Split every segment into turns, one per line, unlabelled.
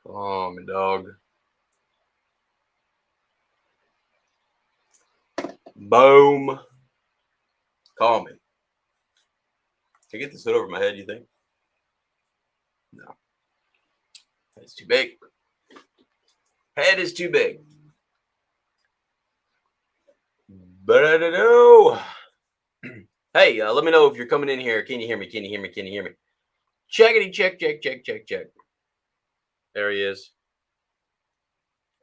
Oh, my dog. Boom. Call me. Can I get this hood over my head, you think? No. It's too big. Head is too big. But I don't know. Hey, let me know if you're coming in here. Can you hear me? Can you hear me? Can you hear me? Checkity, check. There he is.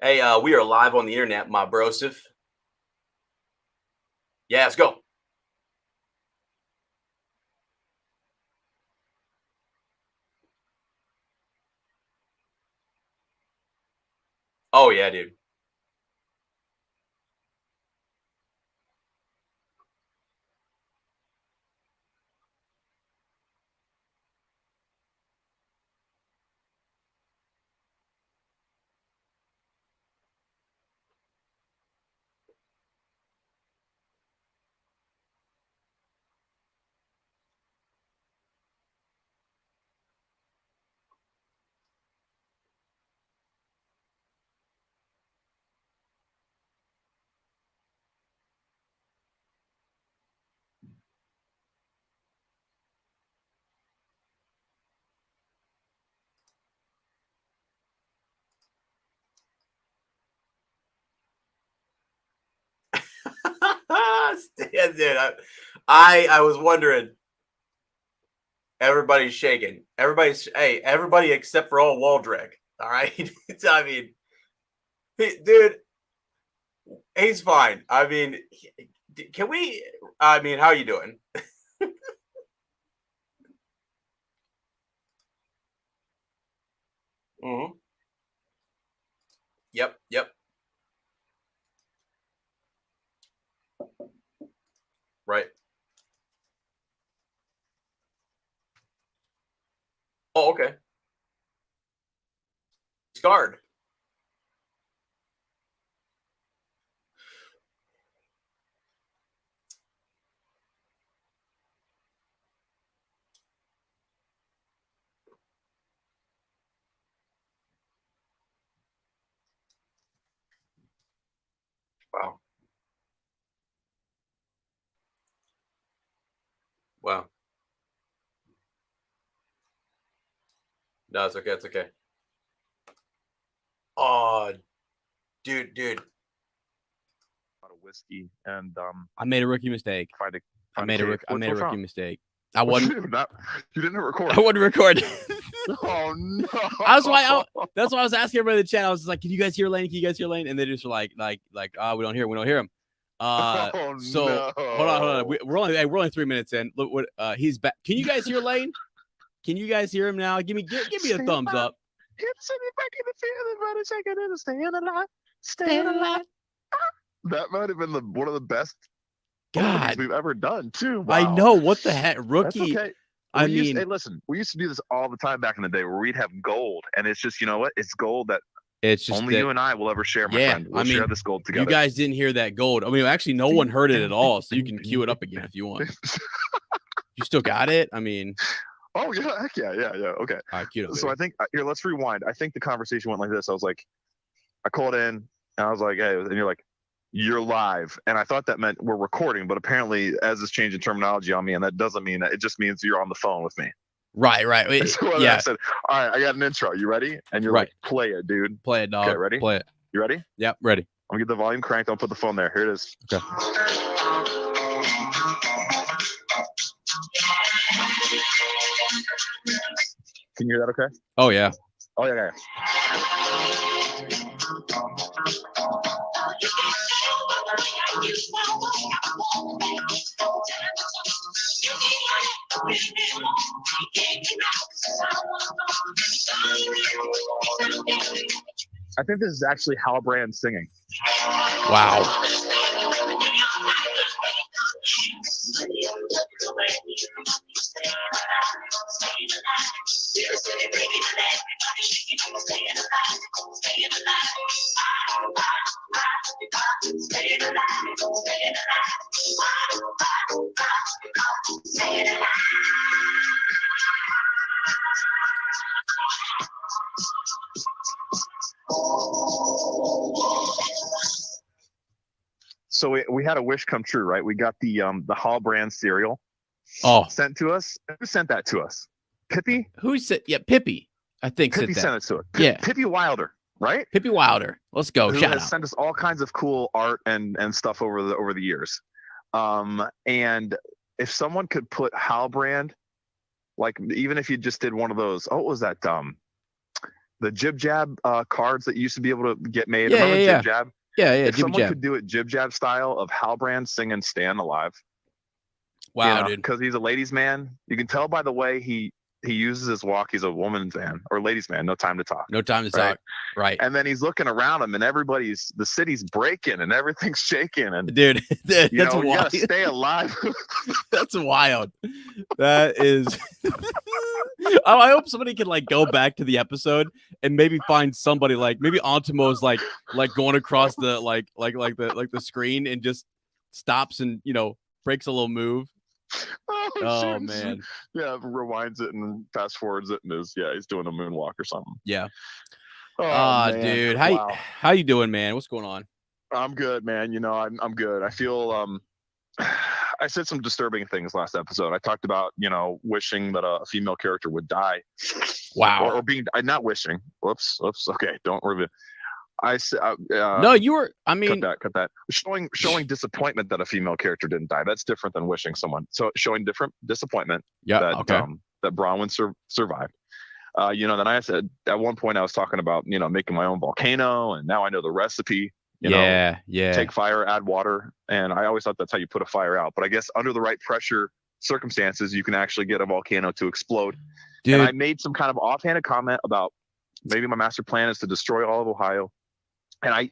Hey, we are live on the internet, my brosif. Yeah, let's go. Oh, yeah, dude. Dude, I was wondering. Everybody's shaking. Everybody except for all Waldrick. All right. I mean, dude, he's fine. I mean, can we? I mean, how are you doing? Mm-hmm. Yep. Right. Oh, okay. Scarred. Wow. Wow. No, it's okay. It's okay. Oh, dude.
Whiskey and
I made a rookie mistake. I made a rookie mistake. I wasn't.
You didn't record.
I wouldn't record.
Oh no!
That's why I was asking everybody in the chat. I was just like, "Can you guys hear Lane? Can you guys hear Lane?" And they just were like, we don't hear him. So
no.
hold on. We're only 3 minutes in. Look what he's back. Can you guys hear Lane? Can you guys hear him now? Give me a thumbs up.
Staying alive. That might have been one of the best openings we've ever done, too. Wow.
I know. What the heck? Rookie.
That's okay. Hey, listen, we used to do this all the time back in the day where we'd have gold, and it's just, you know what? It's gold that
it's just
only you and I will ever share, my friend. We'll share this gold together.
You guys didn't hear that gold. I mean, actually, no one heard it at all, so you can cue it up again if you want. You still got it? I mean...
Oh, yeah. Heck yeah. Okay.
All right, cue it up,
so I think, here, let's rewind. I think the conversation went like this. I was like, I called in, and I was like, hey, and you're like, you're live. And I thought that meant we're recording, but apparently as this change in terminology on me, and that doesn't mean that. It just means you're on the phone with me.
Right.
So I said, all right, I got an intro. You ready? And you're like, play it, dude.
Play it, dog.
Okay, ready?
Play it.
You ready?
Yep, ready.
I'm going to get the volume cranked. I'll put the phone there. Here it is.
Okay.
Can you hear that okay?
Oh, yeah.
Oh, yeah. I think this is actually Halbrand singing.
Wow.
So we had a wish come true, right? We got the Hall brand cereal sent to us. Who sent that to us? Pippi?
Who said? Yeah, Pippi. I think
Pippi
sent
it to us.
Yeah.
Pippi Wilder, right?
Pippi Wilder. Let's go.
Who
Shout
has
out.
sent us all kinds of cool art and stuff over the years. And if someone could put Hal brand, like even if you just did one of those, what was that? The Jib Jab cards that you used to be able to get made.
Yeah,
Remember
yeah,
Jib Jab?
Yeah,
If
Jib
someone
Jab.
could do it Jib Jab style of Hal brand singing "Stand Alive."
Wow, dude.
Because he's a ladies' man. You can tell by the way he uses his walk. He's a woman's man or ladies' man. No time to talk.
No time to talk. Right.
And then he's looking around him, and the city's breaking, and everything's shaking. And
dude, that's
you
wild.
gotta stay alive.
That's wild. That is. Oh, I hope somebody can like go back to the episode and maybe find somebody like maybe Antimo's like going across the like the screen and just stops and breaks a little move. Oh man.
Yeah, rewinds it and fast forwards it, and he's doing a moonwalk or something.
Yeah.
Oh,
dude,
wow.
how you doing, man? What's going on?
I'm good, man. I'm good. I feel I said some disturbing things last episode. I talked about wishing that a female character would die.
Wow.
Or being not wishing. Whoops. Okay, don't review. I said
no, you were. I mean,
cut that. Showing disappointment that a female character didn't die. That's different than wishing someone. So showing different disappointment.
Yeah.
That that Bronwyn survived. Then I said at one point I was talking about making my own volcano, and now I know the recipe.
Yeah.
Take fire, add water, and I always thought that's how you put a fire out. But I guess under the right pressure circumstances, you can actually get a volcano to explode.
Dude.
And I made some kind of offhanded comment about maybe my master plan is to destroy all of Ohio. And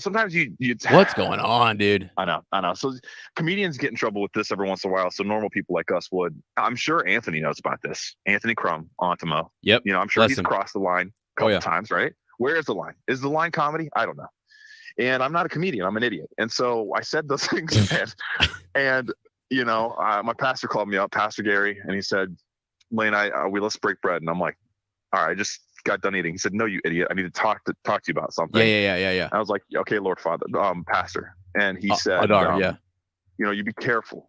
sometimes you
what's going on, dude?
I know. So comedians get in trouble with this every once in a while. So normal people like us would. I'm sure Anthony knows about this. Anthony Crum, Antimo.
Yep.
I'm sure he's crossed the line a couple times, right? Where is the line? Is the line comedy? I don't know. And I'm not a comedian. I'm an idiot. And so I said those things, and my pastor called me up, Pastor Gary, and he said, "Lane, let's break bread." And I'm like, "All right, I just got done eating." He said, "No, you idiot. I need to talk to you about something."
Yeah.
I was like, "Okay, Lord Father, Pastor." And he said, "You be careful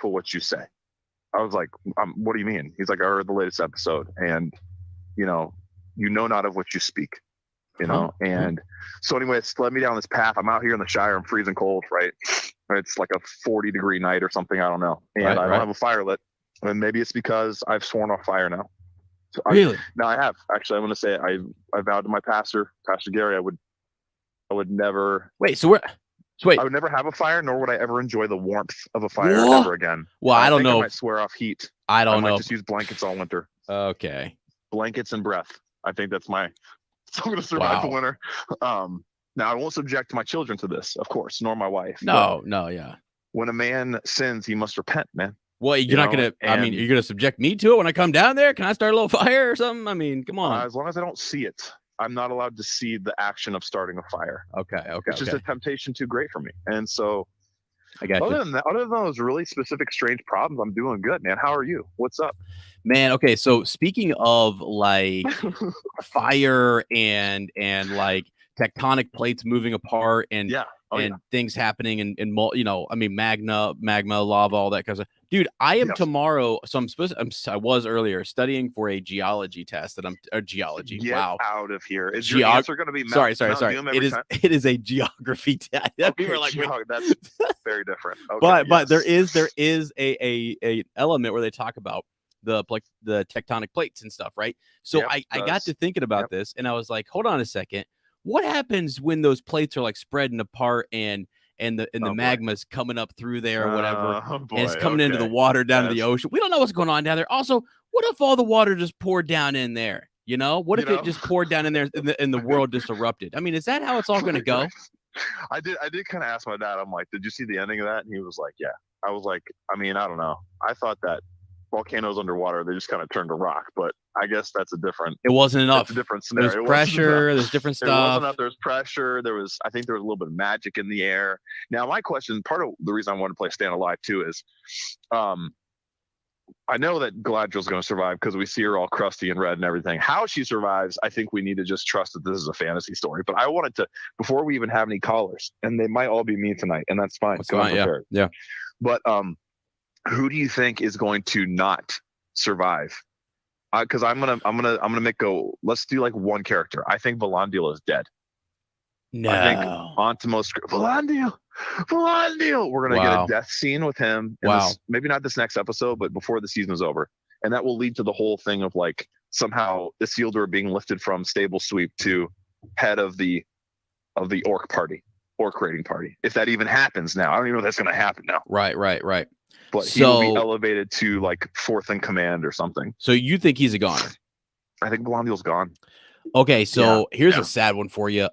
what you say." I was like, "What do you mean?" He's like, "I heard the latest episode, and you know not of what you speak." And so anyway, it's led me down this path. I'm out here in the Shire. I'm freezing cold, right? It's like a 40-degree night or something. I don't know. And I don't have a fire lit. And maybe it's because I've sworn off fire now. So
really?
I have. Actually, I'm going to say I vowed to my pastor, Pastor Gary, I would never.
Wait, so wait.
I would never have a fire, nor would I ever enjoy the warmth of a fire ever again.
Well, I don't know.
I might swear off heat.
I don't know.
I might just use blankets all winter.
Okay.
Blankets and breath. I think that's so I'm going to survive the winter. Now, I won't subject my children to this, of course, nor my wife.
No, yeah.
When a man sins, he must repent, man.
Well, you're not going to, you're going to subject me to it when I come down there? Can I start a little fire or something? I mean, come on.
As long as I don't see it, I'm not allowed to see the action of starting a fire.
Okay.
It's just a temptation too great for me. And so,
I got
other than those really specific, strange problems, I'm doing good, man. How are you? What's up?
Man, okay, so speaking of like fire and like tectonic plates moving apart and things happening and magma, lava, all that kind of stuff. Dude, I am tomorrow. So I was earlier studying for a geology test geology.
Get
wow.
out of here. Is your answer going to be
sorry. It is a geography test.
Okay,
People are like,
that's very different. Okay,
but there is a element where they talk about the tectonic plates and stuff, right? So I got to thinking about this, and I was like, hold on a second. What happens when those plates are like spreading apart and the magma's coming up through there or whatever, and it's coming into the water down to the ocean? We don't know what's going on down there. Also, what if all the water just poured down in there? What if it just poured down in there and the world just erupted? I mean, is that how it's all going to go?
I did kind of ask my dad. I'm like, did you see the ending of that? And he was like, yeah. I was like, I mean, I don't know. I thought that volcanoes underwater, they just kind of turned to rock, but I guess that's it
wasn't enough.
A different scenario.
There's pressure, there's different stuff.
There's pressure. I think there was a little bit of magic in the air. Now, my question, part of the reason I wanted to play Stand Alive too is, I know that Galadriel's going to survive because we see her all crusty and red and everything. How she survives, I think we need to just trust that this is a fantasy story. But I wanted to, before we even have any callers, and they might all be me tonight, and that's fine.
Yeah.
But who do you think is going to not survive? Because I'm gonna make go. Let's do like one character. I think Valandil is dead.
No.
I think Antimos Valandil. We're gonna get a death scene with him. Maybe not this next episode, but before the season is over, and that will lead to the whole thing of like somehow Isildur being lifted from stable sweep to head of the orc raiding party. If that even happens now, I don't even know if that's gonna happen now.
Right.
But he will be elevated to like fourth in command or something.
So you think he's a goner?
I think Valandil's gone.
Okay, so here's a sad one for you.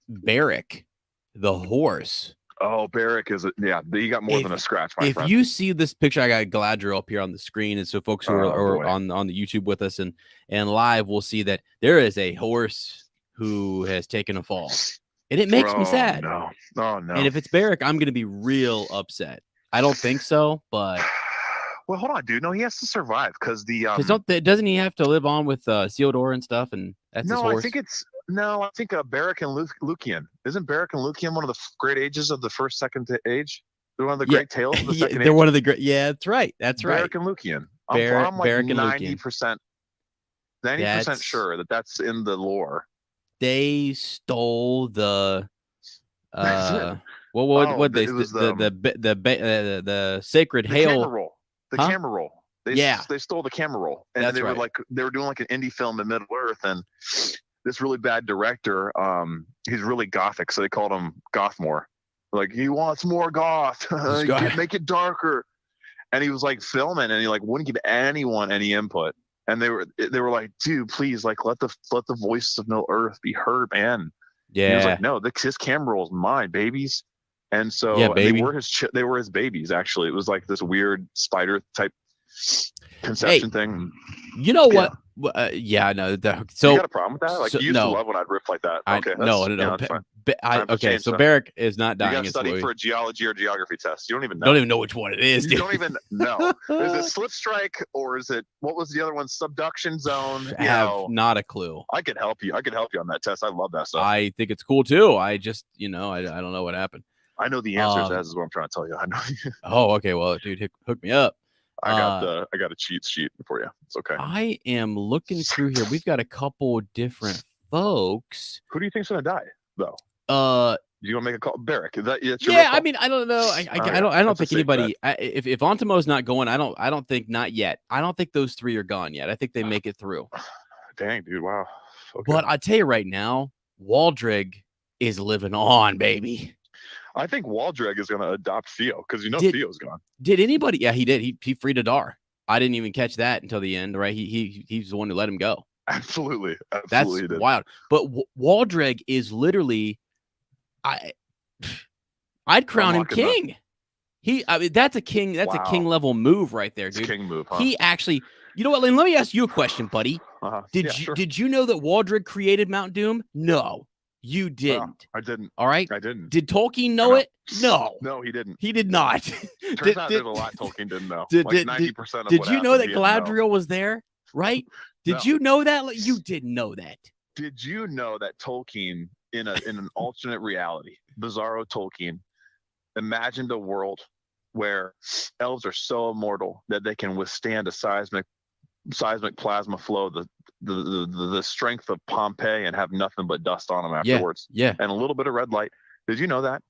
Beric, the horse.
Oh, Beric is he got more than a scratch, my friend.
If you see this picture, I got Galadriel up here on the screen, and so folks who are on the YouTube with us and live will see that there is a horse who has taken a fall, and it makes me sad.
No. And
if it's Beric, I'm gonna be real upset. I don't think so, but
well, hold on, dude. No, he has to survive because
doesn't he have to live on with Isildur and stuff, and that's his horse?
I think Beric and Lucian. Isn't Beric and Lucian one of the great ages of the second age? They're one of the great tales of the second age.
They're one of the great. Yeah, that's right.
Beric and Lucian. I'm like 90% sure that's in the lore.
They stole the the sacred hail.
The camera roll. They stole the camera roll, and they were doing like an indie film in Middle Earth, and this really bad director, he's really gothic, so they called him Gothmore. Like, he wants more goth, make it darker, and he was like filming, and he like wouldn't give anyone any input, and they were like, dude, please, like let the voice of Middle Earth be heard, man. Yeah, and he was like, no, this camera roll is mine, babies. And so they were his babies. Actually, it was like this weird spider type conception thing.
You know what? So
you got a problem with that? Like, you used to love when I'd riff like that. Okay,
no. So Beric is not dying.
You got to study for a geology or geography test. You don't even know.
Don't even know which one it is.
You don't even know. Is it slip strike or is it what was the other one? Subduction zone.
I have not a clue.
I could help you. On that test. I love that stuff.
I think it's cool too. I just I don't know what happened.
I know the answers. As is what I'm trying to tell you. I know.
Oh, okay. Well, dude, hook me up.
I got a cheat sheet for you. It's okay.
I am looking through here. We've got a couple different folks.
Who do you think's gonna die though? You gonna make a call, Beric? Is that your
I mean, I don't know. I don't think anybody. If Antimo's not going, I don't think not yet. I don't think those three are gone yet. I think they make it through.
Dang, dude! Wow. Okay.
But I tell you right now, Waldreg is living on, baby.
I think Waldreg is going to adopt Theo because Theo's gone.
Did anybody? Yeah, he did. He freed Adar. I didn't even catch that until the end. Right? He's the one who let him go.
Absolutely.
That's wild. But Waldreg is literally, I'd crown him king. That's a king. That's a king level move right there, dude.
It's king move. Huh?
He actually. You know what, Lynn? Let me ask you a question, buddy. Did you know that Waldreg created Mount Doom? No. You didn't.
I didn't.
All right.
I didn't.
Did Tolkien know it? No.
No, he didn't.
He did not.
Turns out there's a lot Tolkien didn't know. 90% of
did you know that Galadriel was there? Right? Did you know that? You didn't know that.
Did you know that Tolkien, in an alternate reality, Bizarro Tolkien, imagined a world where elves are so immortal that they can withstand a seismic plasma flow, the strength of Pompeii, and have nothing but dust on them afterwards.
Yeah.
And a little bit of red light. Did you know that?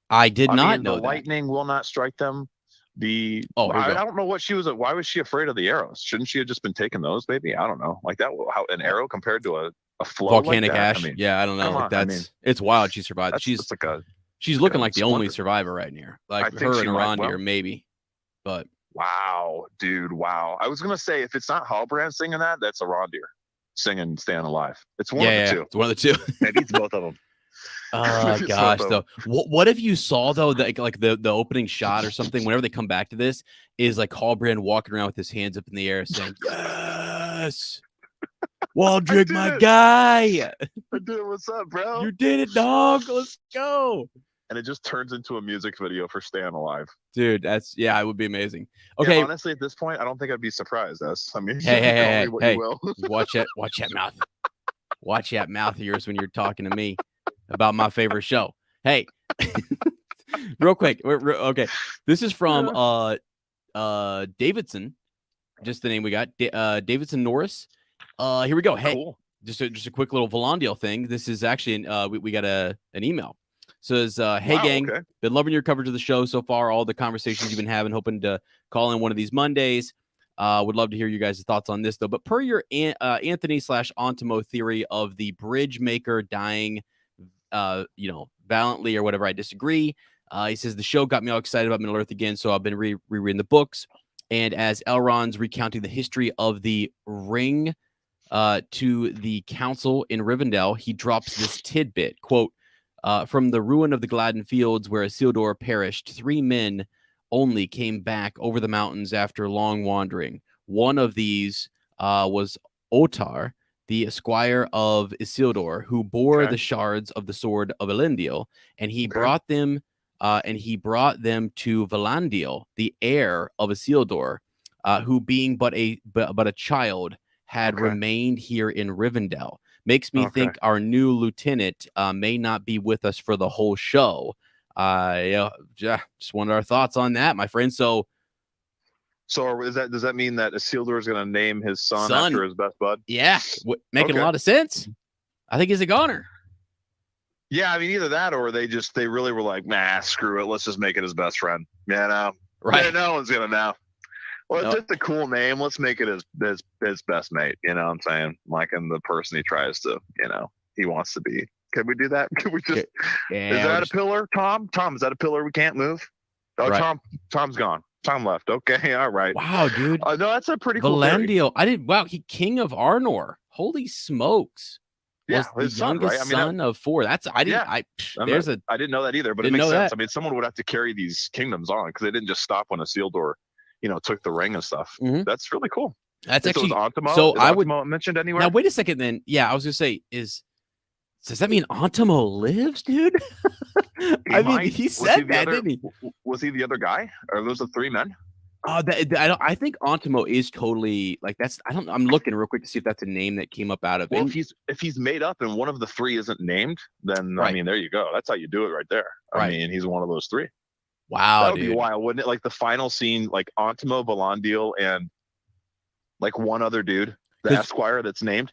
I did not know
the
that.
Lightning will not strike them. I don't know what she was. Why was she afraid of the arrows? Shouldn't she have just been taking those, baby? I don't know. Like that, how an arrow compared to a flow
volcanic
like
ash. I don't know. It's wild. She survived. She's looking like the only survivor right here. Like her and Arondir, maybe. But
wow, dude, wow. I was gonna say if it's not Halbrand singing that, that's Arondir singing "Staying Alive." It's one of the two.
It's one of the two.
Maybe it's both of them.
Oh gosh, though. What if you saw though that like the opening shot or something? Whenever they come back to this, is like Halbrand walking around with his hands up in the air saying, "Yes, Waldreg, my guy."
I did. What's up, bro?
You did it, dog. Let's go.
and it just turns into a music video for Staying Alive.
Dude, it would be amazing. Okay.
Yeah, honestly, at this point, I don't think I'd be surprised. I mean,
hey,
you will.
watch that mouth. Watch that mouth of yours when you're talking to me about my favorite show. Hey, real quick. Okay. This is from Davidson. Just the name we got. Davidson Norris. Here we go. Hey, cool. Just a quick little Volandial thing. This is actually we got an email. So it says, hey, gang, been loving your coverage of the show so far, all the conversations you've been having, hoping to call in one of these Mondays. Would love to hear you guys' thoughts on this, though. But per your Anthony/Antimo theory of the bridge maker dying, valiantly or whatever, I disagree. He says, the show got me all excited about Middle-earth again, so I've been rereading the books. And as Elrond's recounting the history of the ring to the council in Rivendell, he drops this tidbit, quote, from the ruin of the Gladden Fields where Isildur perished, 3 men only came back over the mountains after long wandering. One of these was Otar, the esquire of Isildur, who bore the shards of the sword of Elendil, and he brought them to Valandil, the heir of Isildur, who being but a child had remained here in Rivendell. Makes me think our new lieutenant may not be with us for the whole show. Just wanted our thoughts on that, my friend. So
does that mean that Isildur is going to name his son after his best bud?
Yeah, making a lot of sense. I think he's a goner.
Yeah, I mean, either that or they really were like, nah, screw it. Let's just make it his best friend.
Right.
Yeah, no one's going to know. Well, it's just a cool name. Let's make it his best mate. You know what I'm saying? Like, and the person he tries to, he wants to be. Can we do that? Can we just? Is that a pillar, Tom? Tom, is that a pillar we can't move? Oh, right. Tom's gone. Tom left. Okay, all right.
Wow, dude.
No, that's a pretty cool.
Valandil. Wow, he king of Arnor. Holy smokes.
Yeah,
was the youngest son of 4. I
didn't know that either, but it makes sense. I mean, someone would have to carry these kingdoms on because they didn't just stop when Isildur, took the ring and stuff. Mm-hmm. That's really cool.
That's actually
Antimo.
So
is Antimo mentioned anywhere?
Now wait a second. Then I was gonna say does that mean Antimo lives, dude? He said that, didn't he?
Was he the other guy, or those the 3 men?
I think Antimo is totally like that's. I'm looking real quick to see if that's a name that came up out of.
Well, if he's made up and one of the 3 isn't named, then I mean, there you go. That's how you do it right there. I mean, he's one of those 3.
Wow,
that would be wild, wouldn't it? Like the final scene, like Antimo, Valandil, and like one other dude, the Esquire that's named,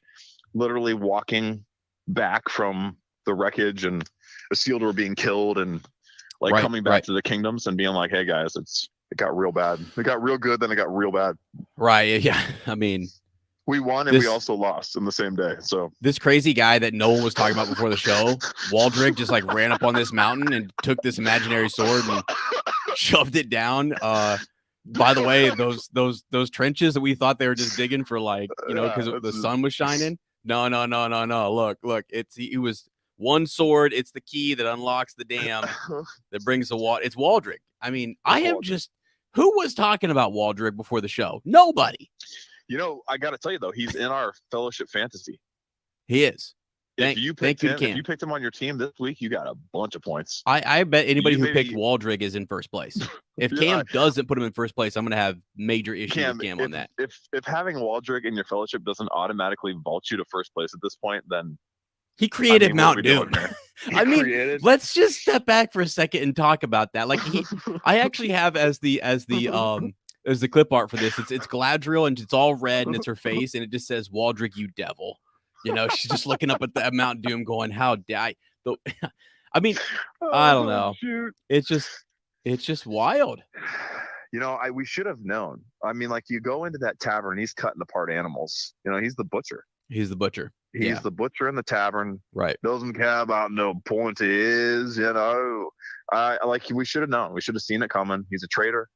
literally walking back from the wreckage and Isildur being killed and like coming back to the kingdoms and being like, hey guys, it got real bad. It got real good, then it got real bad.
Right. Yeah. I mean,
we won and we also lost in the same day. So
this crazy guy that no one was talking about before the show, Waldrick, just like ran up on this mountain and took this imaginary sword and shoved it down. By the way, those trenches that we thought they were just digging for, like, because the sun was shining. No. Look, it was one sword. It's the key that unlocks the dam that brings the water. It's Waldrick. I mean, who was talking about Waldrick before the show? Nobody.
I got to tell you, though, he's in our Fellowship Fantasy.
He is.
If you picked him on your team this week, you got a bunch of points.
I bet anybody who picked Waldrick is in first place. If Cam doesn't put him in first place, I'm going to have major issues with Cam on that.
If having Waldrick in your Fellowship doesn't automatically vault you to first place at this point, then
he created Mount Doom. Let's just step back for a second and talk about that. Like I actually have as the clip art for this. It's Galadriel and it's all red and it's her face and it just says Waldrick, you devil. She's just looking up at the Mount Doom going, how dare I? I mean, I don't know.
Shoot.
It's just wild.
We should have known. I mean, like, you go into that tavern, he's cutting apart animals. He's the butcher.
He's the butcher.
He's the butcher in the tavern.
Right.
Doesn't care about no pointies, we should have known. We should have seen it coming. He's a traitor.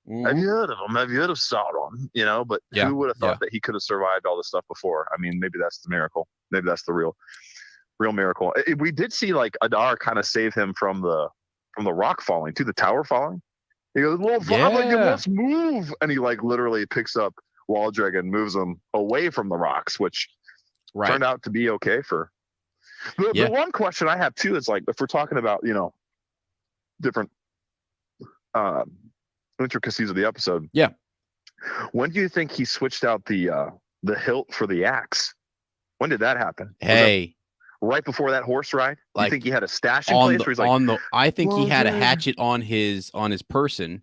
Mm-hmm. Have you heard of him? Have you heard of Sauron? But who would have thought that he could have survived all this stuff before? I mean, maybe that's the miracle. Maybe that's the real miracle. We did see like Adar kind of save him from the rock falling to the tower falling. He goes, "Well, Father, you must move," and he like literally picks up Waldrick and moves him away from the rocks, which turned out to be okay for. The one question I have too is, like, if we're talking about different intricacies of the episode.
Yeah.
When do you think he switched out the hilt for the axe? When did that happen?
Hey,
right before that horse ride?
Like,
you think he had a stash in place? Where he's like,
I think he had a hatchet on his person,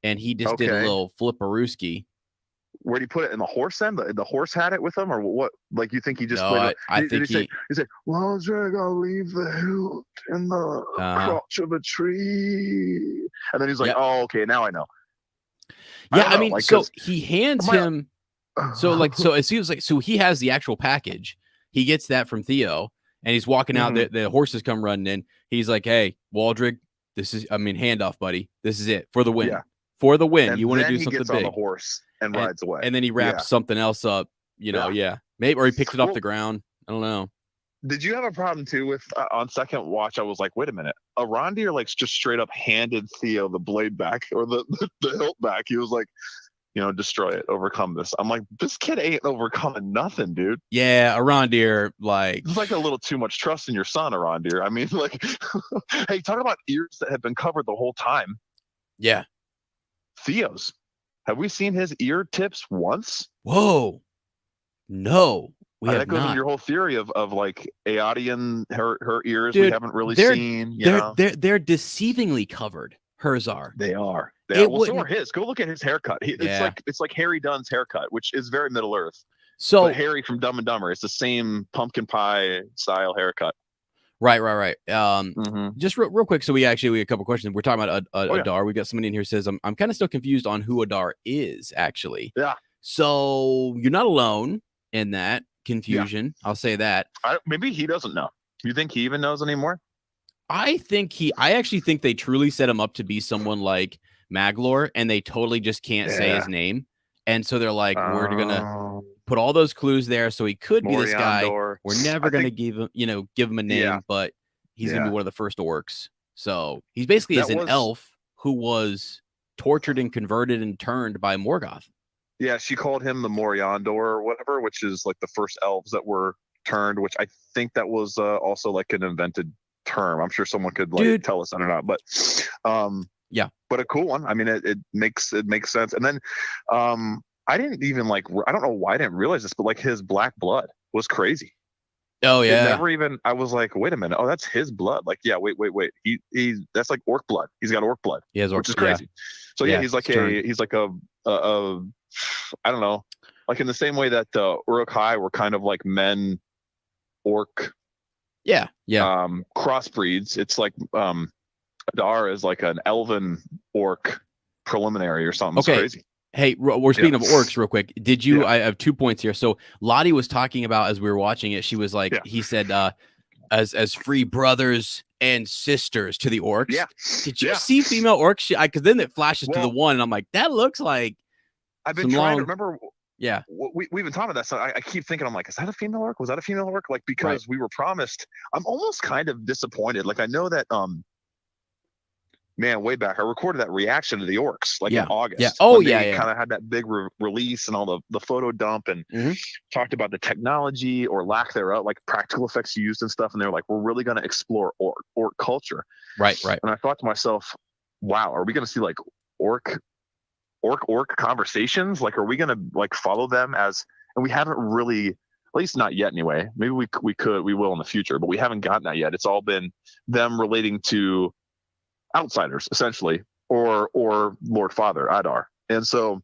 and he just did a little flipperooski.
Where'd he put it in the horse then? The horse had it with him, or what? Like, you think he just?
No, I think
he said, "Waldreg, I'll leave the hilt in the crotch of a tree," and then he's like, "Oh, okay, now I know."
Yeah, I mean, like, so he hands him. So it seems like he has the actual package. He gets that from Theo, and he's walking out. The horses come running in. He's like, "Hey, Waldreg, handoff, buddy. This is it for the win. Yeah. For the win. And you want to do something big."
He gets on the horse and rides away.
And then he wraps something else up. Maybe, or he picks it off the ground. I don't know.
Did you have a problem too with on second watch? I was like, wait a minute, Arondir like just straight up handed Theo the blade back or the hilt back. He was like, destroy it, overcome this. I'm like, this kid ain't overcoming nothing, dude.
Yeah, Arondir, like,
it's like a little too much trust in your son, Arondir. I mean, like, hey, talk about ears that have been covered the whole time.
Yeah.
Theo's. Have we seen his ear tips once?
Whoa. No.
That goes into your whole theory of like Aodian, her ears. Dude, we haven't really seen.
They're deceivingly covered. Hers are.
They are. So are his. Go look at his haircut. It's like Harry Dunn's haircut, which is very Middle Earth.
So
Harry from Dumb and Dumber, it's the same pumpkin pie style haircut.
Right. Just real quick. So we have a couple questions. We're talking about Adar. We got somebody in here who says, I'm kind of still confused on who Adar is actually.
Yeah.
So you're not alone in that confusion. Yeah. I'll say that.
Maybe he doesn't know. You think he even knows anymore?
I actually think they truly set him up to be someone like Maglor, and they totally just can't say his name. And so they're like, we're going to put all those clues there. So he could be this guy. We're never going to give him a name, but he's going to be one of the first orcs. So he's basically an elf who was tortured and converted and turned by Morgoth.
Yeah, she called him the Moriandor or whatever, which is like the first elves that were turned, which I think that was also like an invented term. I'm sure someone could tell us that or not, but but a cool one. I mean, it makes sense. And then I didn't even I don't know why I didn't realize this, but like his black blood was crazy.
Oh yeah.
I was like, wait a minute. Oh, that's his blood. Like, yeah, wait. He that's like orc blood. He's got orc blood. He has orc, which is crazy. Yeah. So yeah, he's like a I don't know, like in the same way that Uruk-hai were kind of like men orc.
Yeah.
Crossbreeds. It's like Adar is like an elven orc preliminary or something. Okay. It's crazy.
Hey, we're speaking of orcs real quick. Did you? I have 2 points here. So Lottie was talking about as we were watching it. She was like, he said, as free brothers and sisters to the orcs. Yeah. Did you see female orcs? Because then it flashes to the one, and I'm like, that looks like.
I've been trying to remember.
Yeah,
we've been talking about that. So I keep thinking, I'm like, is that a female orc? Was that a female orc? Like, because we were promised. I'm almost kind of disappointed. Like, I know that man, way back, I recorded that reaction to the orcs in August.
Yeah.
Kind of had that big release and all the photo dump and talked about the technology or lack thereof, like practical effects used and stuff. And they're like, we're really going to explore orc culture.
Right.
And I thought to myself, wow, are we going to see like orc conversations? Like, are we going to like follow them as? And we haven't really, at least not yet anyway. Maybe we will in the future, but we haven't gotten that yet. It's all been them relating to outsiders essentially, or Lord Father Adar. And so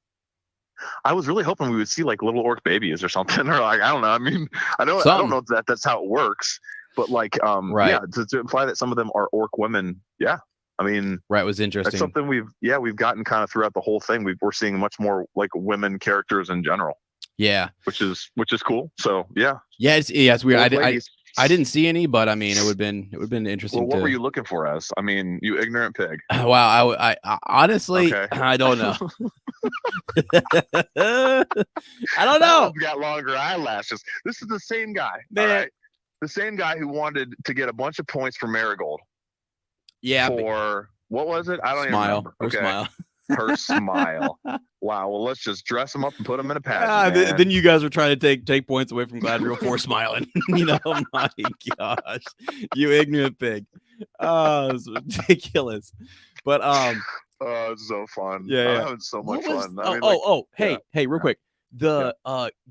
I was really hoping we would see like little orc babies or something, or like, I don't know. I mean, I don't know that that's how it works, but like, to imply that some of them are orc women. Yeah. I mean,
was interesting.
That's something we've gotten kind of throughout the whole thing. We're seeing much more like women characters in general.
Yeah.
Which is cool. So yeah.
Yeah. It's weird. I didn't see any, but I mean, it would have been interesting.
Well, what were you looking for, as? I mean, you ignorant pig.
Wow, I honestly, I don't know. I don't know.
I've got longer eyelashes. This is the same guy,
man.
Right? The same guy who wanted to get a bunch of points for Marigold.
Yeah.
For what was it? I don't even remember.
Okay. Smile.
Her smile. Wow. Well, let's just dress him up and put him in a pageant.
Then you guys were trying to take points away from Galadriel for smiling. Oh my gosh, you ignorant pig. Oh, it's ridiculous. But
Oh, it's so fun.
Yeah,
I'm
yeah.
having so much fun.
Hey, real quick. The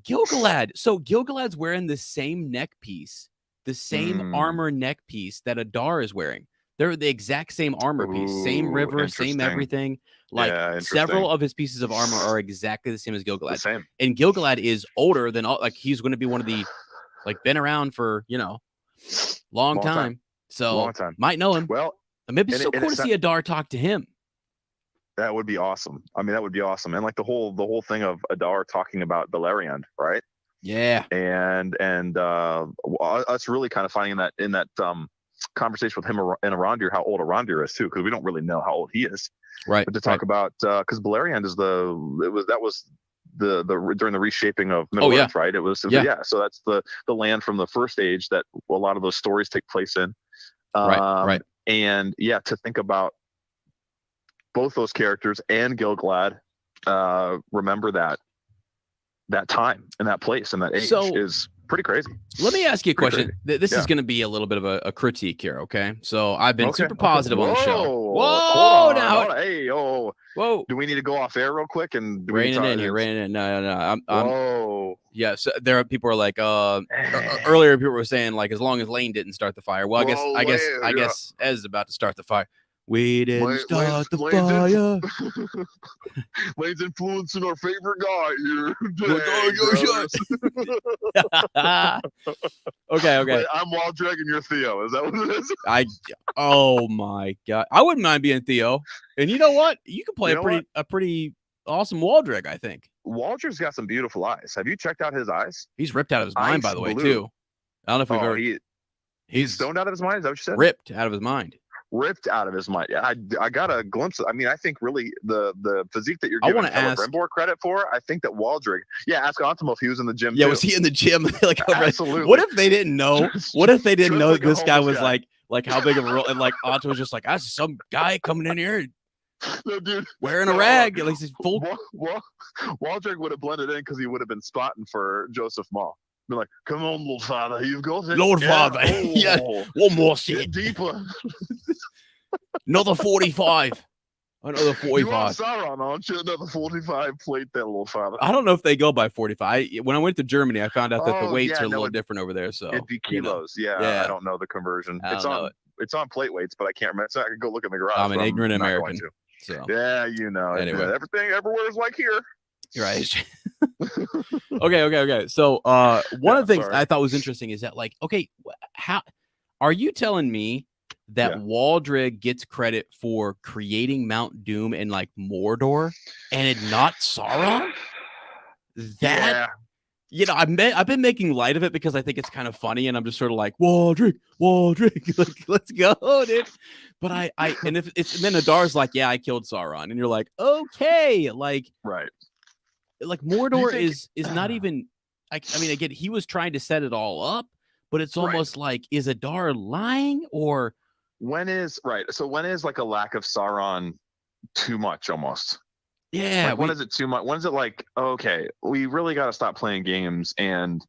Gil-galad. So Gil-galad's wearing the same neck piece, the same armor neck piece that Adar is wearing. They're the exact same armor piece, same river, same everything. Like several of his pieces of armor are exactly the same as Gil-galad.
Same.
And Gil-galad is older than all. Like he's going to be one of the, like, been around for long time. So
long time.
might know him.
Well,
maybe it's so cool to see Adar talk to him.
That would be awesome. I mean, that would be awesome. And like the whole thing of Adar talking about Beleriand, right?
Yeah.
And us really kind of finding that in that conversation with him and Arondir, how old Arondir is too, because we don't really know how old he is.
Right.
But to talk about because Beleriand is the during the reshaping of Middle Earth, right? It was so that's the land from the first age that a lot of those stories take place in.
Right.
And to think about both those characters and Gil-galad remember that time and that place and that age is pretty crazy.
Let me ask you a question. This is going to be a little bit of a critique here, okay? So I've been super positive on the show. Whoa! Now,
hey,
whoa!
Do we need to go off air real quick and
reining in? No.
Whoa!
Yeah. So there are people are like, earlier people were saying like, as long as Lane didn't start the fire. Well, I guess Ez is about to start the fire. We didn't start the fire.
Lane's influencing our favorite guy
here. Okay.
Wait, I'm Waldreg and you're Theo. Is that what it is?
Oh my god, I wouldn't mind being Theo. And you know what? You could play a pretty awesome Waldreg, I think.
Waldreg's got some beautiful eyes. Have you checked out his eyes?
He's ripped out of his mind, by the way, too. I don't know if we've ever.
He's stoned out of his mind. Is that what you said?
Ripped out of his mind.
Ripped out of his mind. Yeah, I got a glimpse of. I mean, I think really the physique that you're giving Celebrimbor credit for. I think that Waldreg. Yeah, ask Antimo if he was in the gym.
Yeah, was he in the gym? Like,
absolutely.
What if they didn't know? What if they didn't know this guy was like how big of a role? And like Antimo was just like, that's some guy coming in here.
No, dude,
wearing a rag. At least he's full.
Waldreg would have blended in because he would have been spotting for Joseph Maul. Be like, come on, little father, you've got it.
Lord Father, yeah, one more shit.
Deeper.
Another 45. Another 45.
You are Sauron, aren't you? Another 45 plate there, little father.
I don't know if they go by 45. When I went to Germany, I found out that the weights are a little different over there. So
it'd be kilos. Yeah, I don't know the conversion. It's on plate weights, but I can't remember. So I can go look in the garage.
I'm an ignorant American. So
yeah,
anyway,
everything everywhere is like here.
Right. Okay. So one of the things I thought was interesting is that, like, okay, how are you telling me that Waldreg gets credit for creating Mount Doom and like Mordor and not Sauron? I've been making light of it because I think it's kind of funny, and I'm just sort of like Waldreg, like, let's go, dude. But and if it's then Adar's like, yeah, I killed Sauron, and you're like, okay, like,
right.
Like Mordor is not even. I mean, again, he was trying to set it all up, but it's almost like, is Adar lying or
when is like a lack of Sauron too much almost?
Yeah.
Like, when is it too much? When is it like, okay, we really got to stop playing games, and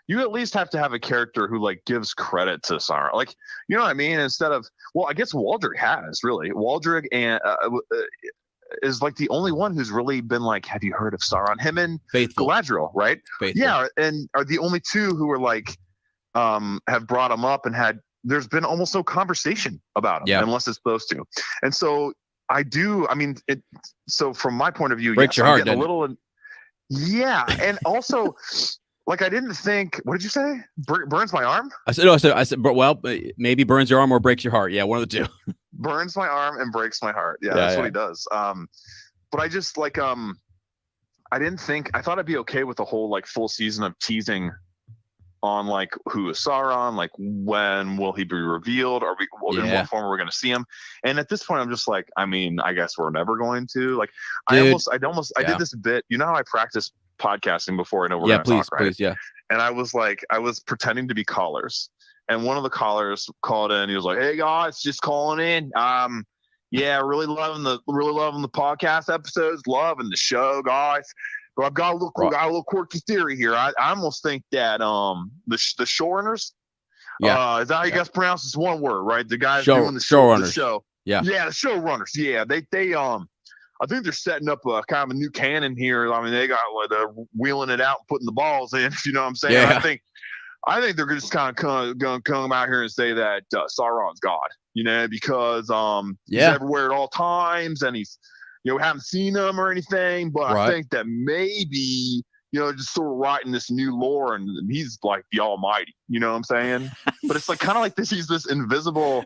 you at least have to have a character who like gives credit to Sauron, like, you know what I mean? Instead of, well, I guess Waldreg has really Waldreg and. Is like the only one who's really been like, have you heard of Sauron? Him and Galadriel, right? Faithful. Yeah, and are the only two who are like, have brought him up and there's been almost no conversation about him unless it's those two. And so so from my point of view,
breaks your heart,
a little, and also, like, I didn't think, what did you say? Burns my arm? I said,
well, maybe burns your arm or breaks your heart. Yeah, one of the two.
Burns my arm and breaks my heart. Yeah, that's what he does. But I just like, I thought I'd be okay with the whole like full season of teasing on like who is Sauron, like when will he be revealed, or in what form are we going to see him? And at this point, I'm just like, I mean, I guess we're never going to. Like, dude, I did this bit. You know how I practice podcasting before I know we're going to talk, right?
Please,
And I was pretending to be callers. And one of the callers called in. He was like, "Hey guys, just calling in. Really loving the podcast episodes, loving the show, guys. But I've got a little quirky theory here. I almost think that the Shorerunners,
Yeah.
Is that how you guys pronounce this one word, right? The guys
Show-
doing the show.
showrunners.
The show.
Yeah.
Yeah, the showrunners. Yeah, they I think they're setting up a kind of a new canon here. I mean, they got they're wheeling it out and putting the balls in. You know what I'm saying?
Yeah.
I think they're just kind of going to come out here and say that Sauron's God. You know, because he's everywhere at all times, and he's we haven't seen him or anything. But I think that maybe just sort of writing this new lore, and he's like the Almighty. You know what I'm saying? But it's like kind of like this. He's this invisible,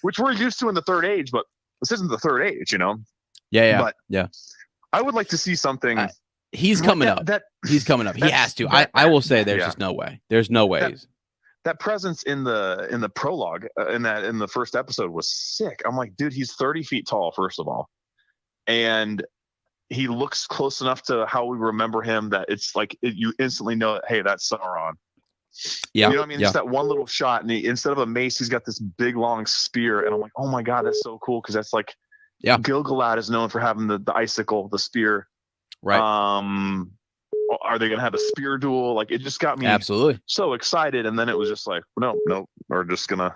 which we're used to in the Third Age, but this isn't the Third Age.
Yeah.
But I would like to see something.
He's coming up. He's coming up. He has to. I will say there's just no way. There's no ways.
That presence in the prologue in the first episode was sick. I'm like, dude, he's 30 feet tall, first of all, and he looks close enough to how we remember him that it's like you instantly know, hey, that's Sauron.
Yeah,
you know what I mean. Just that one little shot, and instead of a mace, he's got this big long spear, and I'm like, oh my god, that's so cool, because that's like, Gil-galad is known for having the icicle, the spear.
Right.
Are they gonna have a spear duel? Like, it just got me
absolutely
so excited, and then it was just like, no, we're just gonna,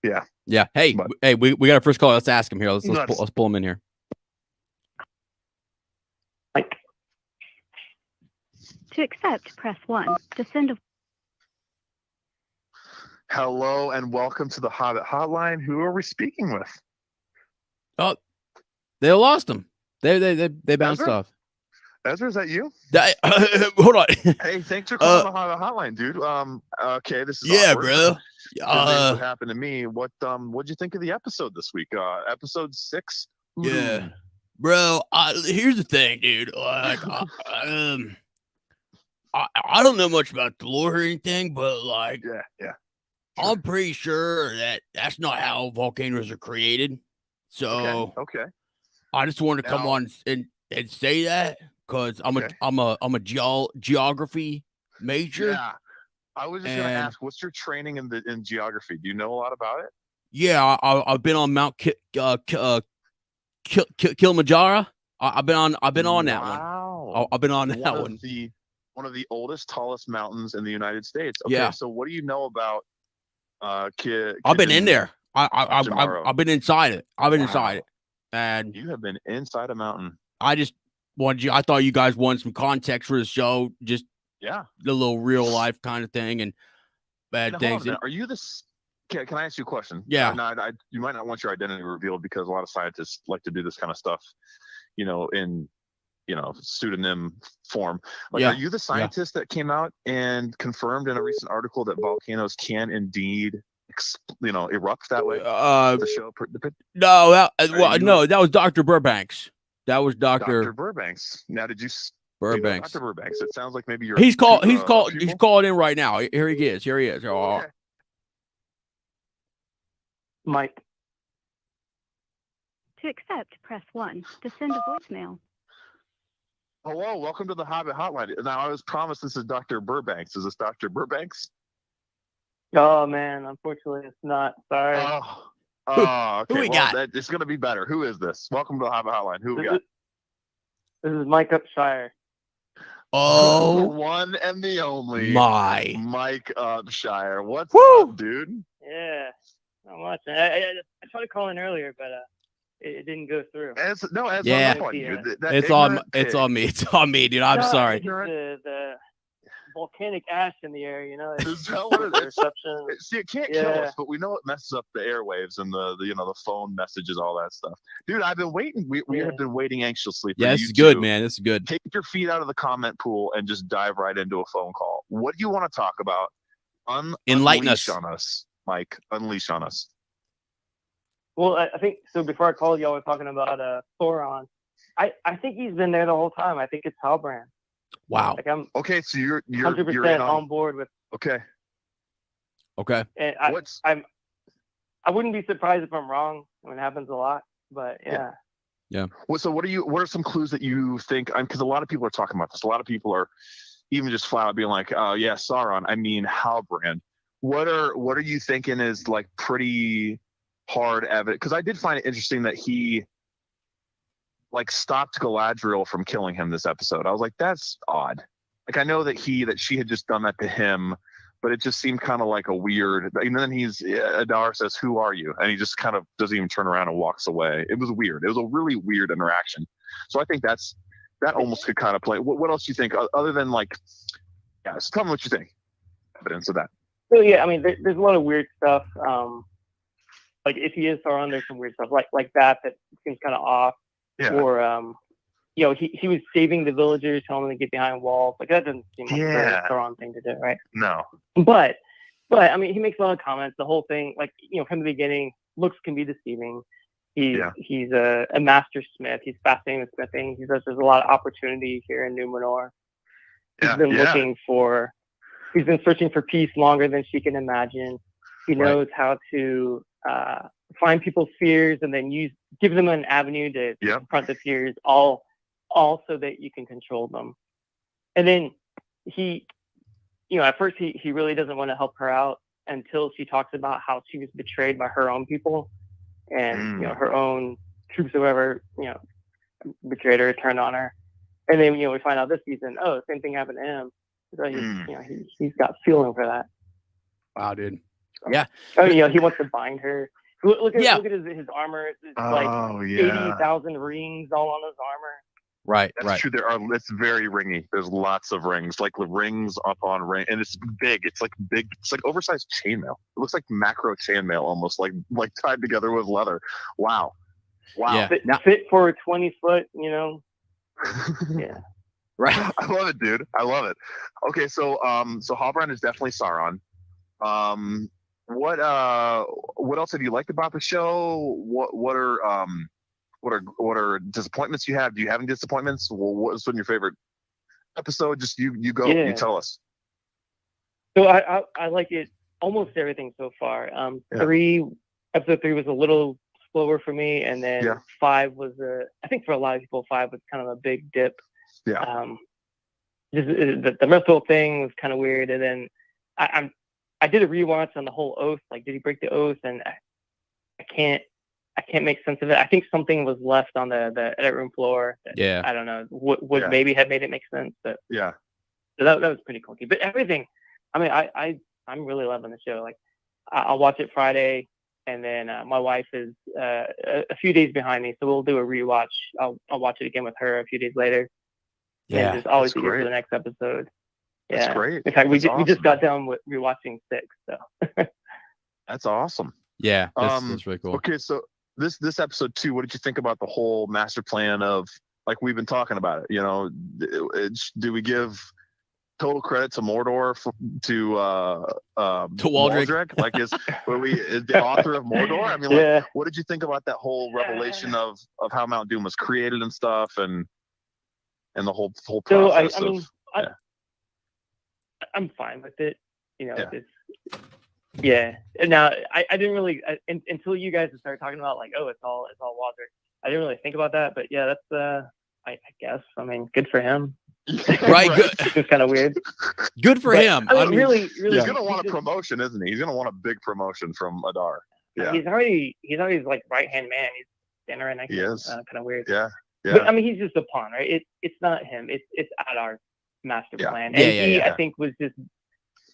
yeah. Hey, we got our first call. Let's ask him here. Let's pull him in here.
To accept, press 1. To send a...
Hello and welcome to the Hobbit Hotline. Who are we speaking with?
Oh, they lost him. They bounced off.
Ezra, is that you?
Hold on.
Hey, thanks for calling the Hobbit Hotline, dude. Okay, this is awkward.
bro.
What happened to me? What'd you think of the episode this week? Episode 6. Ooh.
Yeah, bro. Here's the thing, dude. Like, I don't know much about the lore or anything, but like,
yeah. Sure.
I'm pretty sure that's not how volcanoes are created. So
okay.
I just wanted to come on and say that because I'm a geography major.
Yeah, I was just gonna ask, what's your training in geography? Do you know a lot about it?
Yeah, I've been on Mount Kilimanjaro. I've been on that one. I've been on that one.
One of the oldest, tallest mountains in the United States. Okay, yeah. So what do you know about
I've been in there. I've been inside it. Inside it. And
you have been inside a mountain.
I just wanted I thought you guys wanted some context for the show. Just the little real life kind of thing and bad things.
Are you this? Can I ask you a question?
Yeah.
You might not want your identity revealed because a lot of scientists like to do this kind of stuff, in pseudonym form. Are you the scientist that came out and confirmed in a recent article that volcanoes can indeed erupt that way? The show.
No, that was Dr. Burbanks. That was Dr.
Burbanks. Now, did you
Burbanks?
Dr. Burbanks. It sounds like maybe you're.
He's called in right now. Here he is. Oh.
Okay.
Mike.
To accept, press 1. To send a voicemail.
Hello, welcome to the Hobbit Hotline. Now, I was promised this is Dr. Burbanks. Is this Dr. Burbanks?
Oh, man, unfortunately, it's not. Sorry.
Okay.
Who we got?
It's going to be better. Who is this? Welcome to the Hobbit Hotline. Who we got?
This is Mike up Shire.
Oh,
the one and the only Mike up Shire. What's up, dude?
Yeah, not much. I tried to call in earlier, but it didn't go through.
It's on you.
It's on me. It's on me, dude. I'm sorry.
The volcanic ash in the air,
Is that what it is? See, it can't kill us, but we know it messes up the airwaves and the phone messages, all that stuff. Dude, I've been waiting. We have been waiting anxiously for
you. It's good, man. It's good.
Take your feet out of the comment pool and just dive right into a phone call. What do you want to talk about?
Enlighten us
on us, Mike. Unleash on us.
Well, I think so. Before I called, y'all were talking about Sauron. I think he's been there the whole time. I think it's Halbrand.
Wow.
Like I'm
okay. So you're
100% on board with.
Okay.
And I wouldn't be surprised if I'm wrong. It happens a lot, but yeah.
Well, so what are some clues that you think? Because a lot of people are talking about this. A lot of people are even just flat out being like, "Oh yeah, Sauron." I mean, Halbrand. What are you thinking is like pretty hard evidence? Because I did find it interesting that he stopped Galadriel from killing him this episode. I was like, that's odd. Like, I know that she had just done that to him, but it just seemed kind of like a weird. And then Adar says, "Who are you?" And he just kind of doesn't even turn around and walks away. It was weird. It was a really weird interaction. So I think that almost could kind of play. What else do you think other than like? Yeah, so tell me what you think. Evidence of that.
So yeah, I mean, there's a lot of weird stuff. Like if he is Sauron, there's some weird stuff like that seems kind of off.
Yeah.
Or he was saving the villagers, telling them to get behind walls. Like that doesn't seem like a Sauron thing to do, right?
No.
But I mean, he makes a lot of comments. The whole thing, like from the beginning, looks can be deceiving. He's a master smith. He's fascinated with smithing. He says there's a lot of opportunity here in Numenor. He's been he's been searching for peace longer than she can imagine. He knows how to find people's fears and then give them an avenue to confront the fears, all so that you can control them. And then at first he really doesn't want to help her out until she talks about how she was betrayed by her own people and her own troops or whatever, betrayed her, turned on her. And then we find out this season, same thing happened to him. So he's got feeling for that.
Wow, dude. Yeah.
Oh, he wants to bind her. Look at his armor. It's like 80,000 rings all on his armor.
Right.
That's true. It's very ringy. There's lots of rings, like rings upon ring, and it's big. It's like big. It's like oversized chainmail. It looks like macro chainmail, almost like tied together with leather. Wow.
Yeah.
Fit for a 20-foot. Yeah.
Right. I love it, dude. I love it. Okay, so Halbrand is definitely Sauron. What else have you liked about the show? What are disappointments you have? Do you have any disappointments? What's been your favorite episode? Just you go. Yeah. You tell us.
So I like it almost everything so far. Episode 3 was a little slower for me, and then 5 was I think for a lot of people 5 was kind of a big dip.
Yeah.
Just the Mirthful thing was kind of weird, and then I did a rewatch on the whole oath. Like, did he break the oath? And I can't make sense of it. I think something was left on the edit room floor. That, I don't know. Would maybe have made it make sense, but
so
that was pretty clunky. But everything. I mean, I'm really loving the show. Like, I'll watch it Friday, and then my wife is a few days behind me, so we'll do a rewatch. I'll watch it again with her a few days later.
Yeah,
and just always eager for the next episode. Yeah,
that's great.
In fact, we just got done with rewatching 6. So
that's awesome.
Yeah, that's really cool.
Okay, so this episode 2, what did you think about the whole master plan of, like, we've been talking about it? Do we give total credit to Mordor to Waldrick? Like, is the author of Mordor? I mean, what did you think about that whole revelation of how Mount Doom was created and stuff, and the whole process?
So I'm fine with it. Now I didn't really until you guys started talking about like, it's all Waldrick. I didn't really think about that, but that's I guess. I mean, good for him.
Right. Good.
It's kind of weird.
Good for him.
I mean, really,
he's gonna want a promotion, isn't he? He's gonna want a big promotion from Adar. Yeah.
He's already like right hand man. He's standing right next to him. Kind of weird.
Yeah.
But I mean, he's just a pawn, right? It's not him. It's Adar's master plan, and he I think was just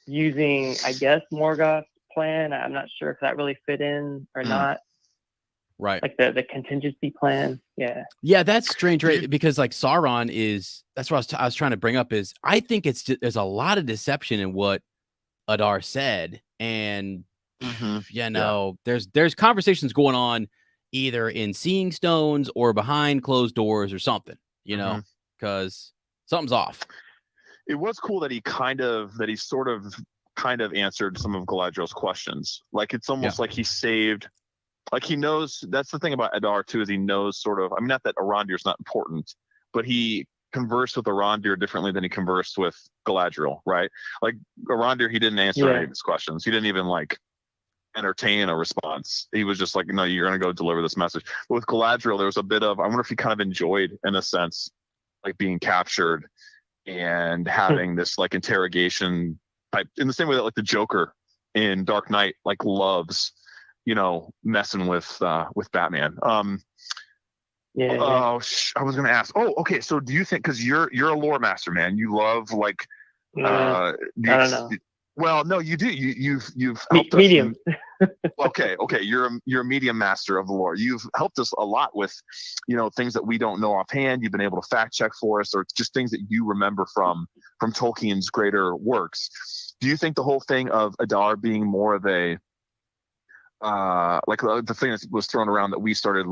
using, I guess, Morgoth's plan. I'm not sure if that really fit in or not.
Right.
Like the contingency plan. Yeah.
Yeah, that's strange, right? Because like Sauron that's what I was trying to bring up is I think there's a lot of deception in what Adar said. And there's conversations going on either in Seeing Stones or behind closed doors or something, because something's off.
It was cool that he sort of answered some of Galadriel's questions. Like, it's almost like he saved, like, he knows. That's the thing about Adar too, is he knows sort of, I mean, not that Arondir's not important, but he conversed with Arondir differently than he conversed with Galadriel, right? Like, Arondir, he didn't answer any of his questions. He didn't even like entertain a response. He was just like, no, you're going to go deliver this message. But with Galadriel, there was a bit of, I wonder if he kind of enjoyed, in a sense, like being captured and having this like interrogation type, in the same way that like the Joker in Dark Knight like loves, messing with Batman. I was going to ask. Oh, okay. So do you think, because you're a lore master, man, you love like,
I don't know.
Well, no, you do. You've helped
medium.
us. Okay. You're a medium master of the lore. You've helped us a lot with, things that we don't know offhand. You've been able to fact check for us, or just things that you remember from Tolkien's greater works. Do you think the whole thing of Adar being more of a like the thing that was thrown around that we started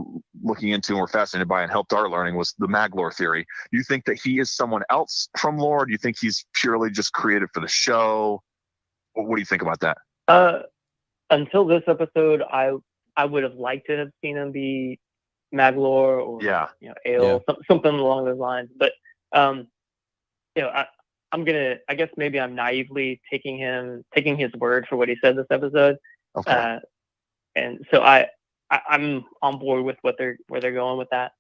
looking into and were fascinated by and helped our learning was the Maglor theory? Do you think that he is someone else from lore? Do you think he's purely just created for the show? What do you think about that?
Until this episode, I would have liked to have seen him be Maglor or Ale, something along those lines. But I'm I guess maybe I'm naively taking his word for what he said this episode.
Okay.
And so I'm on board with where they're going with that.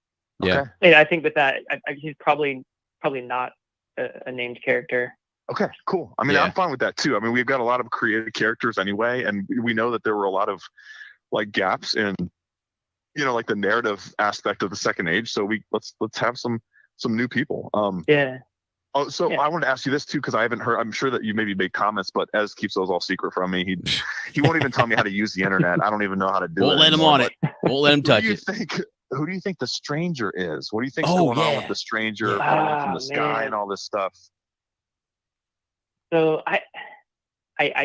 Yeah.
Okay.
And I think with that, he's probably not a named character.
Okay, cool. I mean,
Yeah.
I'm fine with that too. I mean, we've got a lot of creative characters anyway, and we know that there were a lot of like gaps in, like the narrative aspect of the Second Age. So let's have some new people.
Yeah.
Oh, so
Yeah.
I wanted to ask you this too, because I haven't heard. I'm sure that you maybe made comments, but Ez keeps those all secret from me. He won't even tell me how to use the internet. I don't even know how to do it.
Won't let him on it. Won't let him touch it.
Who do you think the stranger is? What do you think's
Oh,
going on
yeah.
with the stranger falling from the sky
man.
and all this stuff?
So I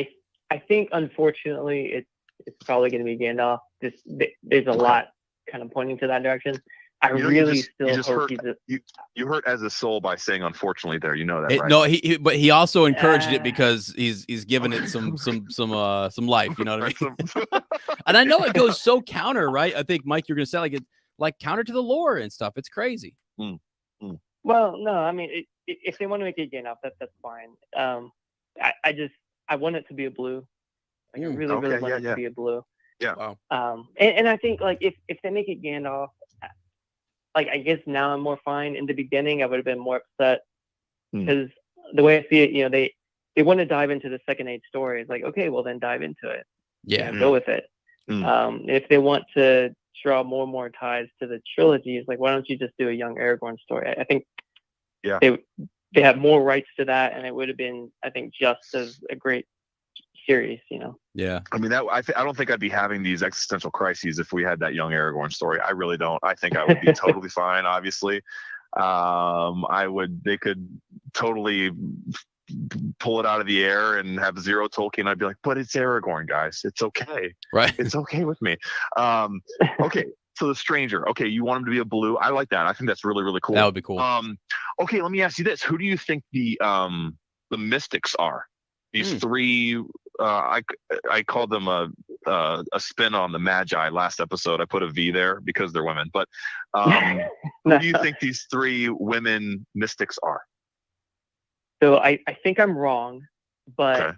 think unfortunately it's probably going to be Gandalf. There's a lot kind of pointing to that direction. I really still hope
you hurt Ez's soul by saying unfortunately there. You know that, right?
No, but he also encouraged it because he's given it some life. You know what I mean? And I know it goes so counter, right? I think Mike, you're gonna say like counter to the lore and stuff. It's crazy.
Well, no, I mean if they want to make it Gandalf, that's fine. I want it to be a blue. Like, I really want it to be a blue.
Yeah.
Wow.
And I think like if they make it Gandalf, like I guess now I'm more fine. In the beginning, I would have been more upset because the way I see it, they want to dive into the Second Age story. It's like, okay, well then dive into it.
Yeah.
Go with it. If they want to draw more and more ties to the trilogy, it's like, why don't you just do a young Aragorn story? I think they have more rights to that, and it would have been, I think, just as a great series,
Yeah.
I mean, I don't think I'd be having these existential crises if we had that young Aragorn story. I really don't. I think I would be totally fine. Obviously, they could totally pull it out of the air and have zero Tolkien. I'd be like, but it's Aragorn, guys. It's okay.
Right.
It's okay with me. Okay. So the stranger. Okay, you want him to be a blue? I like that. I think that's really, really cool.
That would be cool.
Okay, let me ask you this: who do you think the mystics are? These three. I called them a spin on the Magi last episode. I put a V there because they're women. But who do you think these three women mystics are?
So I think I'm wrong, but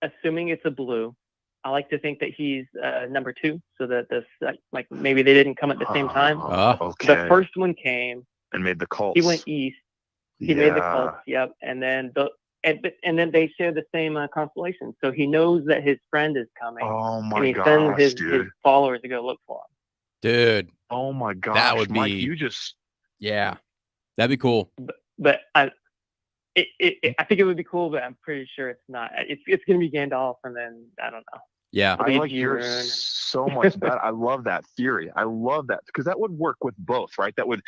assuming it's a blue, I like to think that he's number 2, so that this like maybe they didn't come at the same time.
Okay.
The first one came
and made the cults.
He went east. He made the cults. Yep, and then and then they share the same constellation, so he knows that his friend is coming.
Oh my
and he
gosh,
sends his
dude!
followers to go look for him.
Dude.
Oh my gosh,
that would be.
Mike, you just.
Yeah, that'd be cool.
But I think it would be cool, but I'm pretty sure it's not. It's going to be Gandalf, and then I don't know.
Yeah,
I like yours so much better. I love that theory. I love that because that would work with both, right? That would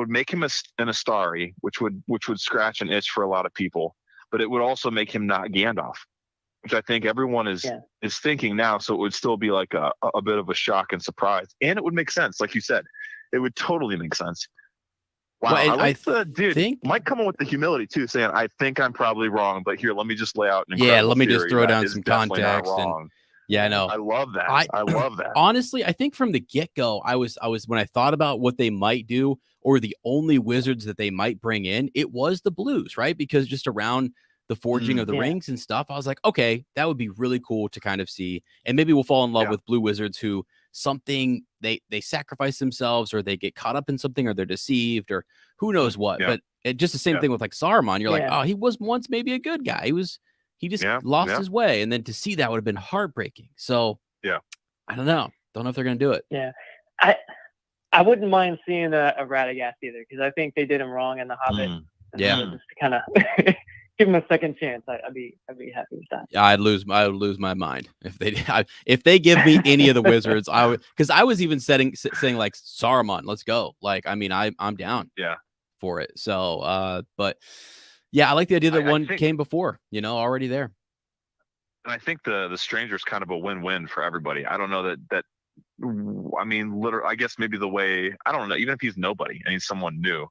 make him an Astari, which would scratch an itch for a lot of people, but it would also make him not Gandalf, which I think everyone is thinking now. So it would still be like a bit of a shock and surprise, and it would make sense, like you said. It would totally make sense. Wow,
well,
I like dude. Mike coming with the humility too, saying, "I think I'm probably wrong, but here, let me just lay out an incredible
let me
theory
just throw
that
down
is
some
definitely not
context."
wrong."
Yeah, I know.
I love that. I love that.
Honestly, I think from the get-go, I was when I thought about what they might do or the only wizards that they might bring in, it was the blues, right? Because just around the forging of the rings and stuff, I was like, okay, that would be really cool to kind of see. And maybe we'll fall in love with blue wizards who something they sacrifice themselves or they get caught up in something or they're deceived or who knows what. But just the same thing with like Saruman. You're like, oh, he was once maybe a good guy. He just lost his way. And then to see that would have been heartbreaking. So I don't know. Don't know if they're going to do it.
Yeah. I wouldn't mind seeing a Radagast either, because I think they did him wrong in The Hobbit.
Yeah.
Just kind of give him a second chance, I'd be happy with that.
I would lose my mind if they give me any of the wizards. I would, because I was even saying like Saruman, let's go. Like, I mean, I'm down.
Yeah.
For it. So, but yeah, I like the idea that one came before, already there.
And I think the stranger's kind of a win-win for everybody. I don't know that. I mean, literally, I guess maybe the way, I don't know, even if he's nobody and he's someone new.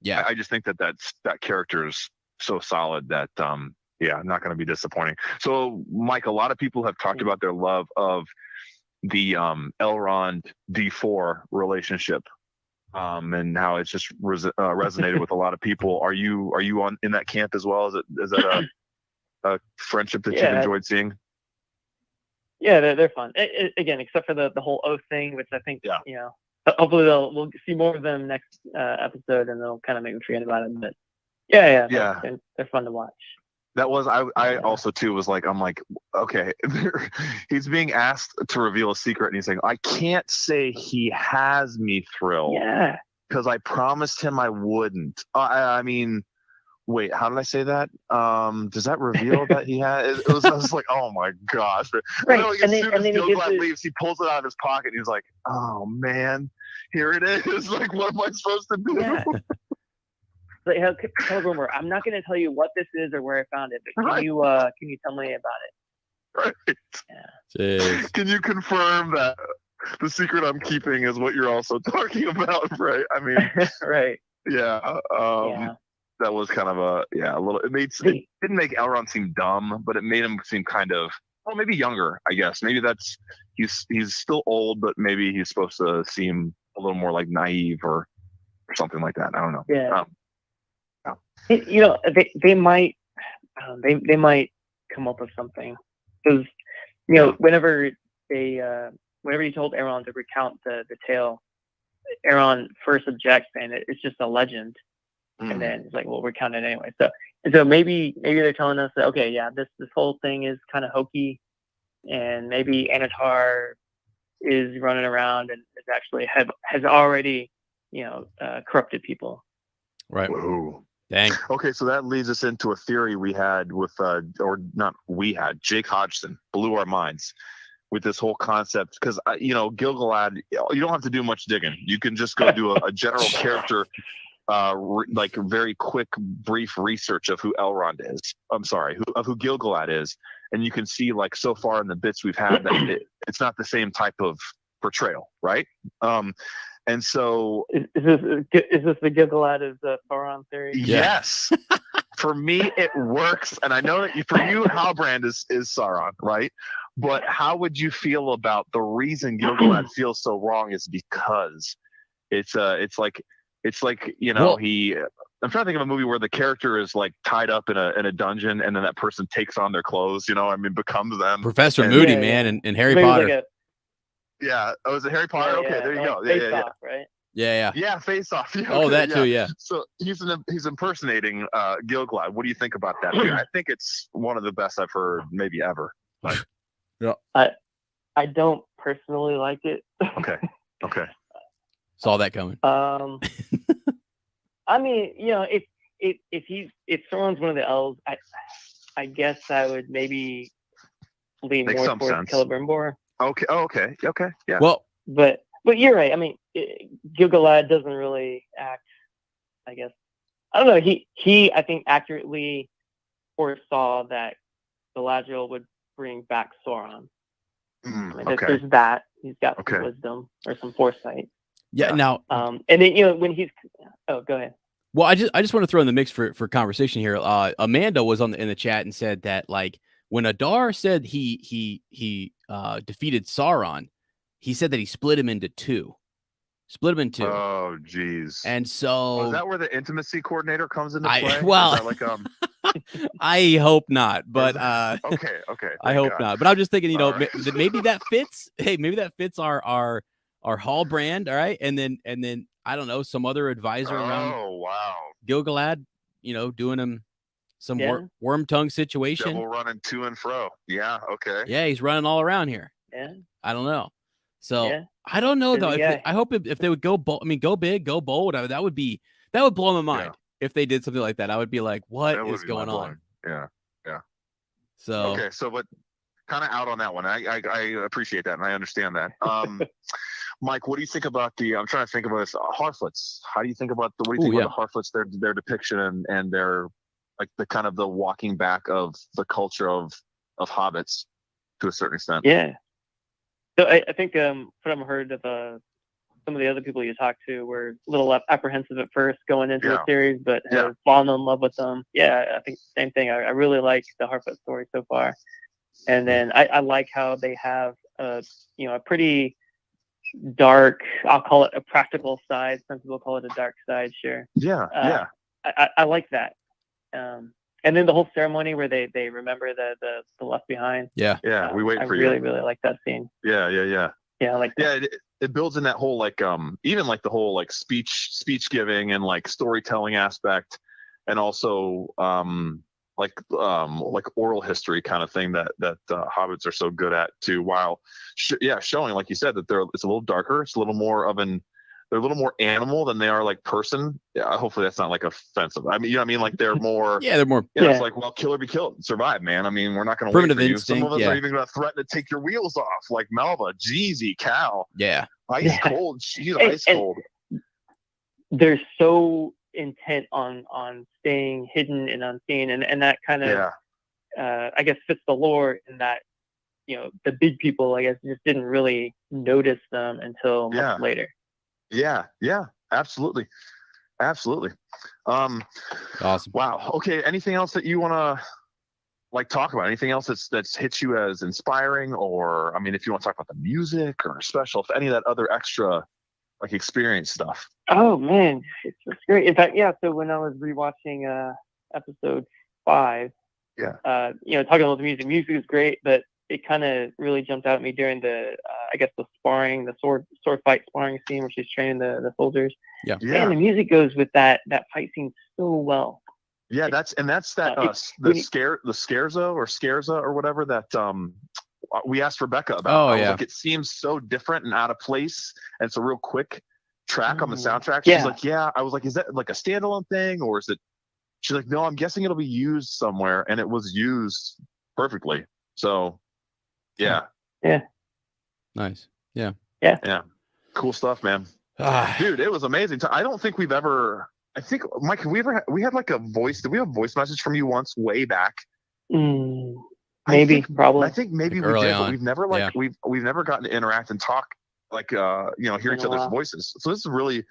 Yeah.
I just think that character is so solid that, not going to be disappointing. So, Mike, a lot of people have talked about their love of the Elrond D4 relationship, and how it's just resonated with a lot of people. Are you in that camp as well? Is that a friendship that you've enjoyed seeing?
Yeah, they're fun. Again, except for the whole oath thing, which I think, hopefully we'll see more of them next episode, and they'll kind of make me forget about it. But yeah, they're fun to watch.
That was I also too was like, I'm like, okay, he's being asked to reveal a secret, and he's saying, I can't say he has me thrilled, because I promised him I wouldn't. I mean, wait, how did I say that? Does that reveal that he had? I was like, oh my gosh!
Right.
Like, as soon as Gilgalad leaves, he pulls it out of his pocket, and he's like, oh man, here it is. Like, what am I supposed to do?
Yeah. Like, Celebrimbor, I'm not going to tell you what this is or where I found it, but can you tell me about it?
Right.
Yeah.
Can you confirm that the secret I'm keeping is what you're also talking about? Right. I mean,
right.
Yeah. That was kind of a little. It didn't make Elrond seem dumb, but it made him seem kind of, well, maybe younger. I guess maybe he's still old, but maybe he's supposed to seem a little more like naive or something like that. I don't know.
Yeah. They might come up with something, because whenever he told Elrond to recount the tale, Elrond first objects saying it's just a legend, and then it's like, well, recount it anyway. So maybe they're telling us that, okay, yeah, this whole thing is kind of hokey, and maybe Anatar is running around and is actually has already corrupted people.
Right.
Whoa.
Dang.
Okay, so that leads us into a theory we had with, Jake Hodgson blew our minds with this whole concept, because Gilgalad, you don't have to do much digging. You can just go do a general character, like very quick, brief research of who Elrond is. I'm sorry, of who Gilgalad is, and you can see, like, so far in the bits we've had that it's not the same type of portrayal, right? And so,
is this the Gilgalad is Sauron theory?
Yes. For me, it works, and I know that for you, Halbrand is Sauron, right? But how would you feel about the reason Gilgalad feels so wrong is because it's like
Well,
I'm trying to think of a movie where the character is like tied up in a dungeon, and then that person takes on their clothes, becomes them.
Professor Moody, man, and Harry
Maybe
Potter.
Like
oh, is it Harry Potter? Okay, there you go.
Face Off, right?
Yeah, Face Off. Yeah,
Oh, that too, yeah.
So he's impersonating Gilgalad. What do you think about that? I think it's one of the best I've heard maybe ever.
Yeah.
I don't personally like it.
Okay.
Saw that coming.
I mean, if Sauron's one of the elves, I guess I would maybe lean
Makes
more
some
towards
sense.
Celebrimbor.
Okay. Yeah.
Well,
But you're right. I mean, Gilgalad doesn't really act, I guess. I don't know. He I think accurately foresaw that Galadriel would bring back Sauron. There's that. He's got some wisdom or some foresight.
Yeah. Now,
and then when he's go ahead.
Well, I just want to throw in the mix for conversation here. Amanda was in the chat and said that, like, when Adar said he defeated Sauron, he said that he split him into two.
Oh, geez.
And so
is that where the intimacy coordinator comes into play?
Well,
like,
I hope not, but
okay.
I hope not. But I'm just thinking,
Right.
maybe that fits. Hey, maybe that fits our Hall brand, all right? And then I don't know, some other advisor around.
Oh, wow.
Gilgalad, doing him some worm tongue situation.
Devil running to and fro. Yeah. Okay.
Yeah, he's running all around here.
Yeah.
I don't know. So I don't know though. I hope if they would go bold, go big, go bold. That would blow my mind if they did something like that. I would be like, what is going on?
Yeah.
So
Okay, so but kind of out on that one. I appreciate that and I understand that. Mike, what do you think about I'm trying to think about this Harfoots? How do you think about what do you think about the Harfoots? Their depiction and their like the kind of the walking back of the culture of hobbits to a certain extent.
Yeah. So I think from what I've heard of some of the other people you talked to were a little apprehensive at first going into the series, but have fallen in love with them. Yeah, I think the same thing. I really like the Harfoot story so far. And then I like how they have a pretty dark, I'll call it a practical side. Some people call it a dark side, sure.
Yeah.
I like that. And then the whole ceremony where they remember the left behind.
Yeah, we wait for
you. I really like that scene.
Yeah.
Yeah, like that.
It builds in that whole like even like the whole like speech giving and like storytelling aspect, and also like oral history kind of thing that hobbits are so good at too. While showing, like you said, that it's a little darker, it's a little more of they're a little more animal than they are like person. Yeah, hopefully that's not like offensive. I mean, you know what I mean? Like they're more.
they're more.
Yeah, it's like, well, kill or be killed, survive, man. I mean, we're not going to wait for you.
Instinct,
some of us are even going to threaten to take your wheels off, like Melva, Jeezy, Cal.
Yeah,
ice cold. She's ice cold.
They're so intent on staying hidden and unseen, and that kind of, I guess, fits the lore in that. The big people, I guess, just didn't really notice them until much later.
Yeah, absolutely.
Awesome.
Wow. Okay. Anything else that you want to like talk about? Anything else that's hit you as inspiring, or I mean, if you want to talk about the music or special, if any of that other extra like experience stuff.
Oh man, it's great. In fact, so when I was rewatching episode 5, talking about the music is great, but it kind of really jumped out at me during the sparring, the sword fight sparring scene where she's training the soldiers.
Yeah.
And the music goes with that fight scene so well.
Yeah, that's that the Scherzo or whatever that we asked Rebecca about. I was like, it seems so different and out of place, and it's a real quick track on the soundtrack. She's like, I was like, is that like a standalone thing, or is it? She's like, no, I'm guessing it'll be used somewhere, and it was used perfectly. So, yeah.
Nice. Yeah.
Cool stuff, man. Dude, it was amazing. I don't think we've ever. I think, Mike, we had like a voice. Did we have a voice message from you once way back?
Maybe, probably.
I think maybe
like
we did,
on.
but we've never we've never gotten to interact and talk like hear each other's voices. So this is really,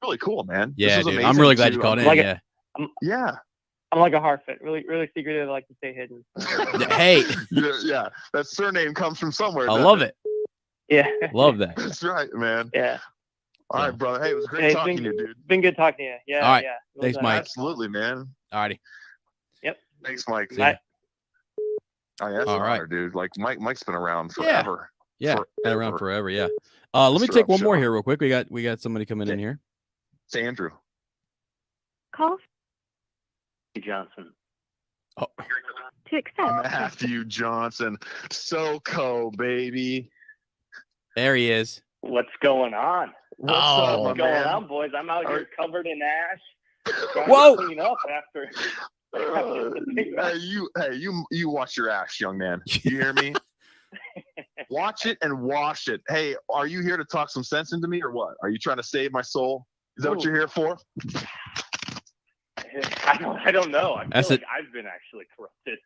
really cool, man.
Yeah, dude. I'm really glad you called in.
I'm like a Harfoot, really, really secretive. I like to stay hidden.
Hey.
Yeah, that surname comes from somewhere.
I love it.
Yeah.
Love that.
That's right, man.
Yeah.
All right, brother. Hey, it was great talking to you, dude.
Been good talking to you. Yeah.
All right.
Yeah.
Thanks, Mike.
Absolutely, man.
All righty.
Yep.
Thanks, Mike.
Bye.
Oh, yeah, that's an honor, dude. Like Mike's been around forever.
Yeah. Been around forever. Yeah. Let me take one more here real quick. We got somebody coming in here.
It's Andrew.
Call
Johnson.
Oh.
to accept.
Matthew Johnson. SoCo, baby.
There he is.
What's going on?
What's
going on, boys? I'm out here covered in ash.
Whoa!
Clean up after.
You wash your ass, young man. You hear me? Watch it and wash it. Hey, are you here to talk some sense into me or what? Are you trying to save my soul? Is that what you're here for?
I don't know. I feel like I've been actually corrupted.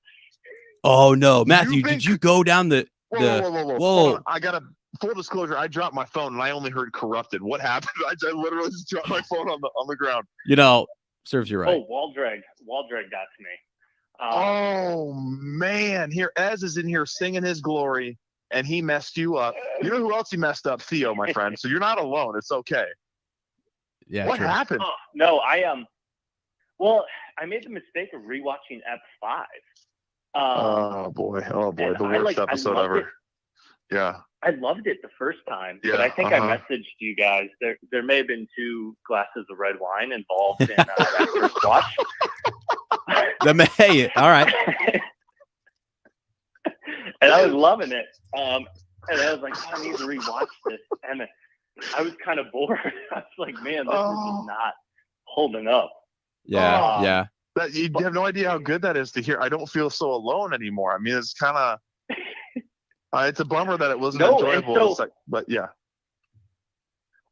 Oh no, Matthew! Did you go down the?
Whoa! I got a full disclosure. I dropped my phone and I only heard corrupted. What happened? I literally just dropped my phone on the ground.
Serves you right.
Oh, Waldrag got to me.
Oh man! Here, Ez is in here singing his glory, and he messed you up. You know who else he messed up? Theo, my friend. So you're not alone. It's okay.
Yeah.
What happened?
Oh, no, Well, I made the mistake of rewatching F5.
Oh boy, the worst episode ever. Yeah.
I loved it the first time, but I think I messaged you guys. There may have been 2 glasses of red wine involved in that first watch.
Hey, all right.
And I was loving it. And I was like, I need to rewatch this. And I was kind of bored. I was like, man, this is not holding up.
Yeah, yeah.
That you have no idea how good that is to hear. I don't feel so alone anymore. I mean, it's kind of it's a bummer that it wasn't enjoyable. But yeah.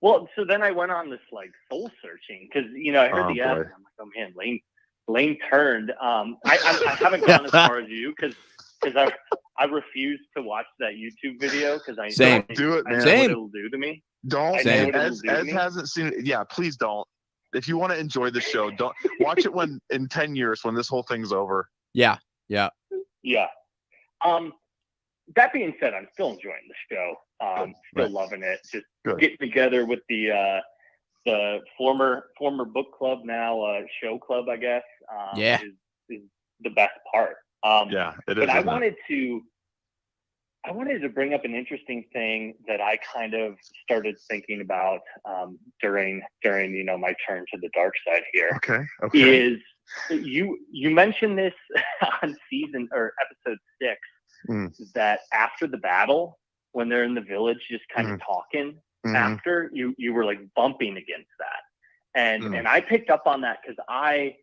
Well, so then I went on this like soul searching because I heard the ad and I'm like, oh man, Lane turned. I haven't gone as far as you because I refuse to watch that YouTube video because I
Same.
Do it, man.
I know what it'll do to me.
Don't.
Same.
As hasn't seen it. Yeah, please don't. If you want to enjoy the show, don't watch it when in 10 years when this whole thing's over.
Yeah.
That being said, I'm still enjoying the show. Still loving it. Just getting together with the former book club, now show club, I guess. Is the best part.
It is.
But I wanted to bring up an interesting thing that I kind of started thinking about during my turn to the dark side here.
Okay.
Is you mentioned this on season or episode 6 that after the battle, when they're in the village just kind of talking after, you were like bumping against that. And I picked up on that because I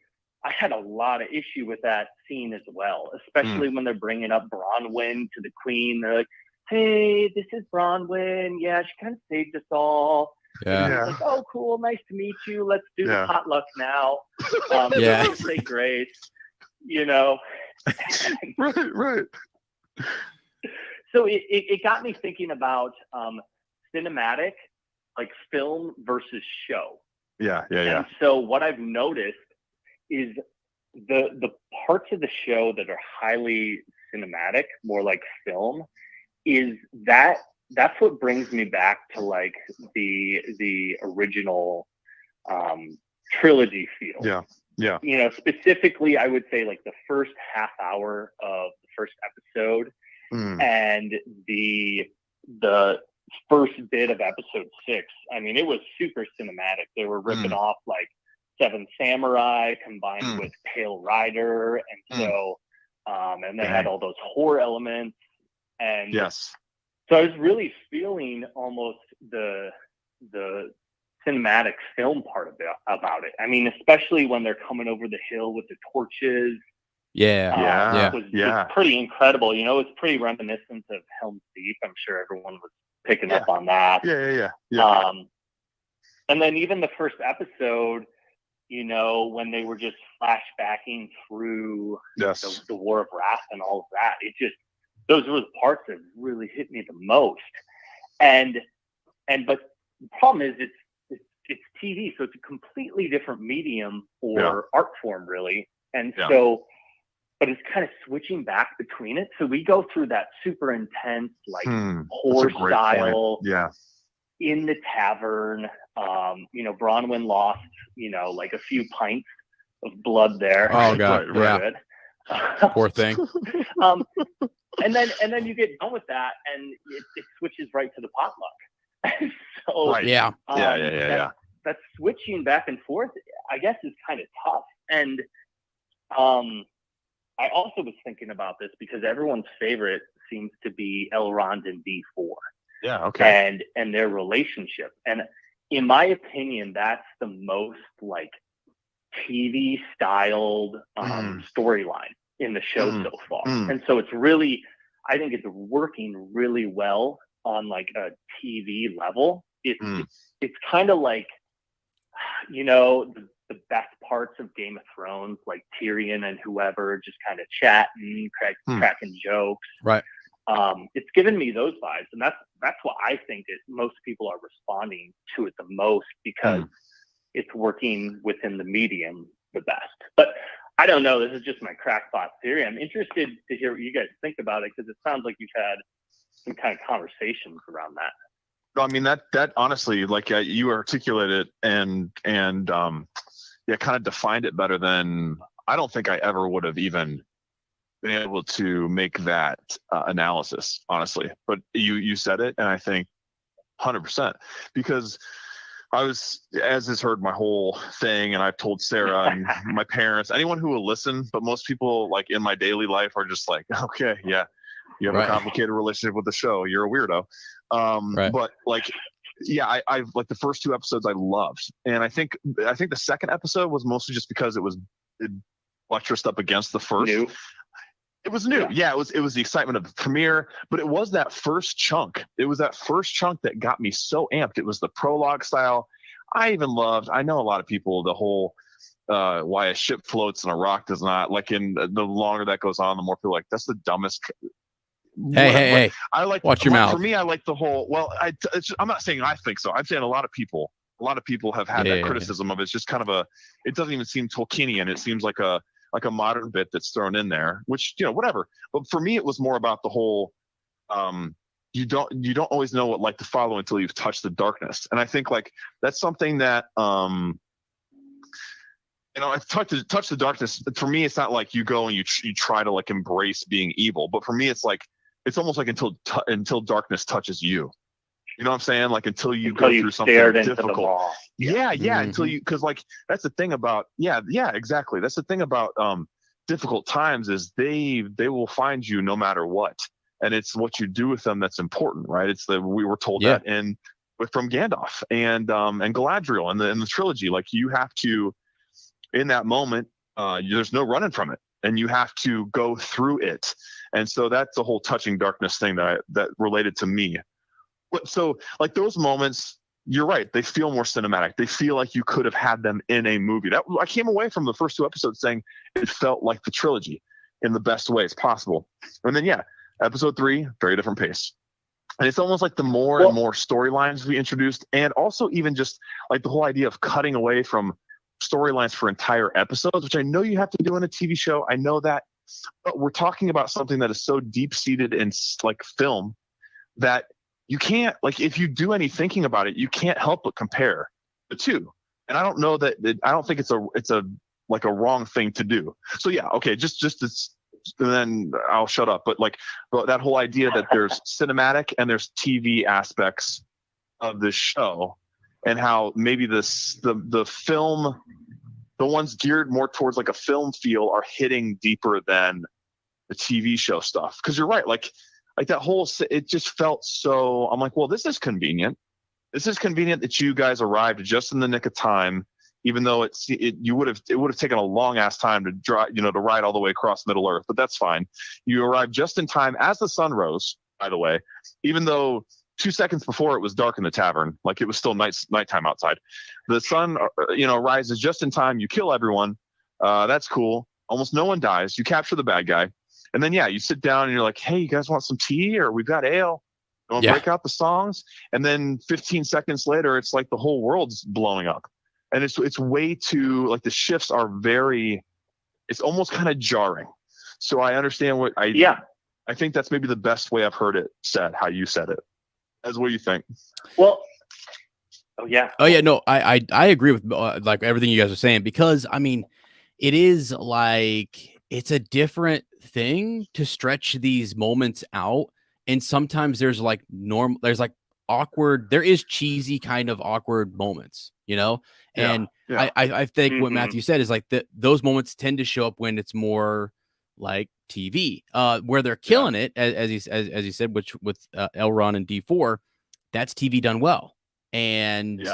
had a lot of issue with that scene as well, especially when they're bringing up Bronwyn to the queen. They're like, hey, this is Bronwyn. Yeah, she kind of saved us all.
Yeah.
Like, oh, cool. Nice to meet you. Let's do the potluck now. Say grace,
Right.
So it got me thinking about cinematic, like film versus show.
Yeah.
And so what I've noticed is the parts of the show that are highly cinematic, more like film, is that's what brings me back to like the original trilogy feel. Yeah. Specifically, I would say like the first half hour of the first episode and the first bit of episode 6. I mean, it was super cinematic. They were ripping off like Seven Samurai combined with Pale Rider, and so and they had all those horror elements, and so I was really feeling almost the cinematic film part about it. I mean, especially when they're coming over the hill with the torches. It was pretty incredible. It's pretty reminiscent of Helm's Deep. I'm sure everyone was picking up on that.
Yeah.
And then even the first episode, when they were just flashbacking through the War of Wrath and all of that, those were the parts that really hit me the most. But the problem is it's TV, so it's a completely different medium or art form, really. And so, but it's kind of switching back between it. So we go through that super intense, like horror style. In the tavern, Bronwyn lost, like a few pints of blood there.
Oh God,
good.
Poor thing.
And then you get done with that, and it switches right to the potluck. So that switching back and forth, I guess, is kind of tough. And I also was thinking about this because everyone's favorite seems to be Elrond and D4.
Yeah. Okay.
And their relationship. And in my opinion, that's the most like TV styled storyline in the show so far. And so it's really, I think it's working really well on like a TV level. It's kind of like, the best parts of Game of Thrones, like Tyrion and whoever just kind of chatting, cracking jokes.
Right.
It's given me those vibes, and that's what I think is most people are responding to it the most because it's working within the medium the best. But I don't know. This is just my crackpot theory. I'm interested to hear what you guys think about it because it sounds like you've had some kind of conversations around that.
I mean, that honestly, like you articulated and kind of defined it better than I don't think I ever would have even been able to make that analysis, honestly. But you said it, and I think 100% because I was, as has heard my whole thing, and I've told Sarah and my parents, anyone who will listen, but most people like in my daily life are just like, okay, yeah, you have a complicated relationship with the show. You're a weirdo. But like, yeah, I've like the first 2 episodes I loved. And I think the second episode was mostly just because it buttressed up against the first.
New.
It was new. Yeah, it was the excitement of the premiere, but it was that first chunk. It was that first chunk that got me so amped. It was the prologue style. I know a lot of people, the whole why a ship floats and a rock does not, like, in the longer that goes on, the more people are like, that's the dumbest.
Hey.
I like,
watch your mouth.
For me, I like the whole, I'm not saying I think so. I'm saying a lot of people have had that criticism of it. It's just kind of it doesn't even seem Tolkienian. It seems like a modern bit that's thrown in there, which, whatever. But for me, it was more about the whole, you don't always know what light to follow until you've touched the darkness. And I think, like, that's something that, touch the darkness. For me, it's not like you go and you try to, like, embrace being evil. But for me, it's like, it's almost like until darkness touches you. You know what I'm saying? Like, until you go through something difficult. Yeah.
Mm-hmm.
Until because, like, that's the thing about, exactly. That's the thing about difficult times is they will find you no matter what. And it's what you do with them that's important, right? We were told that from Gandalf and Galadriel and the trilogy. Like, you have to, in that moment, there's no running from it, and you have to go through it. And so that's the whole touching darkness thing that related to me. So, like, those moments, you're right, they feel more cinematic. They feel like you could have had them in a movie. I came away from the first 2 episodes saying it felt like the trilogy in the best ways possible. And then, episode 3, very different pace. And it's almost like the more and more storylines we introduced, and also even just like the whole idea of cutting away from storylines for entire episodes, which I know you have to do in a TV show. I know that, but we're talking about something that is so deep-seated in, like, film that you can't, like, if you do any thinking about it, you can't help but compare the two. And I don't know that I don't think it's a like a wrong thing to do. So just and then I'll shut up. But that whole idea that there's cinematic and there's TV aspects of this show, and how maybe the film, the ones geared more towards like a film feel, are hitting deeper than the TV show stuff. Because you're right, like that whole, it just felt so, I'm like, well, this is convenient. This is convenient that you guys arrived just in the nick of time, even though it would have taken a long ass time to to ride all the way across Middle Earth, but that's fine. You arrived just in time as the sun rose, by the way, even though 2 seconds before it was dark in the tavern, like it was still nighttime outside. The sun, rises just in time. You kill everyone. That's cool. Almost no one dies. You capture the bad guy. And then, you sit down and you're like, hey, you guys want some tea? Or we've got ale. You want to break out the songs? And then 15 seconds later, it's like the whole world's blowing up. And it's way too, like, the shifts are it's almost kind of jarring. So I understand I think that's maybe the best way I've heard it said, how you said it. That's what you think.
Well, no,
I agree with like everything you guys are saying, because I mean, it is like, it's a different thing to stretch these moments out. And sometimes there's like awkward, there is cheesy kind of awkward moments, and I think what Matthew said is like those moments tend to show up when it's more like TV, where they're killing it, as he said, which with Elrond and D4, that's TV done well. And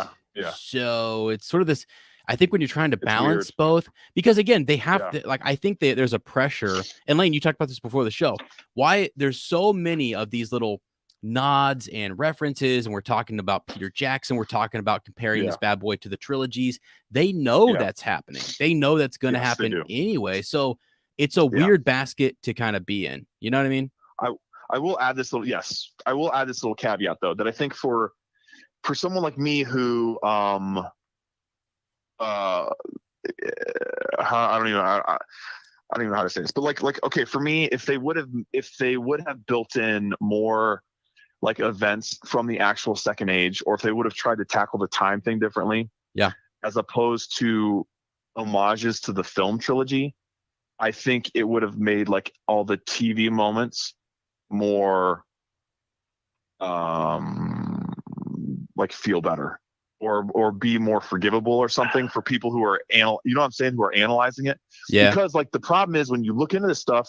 so it's sort of this, I think, when you're trying to balance both, because again, they have to, like, I think there's a pressure. And Lane, you talked about this before the show, why there's so many of these little nods and references, and we're talking about Peter Jackson, we're talking about comparing this bad boy to the trilogies. They know that's happening. They know that's going to happen anyway. So it's a weird basket to kind of be in. You know what I mean?
I will add this little caveat, though, that I think for someone like me who I don't even know how to say this, but like okay, for me, if they would have built in more like events from the actual Second Age, or if they would have tried to tackle the time thing differently, as opposed to homages to the film trilogy, I think it would have made like all the TV moments more like feel better, or be more forgivable or something for people who are who are analyzing it. Because like the problem is, when you look into this stuff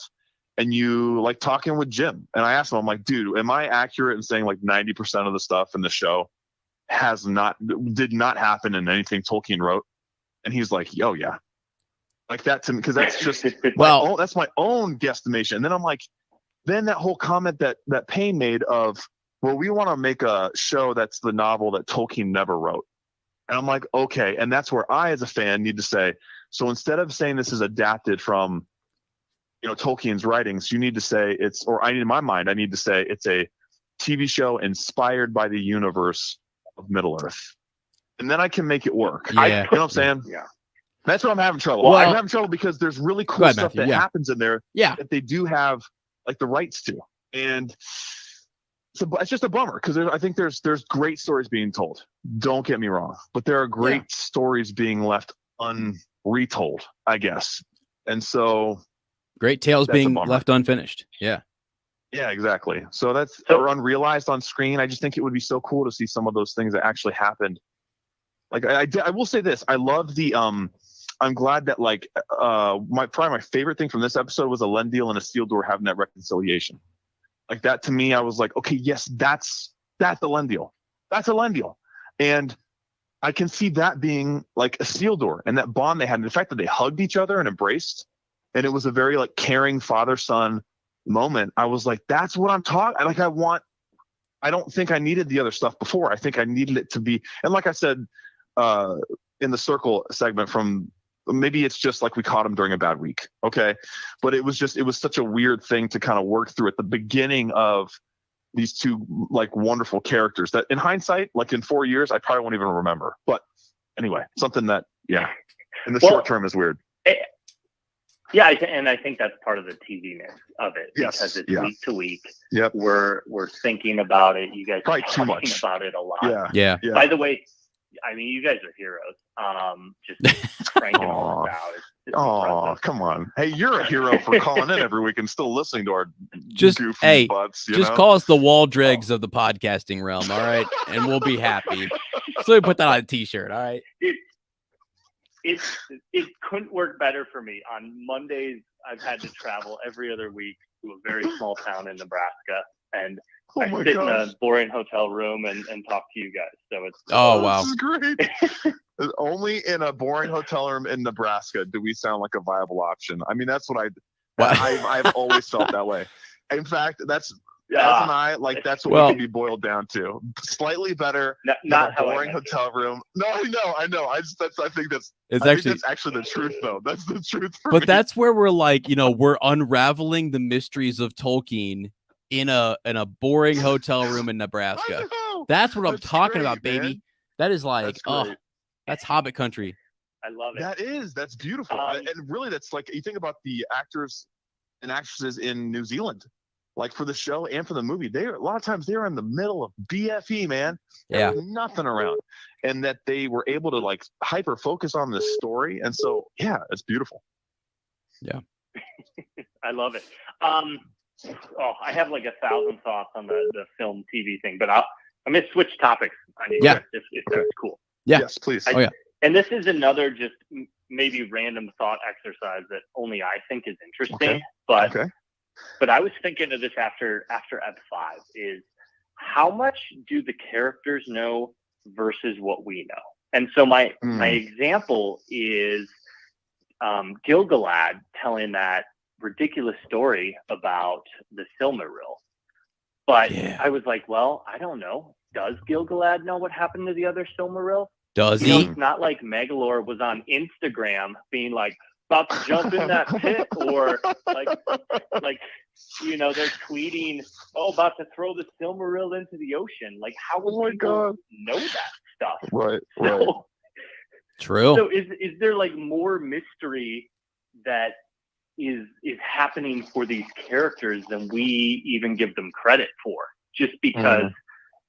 and you like talking with Jim, and I asked him, I'm like, dude, am I accurate in saying like 90% of the stuff in the show did not happen in anything Tolkien wrote? And he's like, oh yeah. Like that to me, because that's just
well,
that's my own guesstimation. And then I'm like, then that whole comment that Payne made of, well, we want to make a show that's the novel that Tolkien never wrote. And I'm like, okay. And that's where I, as a fan, need to say, so instead of saying this is adapted from, Tolkien's writings, you need to say in my mind, I need to say it's a TV show inspired by the universe of Middle-earth. And then I can make it work.
Yeah.
You know what I'm saying?
Yeah.
That's what I'm having trouble.
Well,
I'm having trouble because there's really cool
ahead,
stuff
Matthew.
that happens in there that they do have like the rights to. And so it's just a bummer because I think there's great stories being told. Don't get me wrong, but there are great stories being left unretold, I guess. And so
great tales being left unfinished. Yeah.
Yeah, exactly. So or unrealized on screen. I just think it would be so cool to see some of those things that actually happened. Like I will say this. I love the I'm glad that probably my favorite thing from this episode was Elendil and Isildur having that reconciliation. Like that to me, I was like, okay, yes, that's Elendil. That's Elendil. And I can see that being like Isildur and that bond they had, and the fact that they hugged each other and embraced, and it was a very like caring father-son moment. I was like, that's what I'm talking. Like I don't think I needed the other stuff before. I think I needed it to be, and like I said in the circle segment from. Maybe it's just like we caught him during a bad week. Okay. But it was such a weird thing to kind of work through at the beginning of these two like wonderful characters that in hindsight, like in 4 years, I probably won't even remember. But anyway, something that, in the short term is weird.
Yeah. And I think that's part of the TV-ness of it because it's week to week.
Yep.
We're thinking about it. You guys
probably
are
too
talking
much
about it a lot.
Yeah.
By the way, I mean, you guys are heroes. Just cranking all this out.
Oh, come on. Hey, you're a hero for calling in every week and still listening to our
goofy
butts.
Just call us the wall dregs of the podcasting realm, all right? And we'll be happy. So we put that on a t-shirt, all right?
It couldn't work better for me. On Mondays, I've had to travel every other week to a very small town in Nebraska, and I sit in a boring hotel room and talk to you guys. So it's
wow,
this is great. Only in a boring hotel room in Nebraska do we sound like a viable option. I mean, that's what I've always felt that way. In fact, that's as and I like that's what we can be boiled down to. Slightly better, not a boring hotel room. No, I know. I think that's actually the truth, though. That's the truth.
But that's where we're like, we're unraveling the mysteries of Tolkien in a boring hotel room in Nebraska. That's what I'm talking about, baby. Man. That is like, that's Hobbit country.
I love it.
That's beautiful. And really, that's like, you think about the actors and actresses in New Zealand, like for the show and for the movie, a lot of times they're in the middle of BFE, man.
Yeah.
There's nothing around. And that they were able to like hyper focus on this story. And so, it's beautiful.
Yeah.
I love it. I have like 1,000 thoughts on the film TV thing, but I'm going to switch topics on you guys if that's cool.
Yeah.
Yes, please.
And this is another just maybe random thought exercise that only I think is interesting. But I was thinking of this after Ep 5 is how much do the characters know versus what we know? And so my example is Gil-galad telling that ridiculous story about the Silmaril. But I was like, well, I don't know. Does Gil-galad know what happened to the other Silmaril?
Does he?
It's not like Megalor was on Instagram being like, about to jump in that pit, or like they're tweeting, about to throw the Silmaril into the ocean. Like, how would people know that stuff?
Right.
True.
So is there like more mystery that is happening for these characters than we even give them credit for? Just because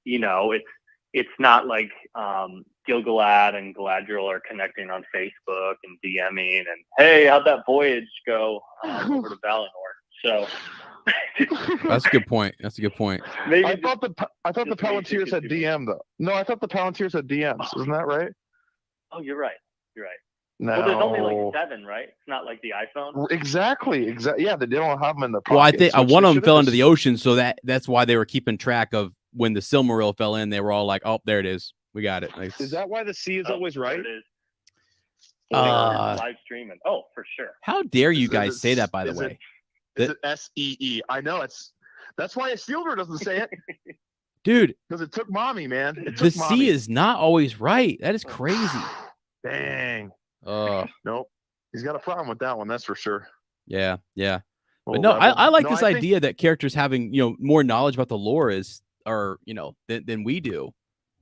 it's not like Gil-galad and Galadriel are connecting on Facebook and DMing and, hey, how'd that voyage go over to Valinor? So
that's a good point.
Maybe
I thought the Palantirs had DM though. No, I thought the Palantirs had DMs. Isn't that right?
Oh, you're right.
No.
Well, there's only like 7, right? It's not like the iPhone.
Exactly. Yeah, they don't have them in the pocket.
Well, I think one of them fell into the ocean, so that's why they were keeping track of when the Silmaril fell in. They were all like, "Oh, there it is. We got it."
Is that why the sea is always right?
It is. live streaming. Oh, for sure.
How dare you guys say that? By the way,
is it SEE? I know that's why Fielder doesn't say it,
dude.
Because it took mommy, man. It
the
took mommy.
C is not always right. That is crazy.
Dang. Nope. He's got a problem with that one. That's for sure.
Yeah.
Well,
But no, I like this idea that characters having more knowledge about the lore than we do,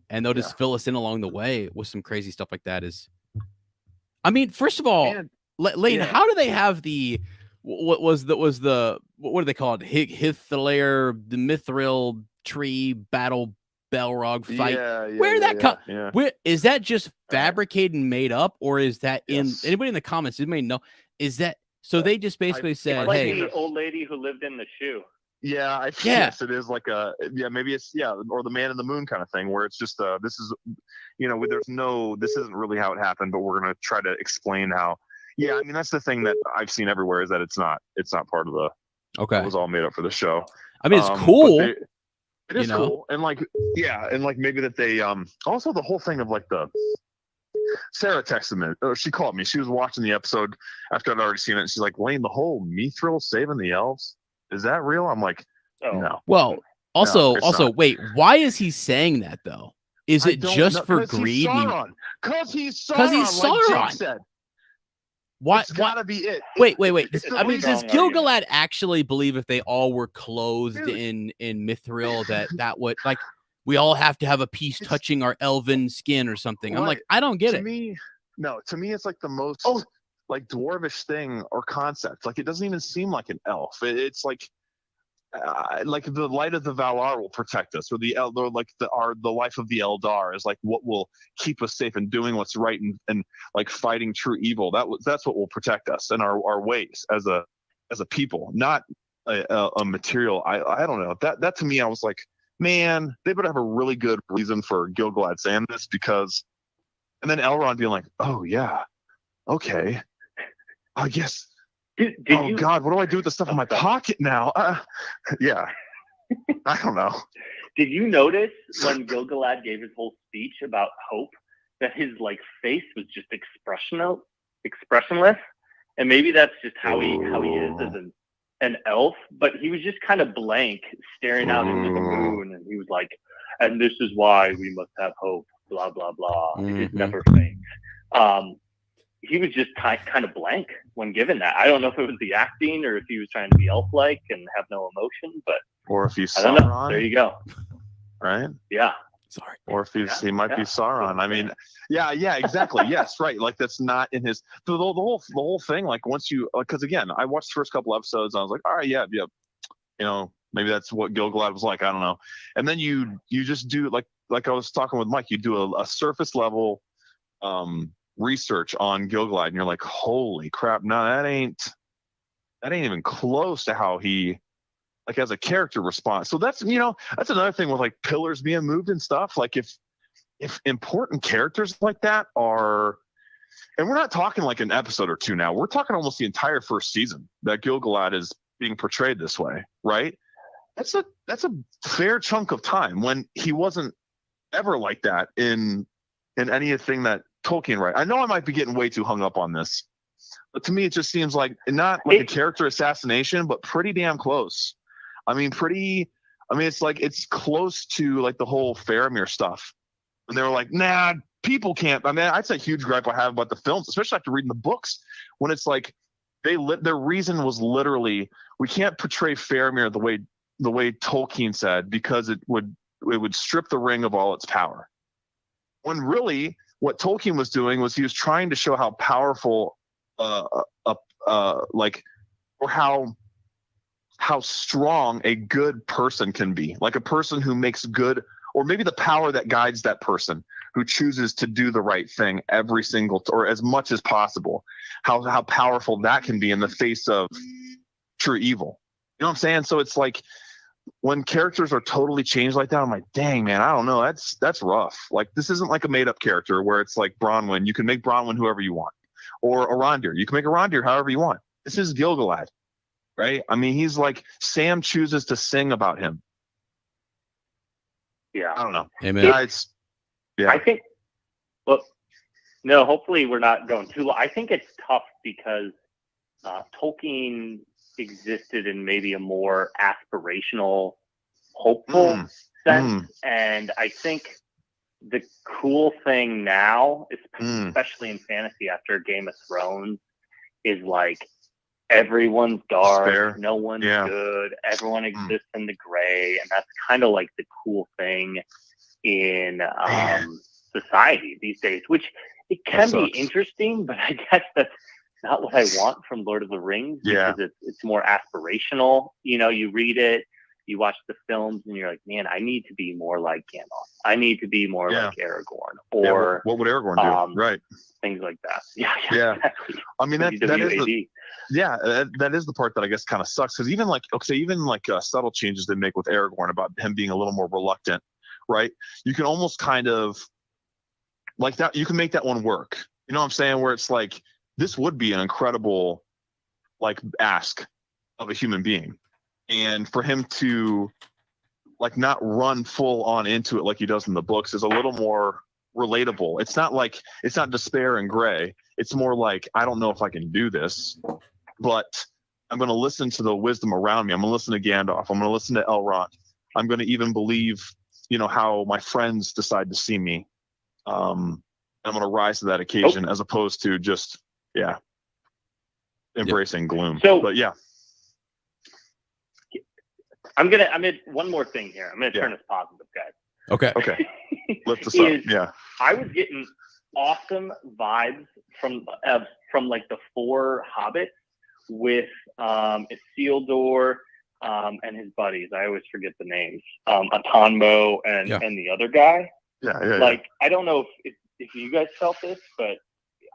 and they'll just fill us in along the way with some crazy stuff like that. First of all, Lane, how do they have the what do they call it? Hithlayer, the Mithril tree battle Balrog fight. Where did that come? Where is that just fabricated and made up, or is that in anybody in the comments? Anybody know? Is that so? They just basically said,
like
"Hey,
the old lady who lived in the shoe."
Yeah, yes, it is like maybe it's or the Man in the Moon kind of thing, where it's just this is, this isn't really how it happened, but we're gonna try to explain how. Yeah, I mean that's the thing that I've seen everywhere is that it's not part of the.
Okay.
It was all made up for the show.
I mean, it's cool.
It is cool, and maybe that they also the whole thing of like the. Sarah texted me, or she called me. She was watching the episode after I'd already seen it. And she's like, "Lane, the whole Mithril saving the elves. Is that real?" I'm like, no.
Well, also, wait, why is he saying that though? Is it just for greed?
Because he's Sauron. Like Jake said.
What?
It's gotta be it.
Wait. Does Gil-galad actually believe if they all were clothed in mithril that would like we all have to have a piece touching our elven skin or something? I'm like, I don't get it.
To me, it's like the most like dwarvish thing or concept. Like it doesn't even seem like an elf. It's like the light of the Valar will protect us, or the life of the Eldar is like what will keep us safe and doing what's right and like fighting true evil. That's what will protect us and our ways as a people, not a material. I don't know that to me I was like, man, they better have a really good reason for Gil-galad saying this, because, and then Elrond being like, oh yeah, okay. I guess. God, what do I do with the stuff in my pocket now? Yeah, I don't know.
Did you notice when Gil-galad gave his whole speech about hope that his like face was just expressionless, and maybe that's just how he is as an elf. But he was just kind of blank, staring out into the moon, and he was like, "And this is why we must have hope." Blah blah blah.
Mm-hmm.
It never faints. He was just kind of blank when given that. I don't know if it was the acting or if he was trying to be elf-like and have no emotion,
or if he's
Sauron. I don't know. There you go.
Right?
Yeah.
Sorry.
Or if he might be Sauron. I mean, yeah, exactly. Yes, right. Like that's not in his the whole thing. Like once you, because again, I watched the first couple episodes. And I was like, all right, yeah. Maybe that's what Gil-galad was like. I don't know. And then you just do like I was talking with Mike. You do a surface level research on Gil-galad, and you're like, holy crap! No, that ain't even close to how he like as a character response. So that's another thing with like pillars being moved and stuff. Like if important characters like that are, and we're not talking like an episode or two now, we're talking almost the entire first season that Gil-galad is being portrayed this way, right? That's a fair chunk of time when he wasn't ever like that in anything that Tolkien write. I know I might be getting way too hung up on this, but to me it just seems like not like a character assassination, but pretty damn close. It's like it's close to like the whole Faramir stuff. And they were like, nah, people can't. I mean, that's a huge gripe I have about the films, especially after reading the books, when it's like their reason was literally, we can't portray Faramir the way Tolkien said, because it would strip the ring of all its power. When really what Tolkien was doing was he was trying to show how powerful or how strong a good person can be, like a person who makes good, or maybe the power that guides that person who chooses to do the right thing every single or as much as possible, how powerful that can be in the face of true evil. You know what I'm saying? So it's like when characters are totally changed like that, I'm like, dang man, I don't know. That's rough. Like this isn't like a made up character where it's like Bronwyn. You can make Bronwyn whoever you want, or Arondir. You can make Arondir however you want. This is Gil-galad, right? I mean, he's like Sam chooses to sing about him.
Yeah,
I don't know.
Amen.
I think.
Well, No, hopefully we're not going too long. I think it's tough because Tolkien existed in maybe a more aspirational, hopeful sense. And I think the cool thing now, especially in fantasy after Game of Thrones, is like everyone's dark,
Despair.
No one's good, everyone exists in the gray. And that's kind of like the cool thing in society these days, which it can be interesting, but I guess that's not what I want from Lord of the Rings, because it's more aspirational. You know, you read it, you watch the films, and you're like, man, I need to be more like Gandalf. I need to be more like Aragorn. Or
what would Aragorn do? Right.
Things like that.
Yeah.
Exactly.
I mean, that is that is the part that I guess kind of sucks, because even like subtle changes they make with Aragorn about him being a little more reluctant, right? You can almost kind of like that. You can make that one work. You know what I'm saying? Where it's like, this would be an incredible like ask of a human being, and for him to like not run full on into it like he does in the books is a little more relatable. It's not despair and gray. It's more like, I don't know if I can do this, but I'm going to listen to the wisdom around me. I'm going to listen to Gandalf. I'm going to listen to Elrond. I'm going to even believe, how my friends decide to see me. I'm going to rise to that occasion as opposed to just, embracing gloom.
So,
but
I'm gonna one more thing here. I'm gonna turn this positive, guys.
Okay.
Lift us up. Yeah.
I was getting awesome vibes from like the 4 hobbits with Isildur and his buddies. I always forget the names. Atonmo and the other guy.
Yeah.
Like, I don't know if you guys felt this, but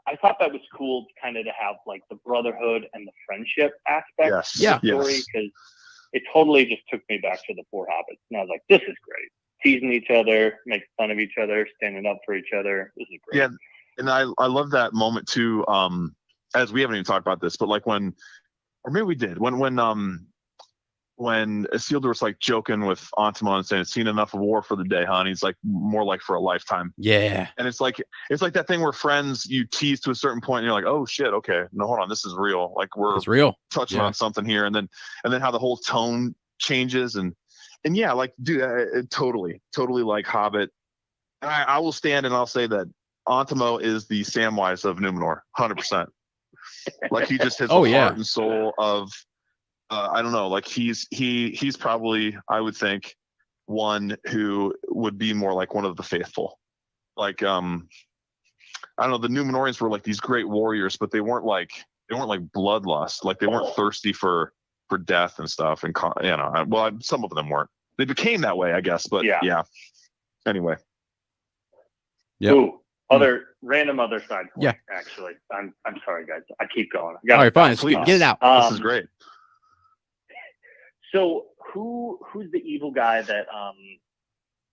I thought that was cool kind of to have like the brotherhood and the friendship aspect of the story, because it totally just took me back to the 4 hobbits. And I was like, this is great. Teasing each other, making fun of each other, standing up for each other. This is great.
Yeah. And I love that moment too. As we haven't even talked about this, but like or maybe we did, when Isildur was like joking with Antima and saying, "It's seen enough of war for the day, huh?" And he's like, more like for a lifetime.
Yeah.
And it's like that thing where friends, you tease to a certain point and you're like, oh shit, okay, no, hold on, this is real. Like
it's real.
Touching on something here. And then how the whole tone changes and yeah, like, dude, totally like Hobbit. I will stand and I'll say that Antimo is the Samwise of Numenor, 100%. Like, he just hits the heart and soul of, I don't know, like he's probably, I would think, one who would be more like one of the faithful. Like, I don't know, the Numenorians were like these great warriors, but they weren't like bloodlust. Like, they weren't thirsty for death and stuff. And well, some of them weren't. They became that way, I guess. But yeah. Anyway.
Yeah.
Ooh, random other side point. Actually, I'm sorry, guys. I keep going.
All right, fine. Please get it out.
This is great.
So who's the evil guy that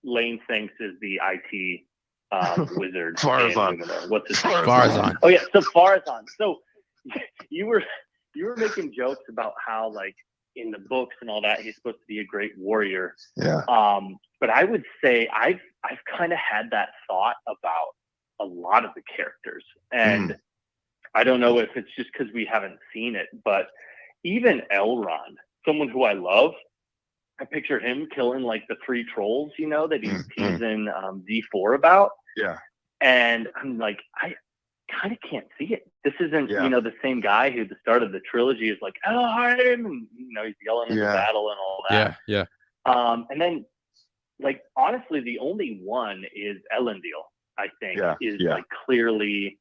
Lane thinks is the IT wizard?
Farazan.
What's his name?
Farazan.
Oh yeah, so Farazan. So you were making jokes about how, like, in the books and all that, he's supposed to be a great warrior.
Yeah.
But I would say I've kind of had that thought about a lot of the characters, and I don't know if it's just because we haven't seen it, but even Elrond, someone who I love, I picture him killing like the 3 trolls, that he's teasing D4 about.
Yeah.
And I'm like, I kind of can't see it. This isn't, the same guy who at the start of the trilogy is like, Elohim, and he's yelling in the battle and all that.
Yeah.
And then, like, honestly, the only one is Elendil, I think, like clearly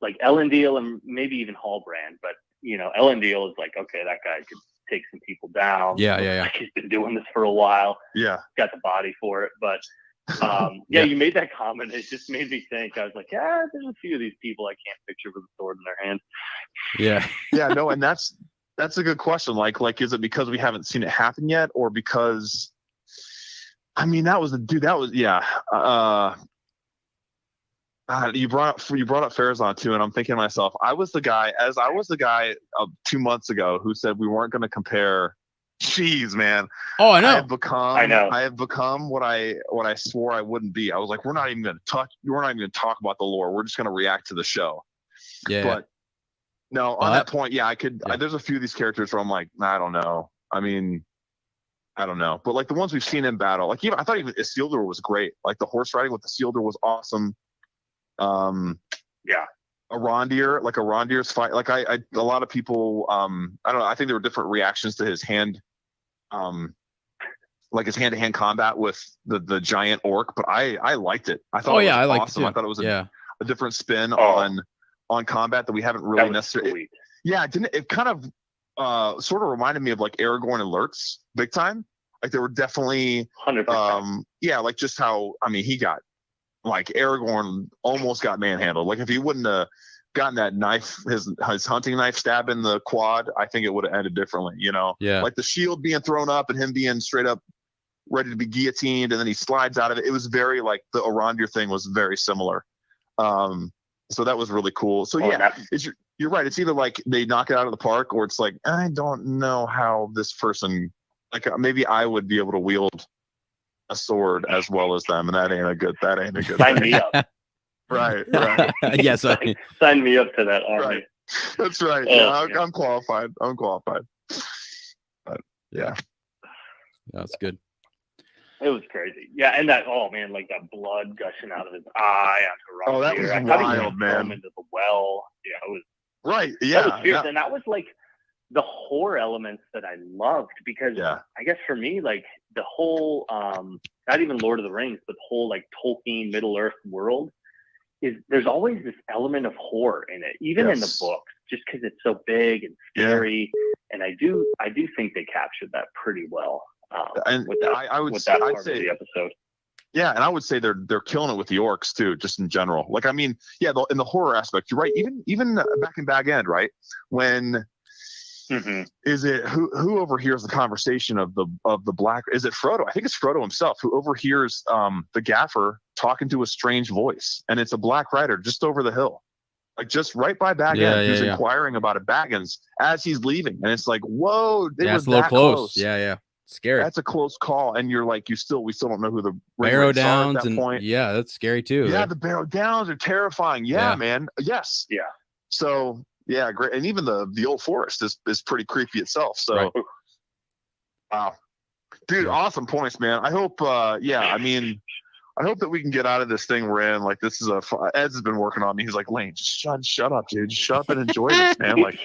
like Elendil and maybe even Hallbrand, but Elendil is like, okay, that guy could take some people down.
Yeah.
Like, he's been doing this for a while.
Yeah.
Got the body for it. But you made that comment. It just made me think. I was like, there's a few of these people I can't picture with a sword in their hand.
Yeah.
Yeah, no, and that's a good question. Like, is it because we haven't seen it happen yet, or because, I mean, you brought up Farazan too, and I'm thinking to myself, I was the guy 2 months ago who said we weren't going to compare Jeez, man.
Oh, I know.
I have become what I swore I wouldn't be. I was like, we're not even going to talk about the lore. We're just going to react to the show.
Yeah.
But no, on that point, yeah, I could. There's a few of these characters where I'm like, I don't know. I mean, I don't know. But like the ones we've seen in battle, like I thought even Isildur was great. Like the horse riding with Isildur was awesome.
Yeah.
Arondir's fight. Like a lot of people, I don't know. I think there were different reactions to his hand, like his hand-to-hand combat with the giant orc. But I liked it. I thought it was awesome. I thought it was a different spin on combat that we haven't really necessarily. Yeah, it kind of sort of reminded me of like Aragorn and Lurtz big time. Like they were definitely
100%.
Like just how he got. Like Aragorn almost got manhandled. Like if he wouldn't have gotten that knife, his hunting knife stab in the quad, I think it would have ended differently.
Yeah.
Like the shield being thrown up and him being straight up ready to be guillotined, and then he slides out of it. It was very like the Arondir thing was very similar. So that was really cool. So you're right. It's either like they knock it out of the park, or it's like I don't know how this person. Like maybe I would be able to wield a sword as well as them, and that ain't a good
sign me up.
right
Yes.
Sign me up to that army.
Right. That's right. I'm qualified. But yeah,
that's good.
It was crazy. Yeah, and that like that blood gushing out of his eye onto Arondir.
That was wild, man.
Into the well. Yeah, it was
right. Yeah,
that was fierce. And that was like the horror elements that I loved, because I guess for me, like the whole not even Lord of the Rings, but the whole like Tolkien Middle Earth world there's always this element of horror in it, even in the books, just because it's so big and scary. And I do think they captured that pretty well.
And
with that,
I would
say,
part of the
episode.
Yeah, and I would say they're killing it with the orcs too, just in general. Like I mean, in the horror aspect, you're right. Even back in Bag End, right? When is it who overhears the conversation of the black? Is it Frodo? I think it's Frodo himself who overhears the gaffer talking to a strange voice, and it's a black rider just over the hill, like just right by Bag End, who's inquiring about a Baggins as he's leaving, and it's like, whoa, they were
that's a little close. Yeah, scary.
That's a close call, and you're like, we still don't know who the
Barrow Downs
at that point.
Yeah, that's scary too.
Yeah, the Barrow Downs are terrifying. Yeah, man. Yes.
Yeah.
So. Yeah, great, and even the old forest is pretty creepy itself. So, wow, dude, awesome points, man. I hope, I hope that we can get out of this thing we're in. Like, this is Ed's has been working on me. He's like, Lane, just shut up, dude. Just shut up and enjoy this, man. Like,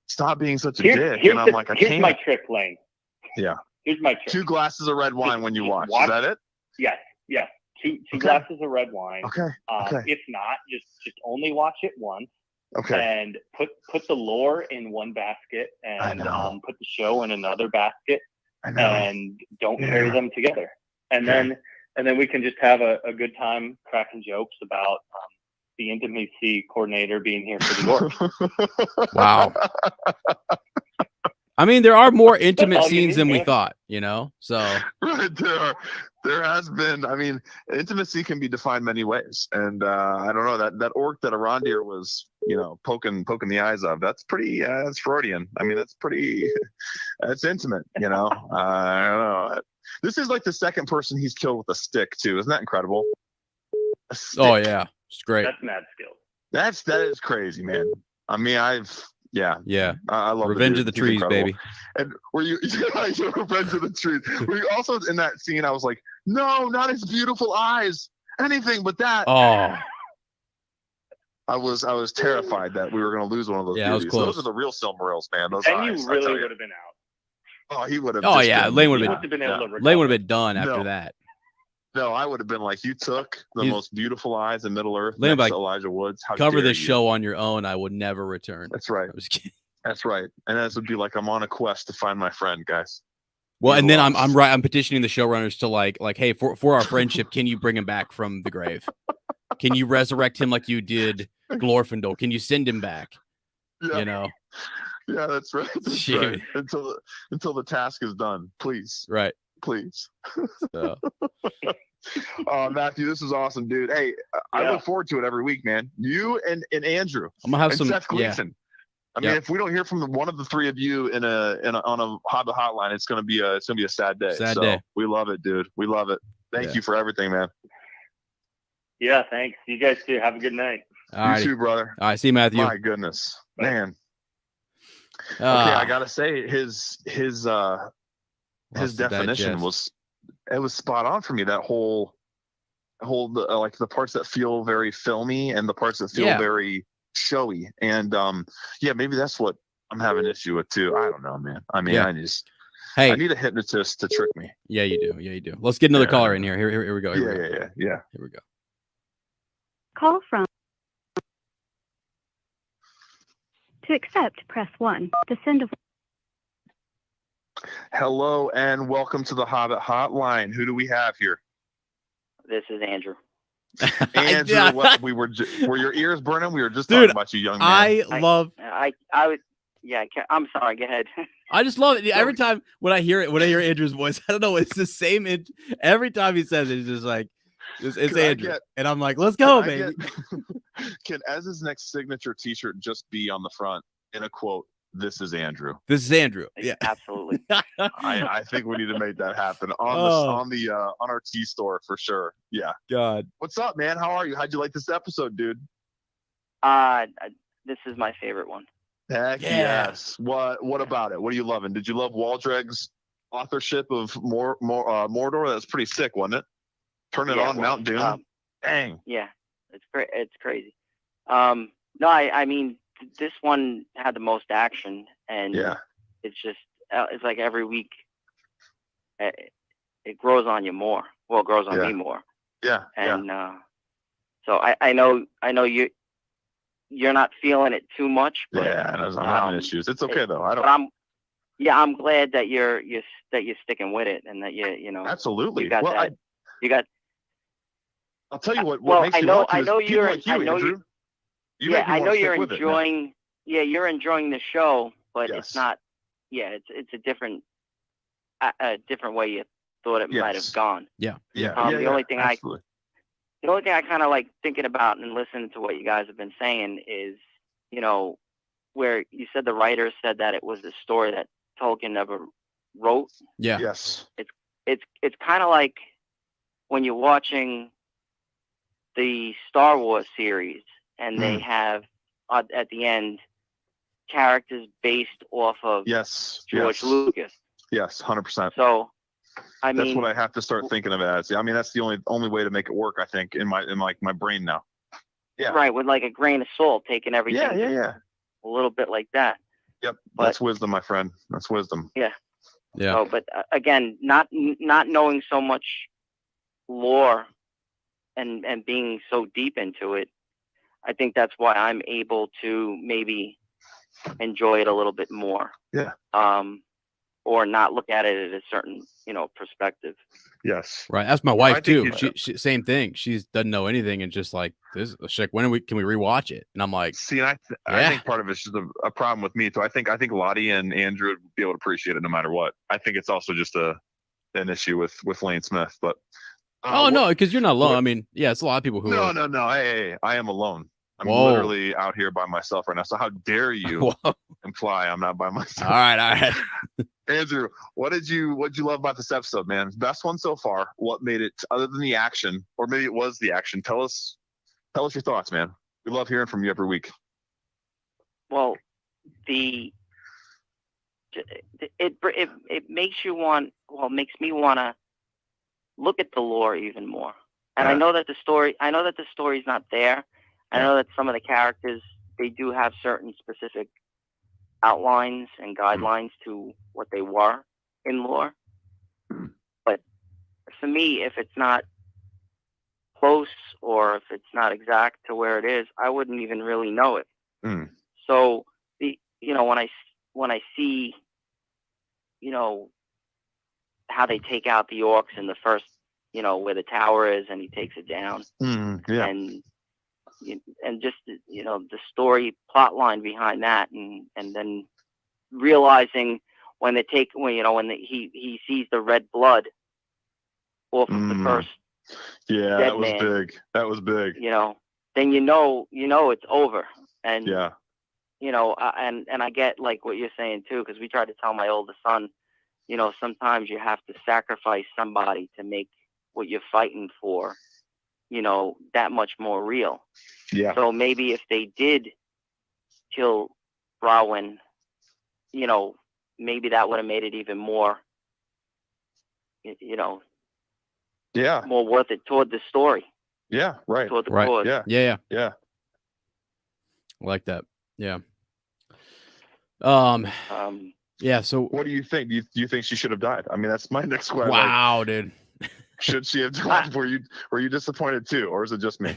stop being such a dick. And I'm like, I can't.
Here's my trick, Lane.
Yeah.
Here's my trick.
2 glasses of red wine when you watch. Is that it?
Yes. Two glasses of red wine.
Okay.
If not, just only watch it once.
Okay.
And put the lore in one basket, and put the show in another basket, and don't carry them together. And then we can just have a good time cracking jokes about the intimacy coordinator being here for the orcs.
Wow. I mean, there are more intimate scenes than we thought, so.
Right, there has been. I mean, intimacy can be defined many ways. And I don't know, that orc that Arondir was, poking the eyes of, that's pretty, that's Freudian. I mean, that's intimate, I don't know. This is like the second person he's killed with a stick, too. Isn't that incredible?
Oh, yeah. It's great.
That's mad skill.
That is crazy, man. I mean,
yeah.
I love
Revenge of the Trees, baby.
And were you Revenge of the Trees? Were you also in that scene? I was like, no, not his beautiful eyes, anything but that.
Oh,
I was terrified that we were going to lose one of those.
Yeah,
beauties. Those are the real Silmarils, man. Those
and
eyes,
you really would have been out.
Oh, he would have.
Oh yeah, Lane would have
been able to recover.
Lane would have been done after that.
No, I would have been like, you took the most beautiful eyes in Middle Earth,
Lane,
next to Elijah Woods. How
cover
dare
this show on your own. I would never return.
That's right.
I was kidding.
That's right. And this would be like, I'm on a quest to find my friend, guys.
Well, and then I'm petitioning the showrunners to like, hey, for our friendship, can you bring him back from the grave? Can you resurrect him like you did Glorfindel? Can you send him back?
Yeah. Yeah, that's right. That's right. Until the task is done, please.
Right.
Please.
So.
Oh, Matthew, this is awesome, dude. Hey, I look forward to it every week, man. You and Andrew.
I'm gonna have
and
some
Seth Gleason. I mean, if we don't hear from one of the three of you on a Hobbit Hotline, it's gonna be a sad day.
Sad day.
We love it, dude. We love it. Thank you for everything, man.
Yeah, thanks. You guys too. Have a good night.
You too, brother.
All right, see you, Matthew.
My goodness, man. Okay,
Ah.
I gotta say his definition was spot on for me. That whole like the parts that feel very filmy and the parts that feel very showy, and maybe that's what I'm having an issue with too. I don't know, man. I mean, I need a hypnotist to trick me.
Yeah, you do. Let's get another caller in here. Here we go.
Yeah.
Here we go.
Call from. To accept, press 1. To send a.
Hello and welcome to the Hobbit Hotline. Who do we have here?
This is Andrew.
Andrew, were your ears burning? We were just talking about you, young man.
I'm sorry. Go ahead.
I just love it every time when I hear Andrew's voice. I don't know. It's the same. Every time he says it, it's just like it's Andrew, and I'm like, let's go, baby.
Can Ez's next signature T-shirt just be on the front in a quote? This is Andrew.
This is Andrew. Yeah,
absolutely.
I think we need to make that happen on our T store for sure. Yeah.
God.
What's up, man? How are you? How'd you like this episode, dude?
This is my favorite one.
Heck yes. What about it? What are you loving? Did you love Waldreg's authorship of Mordor? That's pretty sick, wasn't it? Turn it on Mount Doom. Dang.
Yeah, it's great. It's crazy. No, I mean, this one had the most action, and it's just it's like every week it grows on you more. Well, it grows on me more.
Yeah.
And so I know you're not feeling it too much. But,
I'm having issues. It's okay though.
I'm glad that you're sticking with it, and that you know.
Absolutely.
You got that. You got.
I'll tell you what makes
I
me
know.
want to
I know
is
you're.
like you,
I know
Andrew.
I know you're enjoying. You're enjoying the show, but it's not. Yeah, it's a different way you thought it might have gone.
Yeah.
The only thing
absolutely.
The only thing I kind of like thinking about and listening to what you guys have been saying is, you know, where you said the writer said that it was a story that Tolkien never wrote.
Yeah.
Yes.
It's kind of like when you're watching the Star Wars series and they have at the end characters based off of George Lucas.
Yes, 100%.
So
that's what I have to start thinking of it as. I mean, that's the only way to make it work, I think, in my brain now. Yeah.
Right, with like a grain of salt, taking everything.
Yeah.
A little bit like that.
Yep. That's wisdom, my friend. That's wisdom.
Yeah.
Yeah.
So, but again, not knowing so much lore and being so deep into it, I think that's why I'm able to maybe enjoy it a little bit more.
Yeah.
Or not look at it at a certain, perspective.
Yes.
Right. That's my wife too. She same thing. She doesn't know anything and just like this. She's like, can we rewatch it? And I'm like,
see, I think part of it's just a problem with me too. I think Lottie and Andrew would be able to appreciate it no matter what. I think it's also just an issue with Lane Smith, but.
No, because you're not alone. I mean, it's a lot of people who.
No. Hey, I am alone. I'm literally out here by myself right now. So how dare you imply I'm not by myself? All
right.
Andrew, what did you love about this episode, man? Best one so far. What made it, other than the action, or maybe it was the action? Tell us your thoughts, man. We love hearing from you every week.
Well, it makes you makes me want to look at the lore even more. And I know that the story's not there. I know that some of the characters, they do have certain specific outlines and guidelines to what they were in lore. But for me, if it's not close or if it's not exact to where it is, I wouldn't even really know it. So when I see, how they take out the orcs in the first, where the tower is and he takes it down. And just the story plot line behind that, and then realizing when he sees the red blood off of the first
that was big. That was big.
Then it's over. And and I get like what you're saying too, because we tried to tell my oldest son, sometimes you have to sacrifice somebody to make what you're fighting for, that much more real.
Yeah.
So maybe if they did kill Rowan, maybe that would have made it even more, more worth it toward the story.
Yeah, right.
Toward the
right.
cause.
Yeah.
I like that. Yeah. Yeah. So
what do you think? Do you think she should have died? I mean, that's my next question.
Wow, dude.
Should she have died? Were you disappointed too, or is it just me?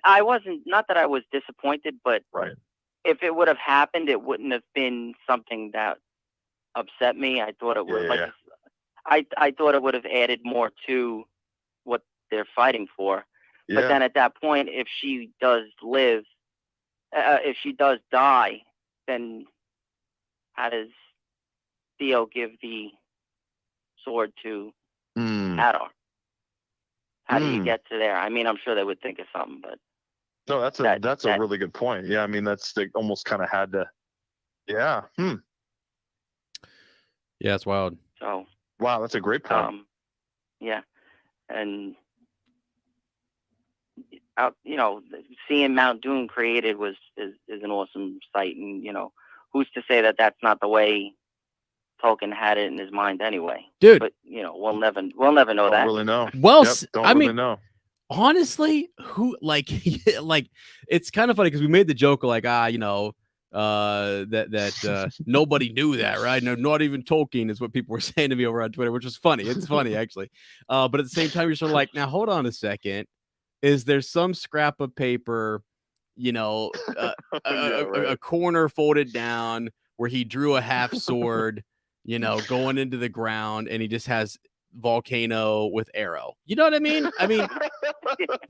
I wasn't. Not that I was disappointed, but
right.
If it would have happened, it wouldn't have been something that upset me. I thought it would. I thought it would have added more to what they're fighting for.
Yeah.
But then at that point, if she does live, if she does die, then how does Theo give the sword to Hadar? How do you get to there? I mean, I'm sure they would think of something, but
no, that's a really good point. Yeah, I mean, they almost kind of had to. Yeah.
Yeah, it's wild.
So.
Wow, that's a great point.
Yeah, and seeing Mount Doom created is an awesome sight, and who's to say that that's not the way Tolkien had it in his mind anyway,
dude?
But we'll never know
don't
that.
Really know.
Well,
I mean, know.
Honestly, who like it's kind of funny because we made the joke like that nobody knew that, right? No, not even Tolkien is what people were saying to me over on Twitter, which was funny. It's funny actually, but at the same time, you're sort of like, now hold on a second. Is there some scrap of paper, a corner folded down where he drew a half sword, going into the ground, and he just has volcano with arrow? You know what I mean? I mean,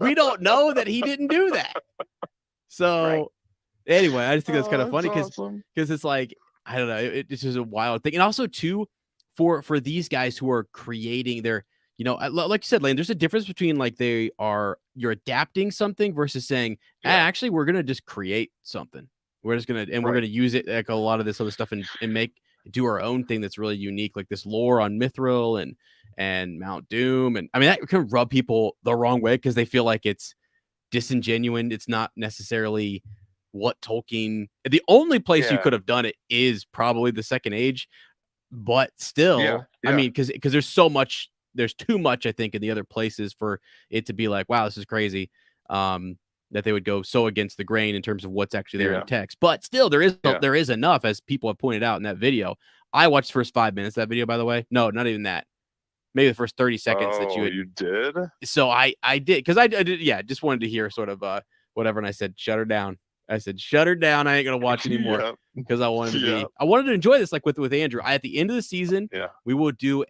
we don't know that he didn't do that. So right. Anyway, I just think that's kind of funny because it's like, I don't know, it's just a wild thing. And also too, for these guys who are creating their, like you said, Lane, there's a difference between like you're adapting something versus saying, actually, we're going to just create something. We're just going to, and we're going to use it like a lot of this other stuff and do our own thing that's really unique, like this lore on Mithril and Mount Doom. And I mean, that can rub people the wrong way because they feel like it's disingenuous. It's not necessarily what Tolkien, the only place you could have done it is probably the Second Age, but still, I mean, because there's too much, I think, in the other places for it to be like, wow, this is crazy. That they would go so against the grain in terms of what's actually there in the text. But still, there is enough, as people have pointed out in that video. I watched the first 5 minutes of that video, by the way. No, not even that. Maybe the first 30 seconds that you
did.
So I did, because I did. Yeah, just wanted to hear sort of whatever, and I said, shut her down. I said, shut her down. I ain't gonna watch anymore because I wanted to enjoy this, like with Andrew. At the end of the season, we will do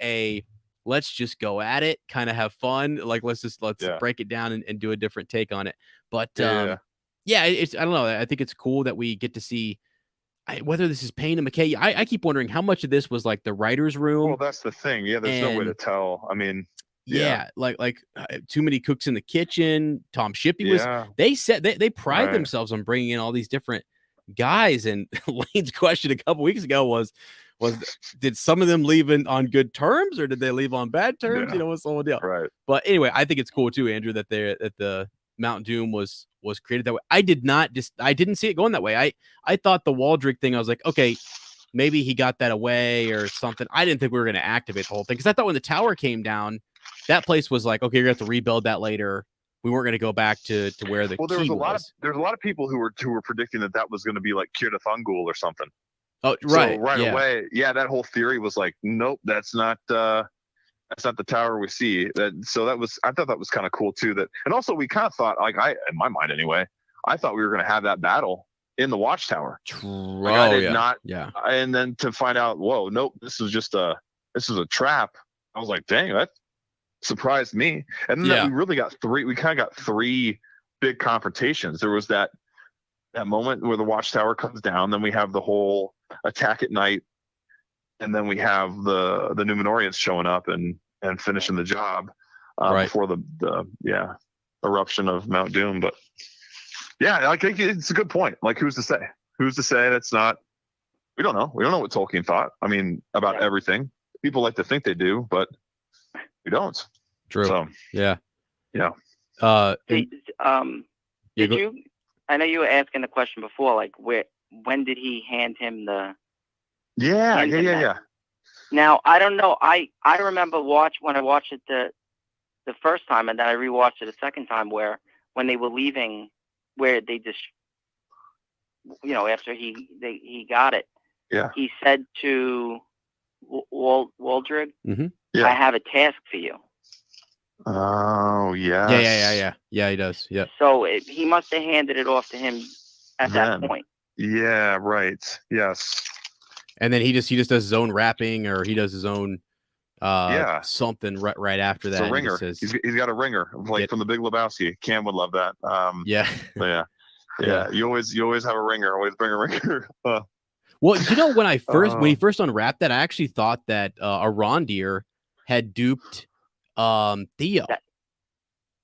let's just go at it, kind of have fun. Like let's break it down and do a different take on it. But it's, I don't know. I think it's cool that we get to see whether this is Payne and McKay. I keep wondering how much of this was like the writer's room.
Well, that's the thing. Yeah, there's no way to tell. I mean,
like too many cooks in the kitchen. Tom Shippey was. They said they pride themselves on bringing in all these different guys. And Lane's question a couple weeks ago was did some of them leave on good terms or did they leave on bad terms? What's the whole deal?
Right.
But anyway, I think it's cool too, Andrew, that the Mount Doom was created that way. I didn't see it going that way. I thought the Waldrick thing, I was like, okay, maybe he got that away or something. I didn't think we were going to activate the whole thing because I thought when the tower came down, that place was like, okay, you're going to have to rebuild that later. We weren't going to go back to where the
there was a lot of people who were predicting that was going to be like Kirith Ungol or something.
Oh, right.
So right away, that whole theory was like, nope, that's not the tower we see. I thought that was kind of cool too. And also we kind of thought, like in my mind anyway, I thought we were going to have that battle in the Watchtower.
Like, I did not. Yeah.
And then to find out, whoa, nope, this is a trap. I was like, dang, that surprised me. And then we really got three big confrontations. There was that moment where the Watchtower comes down, then we have the whole attack at night, and then we have the Numenorians showing up and finishing the job before the eruption of Mount Doom. But Yeah, I think it's a good point. Like, who's to say? Who's to say that's not? We don't know. We don't know what Tolkien thought. I mean, about everything. People like to think they do, but we don't.
True. So, yeah.
Did you? I know you were asking the question before, like when did he hand him the?
Yeah.
Now I don't know. I remember when I watched it the first time, and then I rewatched it a second time, where when they were leaving, where they just, after he got it, he said to Waldrig, I have a task for you.
Oh, yeah.
Yeah, he does. Yeah.
So he must have handed it off to him at that point.
Yeah, right. Yes.
And then he just does his own rapping, or he does his own something right after that.
It's a ringer. He's got a ringer, like from The Big Lebowski. Cam would love that. Yeah. You always have a ringer. Always bring a ringer.
Well, when he first unwrapped that, I actually thought that Arondir had duped Theo.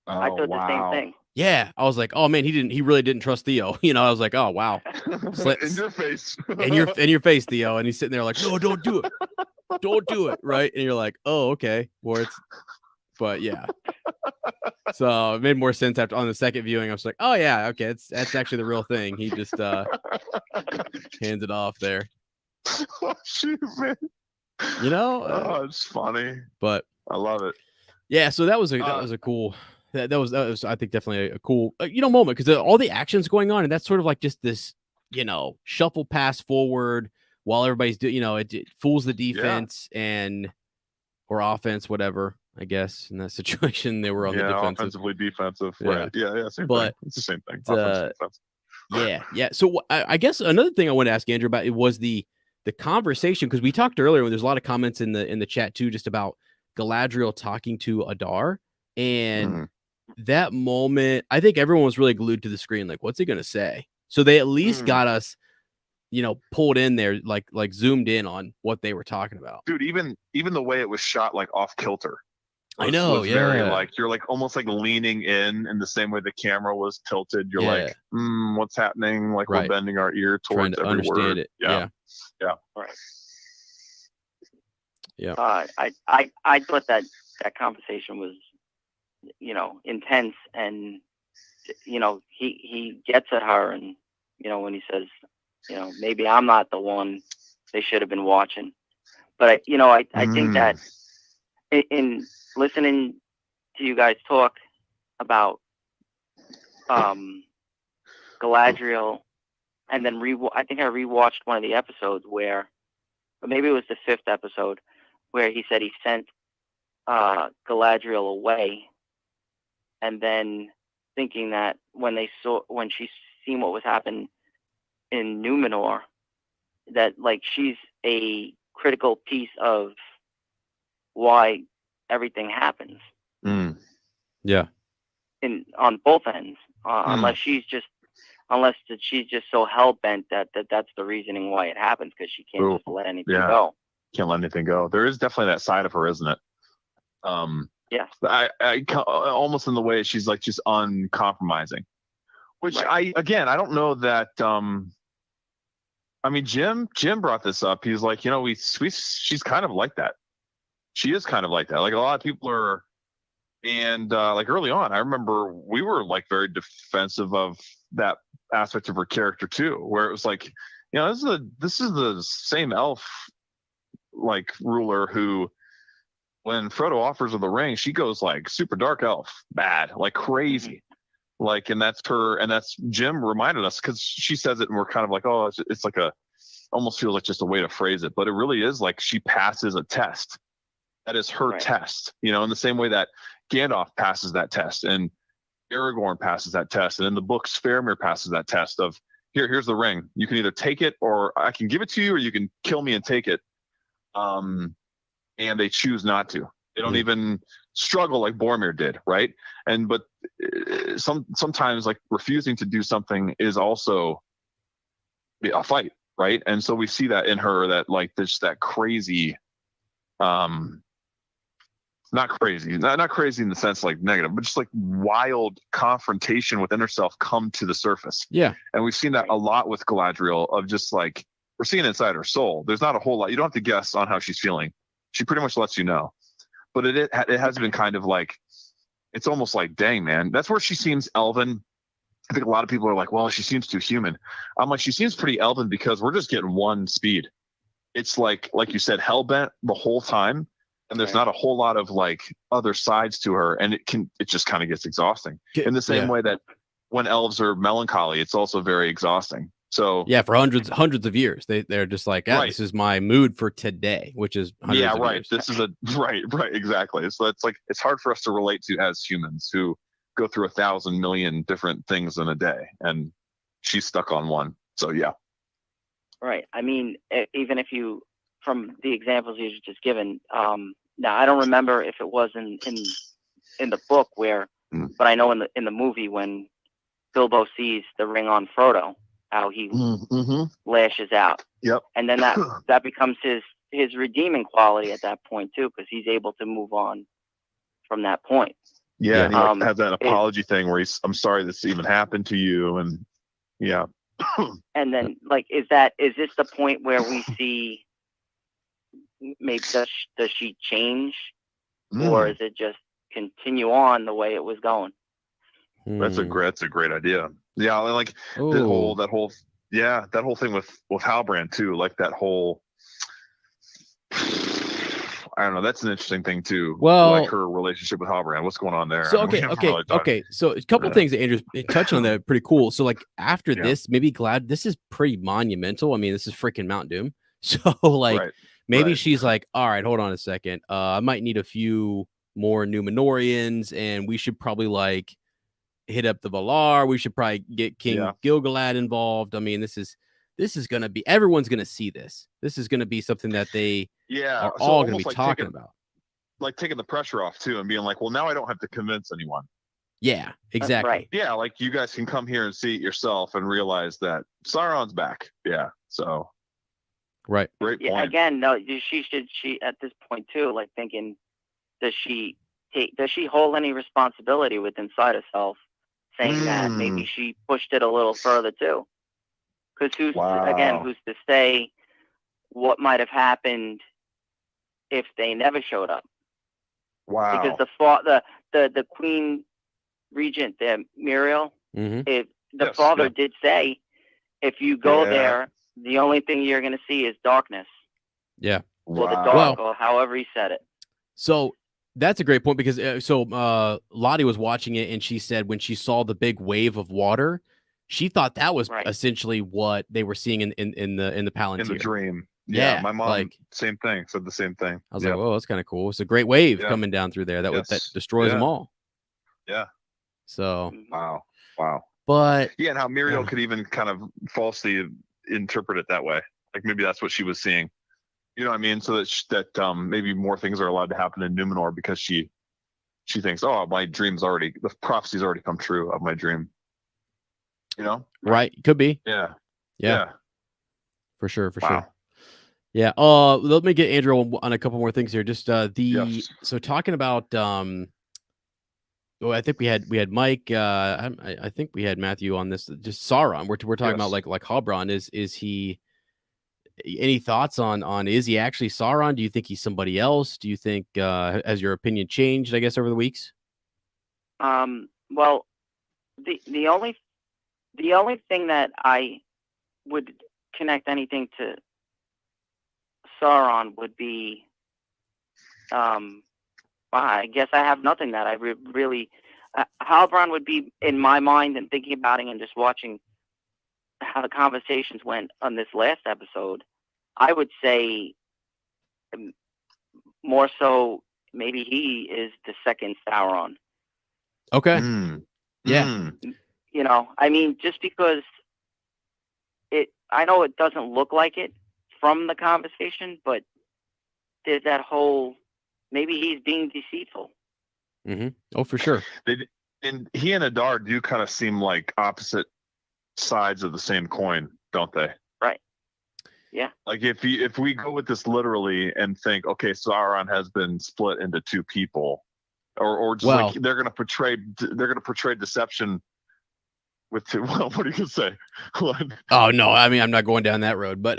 I thought the same thing.
Yeah, I was like, oh man, he really didn't trust Theo. I was like, oh wow.
In your face.
in your face, Theo. And he's sitting there like, no, don't do it. Don't do it. Right. And you're like, oh, okay. But yeah. So it made more sense after on the second viewing. I was like, oh yeah, okay, that's actually the real thing. He just hands it off there.
Oh, shoot, man.
It's
funny.
But
I love it.
Yeah, so that was a cool. That was I think definitely a cool moment, because all the action's going on, and that's sort of like just this shuffle pass forward while everybody's it fools the defense or offense, whatever. I guess in that situation they were on the defensive.
Offensively defensive. Right. Yeah, same thing. It's the same thing.
Yeah. So I guess another thing I want to ask Andrew about was the conversation, because we talked earlier, there's a lot of comments in the chat too, just about Galadriel talking to Adar, and that moment, I think everyone was really glued to the screen, like, what's he gonna say? So they at least got us, pulled in there, like zoomed in on what they were talking about.
Dude, even the way it was shot, like off kilter.
I know,
was very, like, you're like almost like leaning in the same way the camera was tilted. You're like, what's happening? Like, we're bending our ear towards every word.
It.
Yeah.
All right.
Yeah.
I thought that conversation was, intense, and he gets at her, and when he says, maybe I'm not the one they should have been watching, but I think that in listening to you guys talk about Galadriel, and then I think I rewatched one of the episodes or maybe it was the 5th episode, where he said he sent Galadriel away, and then thinking that when she seen what was happening in Numenor, that like she's a critical piece of why everything happens.
Yeah.
On both ends, unless she's just so hell bent that that's the reasoning why it happens, because she can't just let anything go.
Can't let anything go. There is definitely that side of her, isn't it?
Yeah.
I almost in the way she's like just uncompromising, which I don't know that. I mean, Jim brought this up. He's like, she's kind of like that. She is kind of like that. Like, a lot of people are, and like early on, I remember we were like very defensive of that aspect of her character too, where it was like, this is the same elf like ruler who, when Frodo offers her the ring, she goes like super dark elf, bad, like crazy. Like, and that's Jim reminded us, because she says it and we're kind of like, oh, it's like almost feels like just a way to phrase it, but it really is like she passes a test. That is her test, in the same way that Gandalf passes that test, and Aragorn passes that test, and in the books, Faramir passes that test of, here's the ring. You can either take it, or I can give it to you, or you can kill me and take it. And they choose not to. They don't even struggle like Boromir did, right? But sometimes like refusing to do something is also a fight, right? And so we see that in her, that like there's that crazy not crazy, not crazy in the sense like negative, but just like wild confrontation within herself come to the surface.
Yeah.
And we've seen that a lot with Galadriel, of just like, we're seeing inside her soul. There's not a whole lot. You don't have to guess on how she's feeling. She pretty much lets you know. But it has been kind of like, it's almost like, dang, man, that's where she seems elven. I think a lot of people are like, well, she seems too human. I'm like, she seems pretty elven because we're just getting one speed. It's like you said, hellbent the whole time. And there's not a whole lot of like other sides to her, and it just kind of gets exhausting. In the same way that when elves are melancholy, it's also very exhausting. So
yeah, for hundreds of years, they're just like, this is my mood for today, which is hundreds of years.
This is right, exactly. So it's like, it's hard for us to relate to as humans who go through 1,000 million different things in a day, and she's stuck on one. So yeah,
right. I mean, even if you, from the examples you just given, now I don't remember if it was in the book where, but I know in the movie when Bilbo sees the ring on Frodo, how he lashes out.
Yep.
And then that becomes his redeeming quality at that point too, because he's able to move on from that point.
Yeah, and he has that apology thing where I'm sorry this even happened to you, and yeah.
And then like, is this the point where we see maybe does she change, or is it just continue on the way it was going?
That's a great idea. Yeah, like that whole thing with Halbrand too, like that whole, I don't know, that's an interesting thing too.
Well,
like her relationship with Halbrand, what's going on there?
So okay. So a couple of things that Andrew's touching on that are pretty cool. So like after this, maybe this is pretty monumental. I mean, this is freaking Mount Doom. So like maybe she's like, all right, hold on a second. I might need a few more Numenorians, and we should probably like hit up the Valar. We should probably get King Gil-galad involved. I mean, this is gonna be, everyone's gonna see this. This is gonna be something that they are all gonna be talking about.
Like taking the pressure off too, and being like, well, now I don't have to convince anyone.
Yeah, exactly.
Right.
Yeah, like you guys can come here and see it yourself and realize that Sauron's back. Yeah. So
right.
Great point.
Yeah, again, no, she at this point too, like thinking, does she hold any responsibility with inside herself, saying that maybe she pushed it a little further too? Because who's to say what might have happened if they never showed up?
Wow.
Because the Queen Regent, Muriel, if the father did say, if you go there, the only thing you're going to see is darkness.
Yeah.
Or the dark, or however he said it.
So that's a great point, because Lottie was watching it, and she said when she saw the big wave of water, she thought that was essentially what they were seeing in the Palantir.
In the dream. Yeah, my mom, same thing, said the same thing.
I was like, "Oh, that's kind of cool. It's a great wave coming down through there that destroys them all."
Yeah.
So
wow.
But
and how Muriel could even kind of falsely interpret it that way. Like maybe that's what she was seeing. You know what I mean? So that maybe more things are allowed to happen in Numenor, because she thinks, oh, my dream's already, the prophecy's already come true of my dream. You know?
Right. Could be.
Yeah.
For sure. Yeah. Let me get Andrew on a couple more things here. Just so talking about I think we had Mike. I think we had Matthew on this. Just Sauron. We're talking about like Halbrand. Is he? Any thoughts on is he actually Sauron? Do you think he's somebody else? Do you think has your opinion changed, I guess, over the weeks?
Well, the only thing that I would connect anything to Sauron would be, I guess I have nothing that I really. Halbrand would be in my mind, and thinking about it and just watching how the conversations went on this last episode. I would say more so maybe he is the second Sauron.
Okay. Yeah.
You know, I mean, just because I know it doesn't look like it from the conversation, but there's that whole, maybe he's being deceitful.
Oh, for sure.
And he and Adar do kind of seem like opposite sides of the same coin, don't they?
Right. Yeah.
Like if we go with this literally and think, okay, Sauron has been split into two people, or just like they're gonna portray deception with two. Well, what are you gonna say?
Oh no, I mean I'm not going down that road, but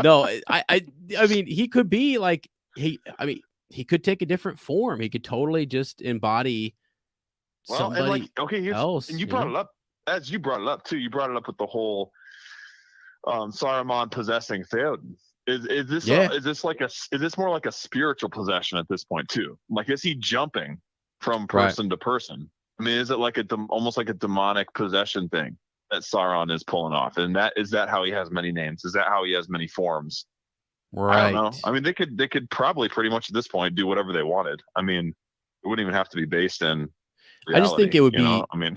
no, I mean he could be like he could take a different form. He could totally just embody somebody else.
And you brought it up, as you brought it up too. You brought it up with the whole Saruman possessing Theoden. Is this more like a spiritual possession at this point too? Like, is he jumping from person to person? I mean, is it like almost like a demonic possession thing that Sauron is pulling off? And is that how he has many names? Is that how he has many forms?
Right.
I don't know. I mean, they could probably pretty much at this point do whatever they wanted. I mean, it wouldn't even have to be based in reality,
I just think it would be.
I mean,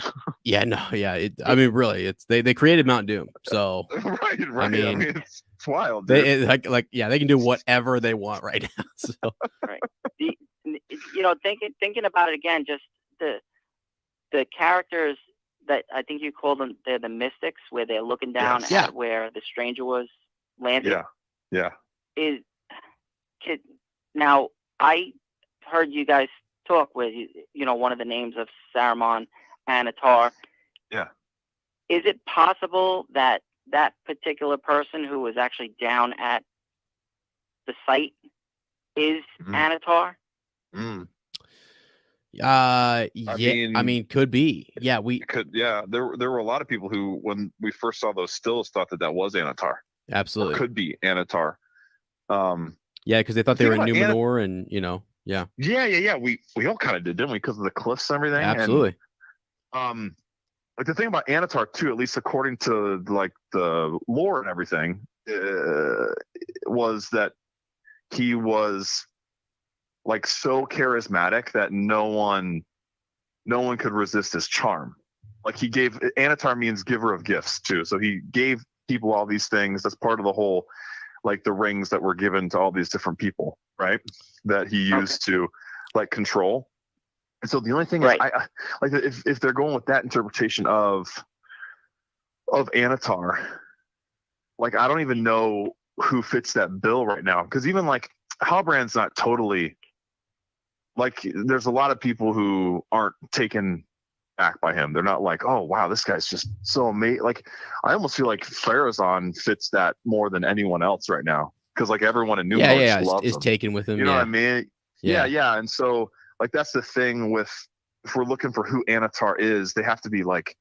I mean, really, it's they created Mount Doom, so
right.
I mean,
it's wild.
They can do whatever they want right now. So.
Right. Thinking about it again, just the characters that I think you call them, they're the mystics, where they're looking down at where the stranger was landing.
Yeah.
Now I heard you guys talk with one of the names of Saruman, Anatar.
Yeah.
Is it possible that particular person who was actually down at the site is Anatar?
I mean, could be. Yeah, we
could. Yeah, there were a lot of people who, when we first saw those stills, thought that was Anatar.
Absolutely,
or could be Anatar.
Yeah, because they thought they were in Numenor, and Yeah.
We all kind of did, didn't we? Because of the cliffs and everything.
Absolutely.
And, like the thing about Anatar too, at least according to like the lore and everything, was that he was like so charismatic that no one could resist his charm. Like Anatar means giver of gifts too. So he gave people all these things. That's part of the whole, like the rings that were given to all these different people, right? That he used to like control. And so the only thing is, I like if they're going with that interpretation of Anatar, like I don't even know who fits that bill right now. Because even like Halbrand's not totally, like there's a lot of people who aren't taken back by him. They're not like, oh wow, this guy's just so amazing. Like I almost feel like Pharazôn fits that more than anyone else right now, because like everyone in Numenor loves him.
Taken with him.
You know what I mean? Yeah. And so like that's the thing with, if we're looking for who Anatar is, they have to be like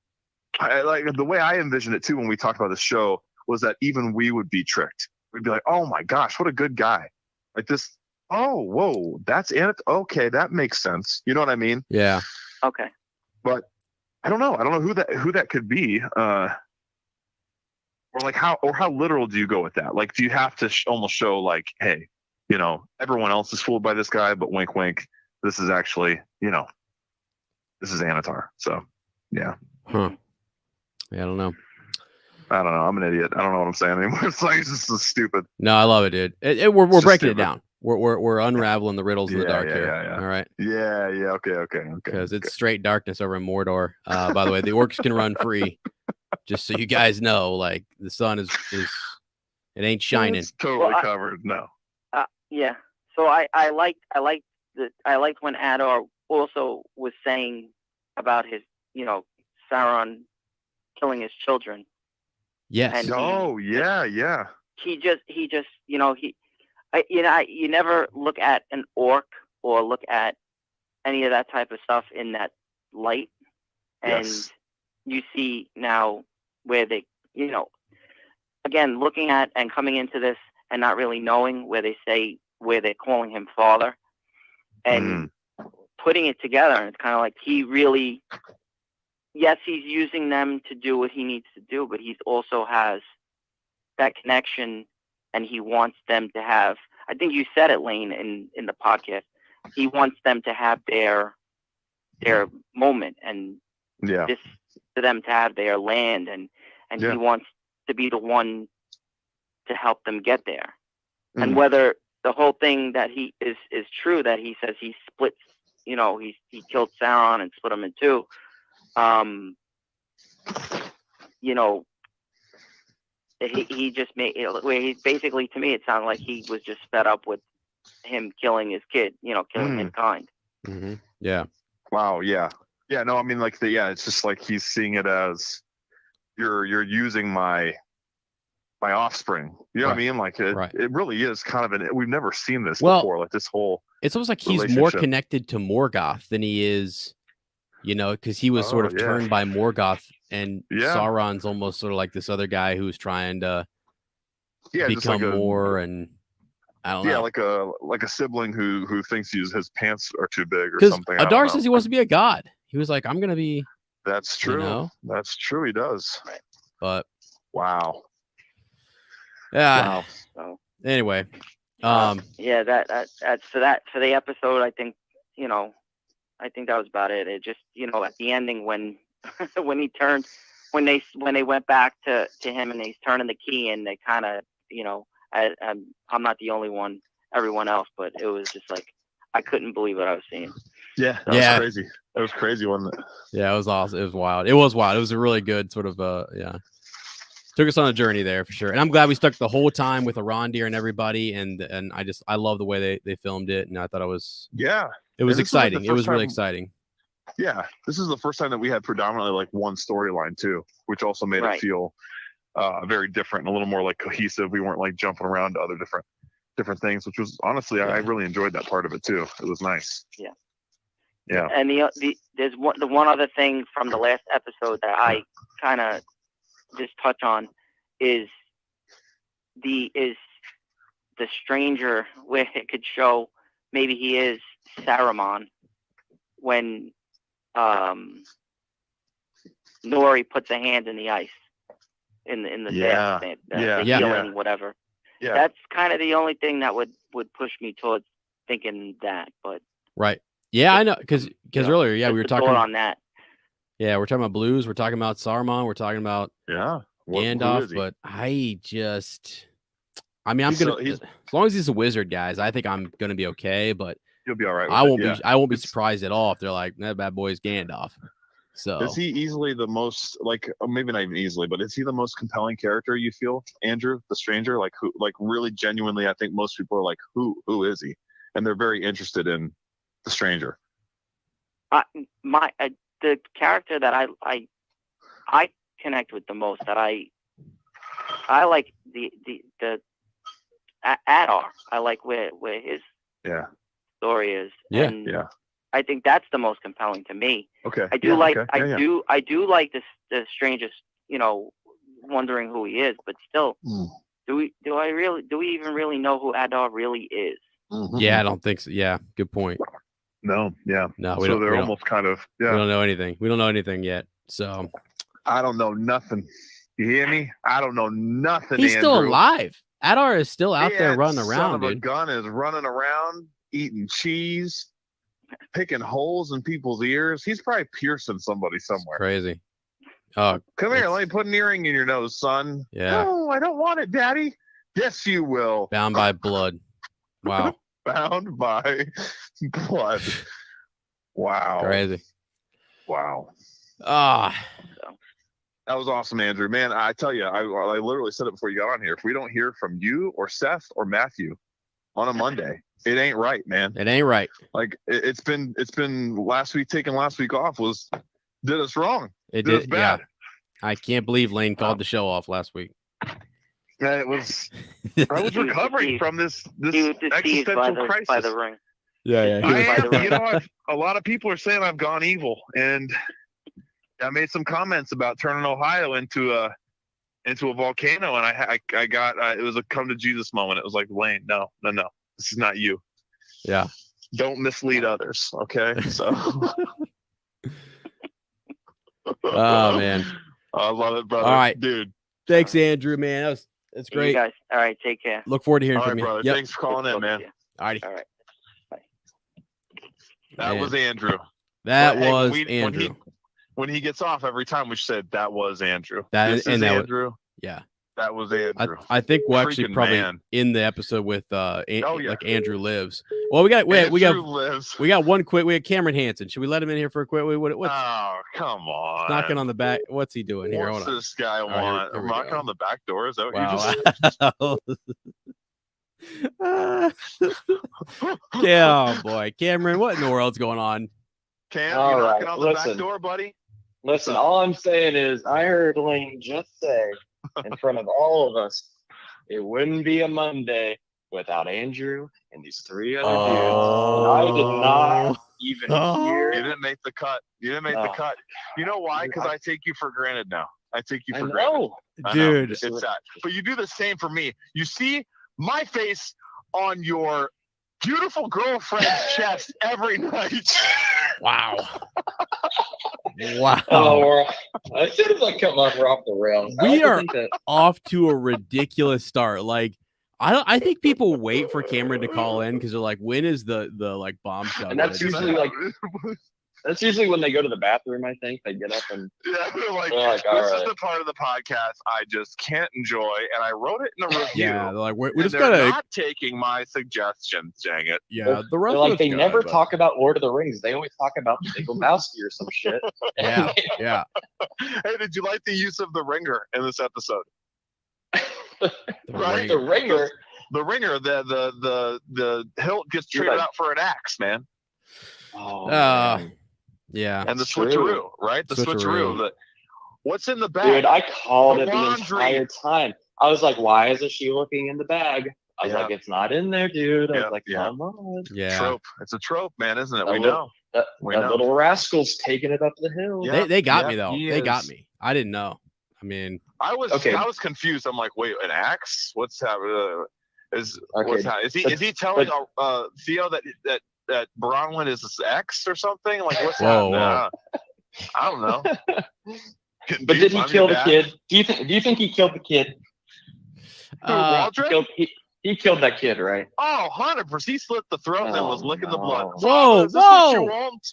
the way I envisioned it too when we talked about the show was that even we would be tricked. We'd be like, oh my gosh, what a good guy. Like this. Oh, whoa, that's Anatar. Okay, that makes sense. You know what I mean?
Yeah.
Okay.
But I don't know who that could be. Or like how literal do you go with that? Like, do you have to almost show like, hey, everyone else is fooled by this guy, but wink, wink, this is actually, this is Anatar. So, yeah.
Huh. Yeah, I don't know.
I'm an idiot. I don't know what I'm saying anymore. It's like, this is stupid.
No, I love it, dude. We're breaking it down. We're unraveling the riddles in the dark here.
Yeah.
All right.
Yeah. Okay.
Because it's straight darkness over in Mordor. By the way, the orcs can run free. Just so you guys know, like the sun is it ain't shining.
It's totally covered. No.
Yeah. So I liked when Adar also was saying about his, Sauron killing his children.
Yes.
Yeah.
He just, you never look at an orc or look at any of that type of stuff in that light. And you see now where they, again, looking at and coming into this and not really knowing where they're calling him father and putting it together. And it's kind of like he really, yes, he's using them to do what he needs to do, but he also has that connection. And he wants them to have, I think you said it, Lane, in the podcast, he wants them to have their moment and this for them to have their land and he wants to be the one to help them get there. And whether the whole thing that he is true, that he says he splits, he killed Sauron and split him in two. he just made where he basically, to me, it sounded like he was just fed up with him killing his kid, killing his kind.
Mm-hmm. Yeah.
Wow. Yeah. Yeah. No, I mean, like it's just like he's seeing it as you're using my offspring. You know what I mean? Like it really is kind of we've never seen this before. Like this whole.
It's almost like he's more connected to Morgoth than he is, because he was sort of turned by Morgoth, and Sauron's almost sort of like this other guy who's trying to become like more, and I don't know.
Yeah, like a sibling who thinks his pants are too big or something.
Adar says he wants to be a god. He was like, I'm gonna be.
That's true. That's true. He does.
Right.
But
wow.
Yeah. Wow. Anyway,
that's for the episode. I think I think that was about it. It just at the ending when when they went back to him and he's turning the key and they kind of I'm not the only one, everyone else, but it was just like I couldn't believe what I was seeing.
Yeah, that was crazy. It was crazy, wasn't it?
Yeah, it was awesome. It was wild. It was wild. It was a really good sort of took us on a journey there for sure. And I'm glad we stuck the whole time with Arondir and everybody. And I love the way they filmed it. And I thought it was exciting. It was really exciting.
Yeah. This is the first time that we had predominantly like one storyline too, which also made it feel very different and a little more like cohesive. We weren't like jumping around to other different things, which was honestly, I really enjoyed that part of it too. It was nice.
Yeah.
Yeah.
And there's one other thing from the last episode that I kind of just touch on is the stranger, where it could show maybe he is Saruman when Nori puts a hand in the ice in the healing whatever. Yeah. That's kind of the only thing that would push me towards thinking that. But
yeah, I know because earlier we were talking
on that.
Yeah, we're talking about blues. We're talking about Saruman. We're talking about Gandalf. But I'm gonna as long as he's a wizard, guys. I think I'm gonna be okay. But
you'll be all right.
I won't be surprised at all if they're like that bad boy's Gandalf. So
is he easily the most maybe not even easily, but is he the most compelling character you feel, Andrew, the stranger? Like who? Like really genuinely, I think most people are like, who is he? And they're very interested in the stranger.
The character that I connect with the most, that I like the Adar. I like where his story is.
Yeah.
And I think that's the most compelling to me.
Okay.
I do like the strangest, wondering who he is, but still, do we even really know who Adar really is?
Mm-hmm.
Yeah, I don't think so. Yeah, good point.
No, yeah.
No,
we don't. They're almost kind of. Yeah.
We don't know anything. We don't know anything yet. So.
I don't know nothing. You hear me? I don't know nothing.
He's
Andrew.
still alive. Adar is still out there running around.
Son of a
dude.
gun is running around, eating cheese, picking holes in people's ears. He's probably piercing somebody somewhere.
It's crazy. Oh,
come here. Let me put an earring in your nose, son.
Yeah.
No, I don't want it, Daddy. Yes, you will.
Bound by blood. Wow.
Bound by blood. Wow.
Crazy.
Wow.
That
was awesome, Andrew. Man, I tell you, I literally said it before you got on here. If we don't hear from you or Seth or Matthew on a Monday, it ain't right, man.
It ain't right.
Like it's been taking last week off did us wrong.
It did
us bad.
Yeah. I can't believe Lane called the show off last week.
It was. I was recovering from this existential crisis.
By the ring.
Yeah.
I am. A lot of people are saying I've gone evil, and I made some comments about turning Ohio into a volcano, and I got it was a come to Jesus moment. It was like, Lane, no, this is not you.
Yeah.
Don't mislead others. Okay. So.
Oh man.
I love it, brother.
All right,
dude. Thanks,
Andrew, man. That's great.
You guys. All right, take care.
Look forward to hearing from you.
Brother. Yep. Thanks for calling in, man.
All right.
Bye.
That was Andrew.
Andrew.
When he gets off every time, we said that was Andrew.
This is
Andrew.
Yeah.
That was Andrew.
I think we'll actually
Freaking
probably
man.
in the episode with
yeah.
like Andrew Lives. Well, we got one quick. We got Cameron Hansen. Should we let him in here for a quick? What's
Oh, come on!
knocking on the back? What's he doing here?
What's this guy want?
Here we
Knocking
go.
on the back door? Is that what you just?
Yeah, oh boy, Cameron, what in the world's going on?
Cam,
All
you
right,
knocking on the
listen.
back door, buddy?
Listen, all I'm saying is I heard Lane just say in front of all of us, it wouldn't be a Monday without Andrew and these three other dudes. And I did not even hear.
You didn't make the cut. You didn't make the cut. You know why? Because I take you for granted now. I take you for granted.
Dude.
It's sad. But you do the same for me. You see my face on your beautiful girlfriend's chest every night.
Wow. Wow.
Oh, as soon as I come up, we're off the rails.
We are off to a ridiculous start. Like, I think people wait for Cameron to call in because they're like, when is the like bombshell?
And that's usually like that's usually when they go to the bathroom. I think they get up and
they're like
all
this
right.
is the part of the podcast I just can't enjoy, and I wrote it in a review.
Yeah, they're like, we
and
just
they're
gotta
not taking my suggestions. Dang it!
Yeah, the rest
They're like they
good,
never
but...
talk about Lord of the Rings. They always talk about the Big Lebowski or some shit.
Yeah, yeah.
Hey, did you like the use of the ringer in this episode?
Right, the ringer.
The ringer, the hilt gets traded out for an axe, man.
Oh, man.
Yeah.
And the switcheroo, right? The switcheroo. What's in the bag?
Dude, I called it the
laundry.
entire time. I was like, why isn't she looking in the bag? I was like, it's not in there, dude. I was like, come on.
Yeah.
Trope. It's a trope, man, isn't it? We know.
That little rascal's taking it up the hill.
Yeah.
They got me, though. They got me. I didn't know. I mean,
I was confused. I'm like, wait, an axe? What's happening? Is he telling Theo that Bronwyn is his ex or something? Like, what's happening? I don't know.
But did he kill the kid? Do you think he killed the kid? He killed that kid, right?
Oh, 100%. He slit the throat and then was licking the blood.
Whoa,
is this what you want?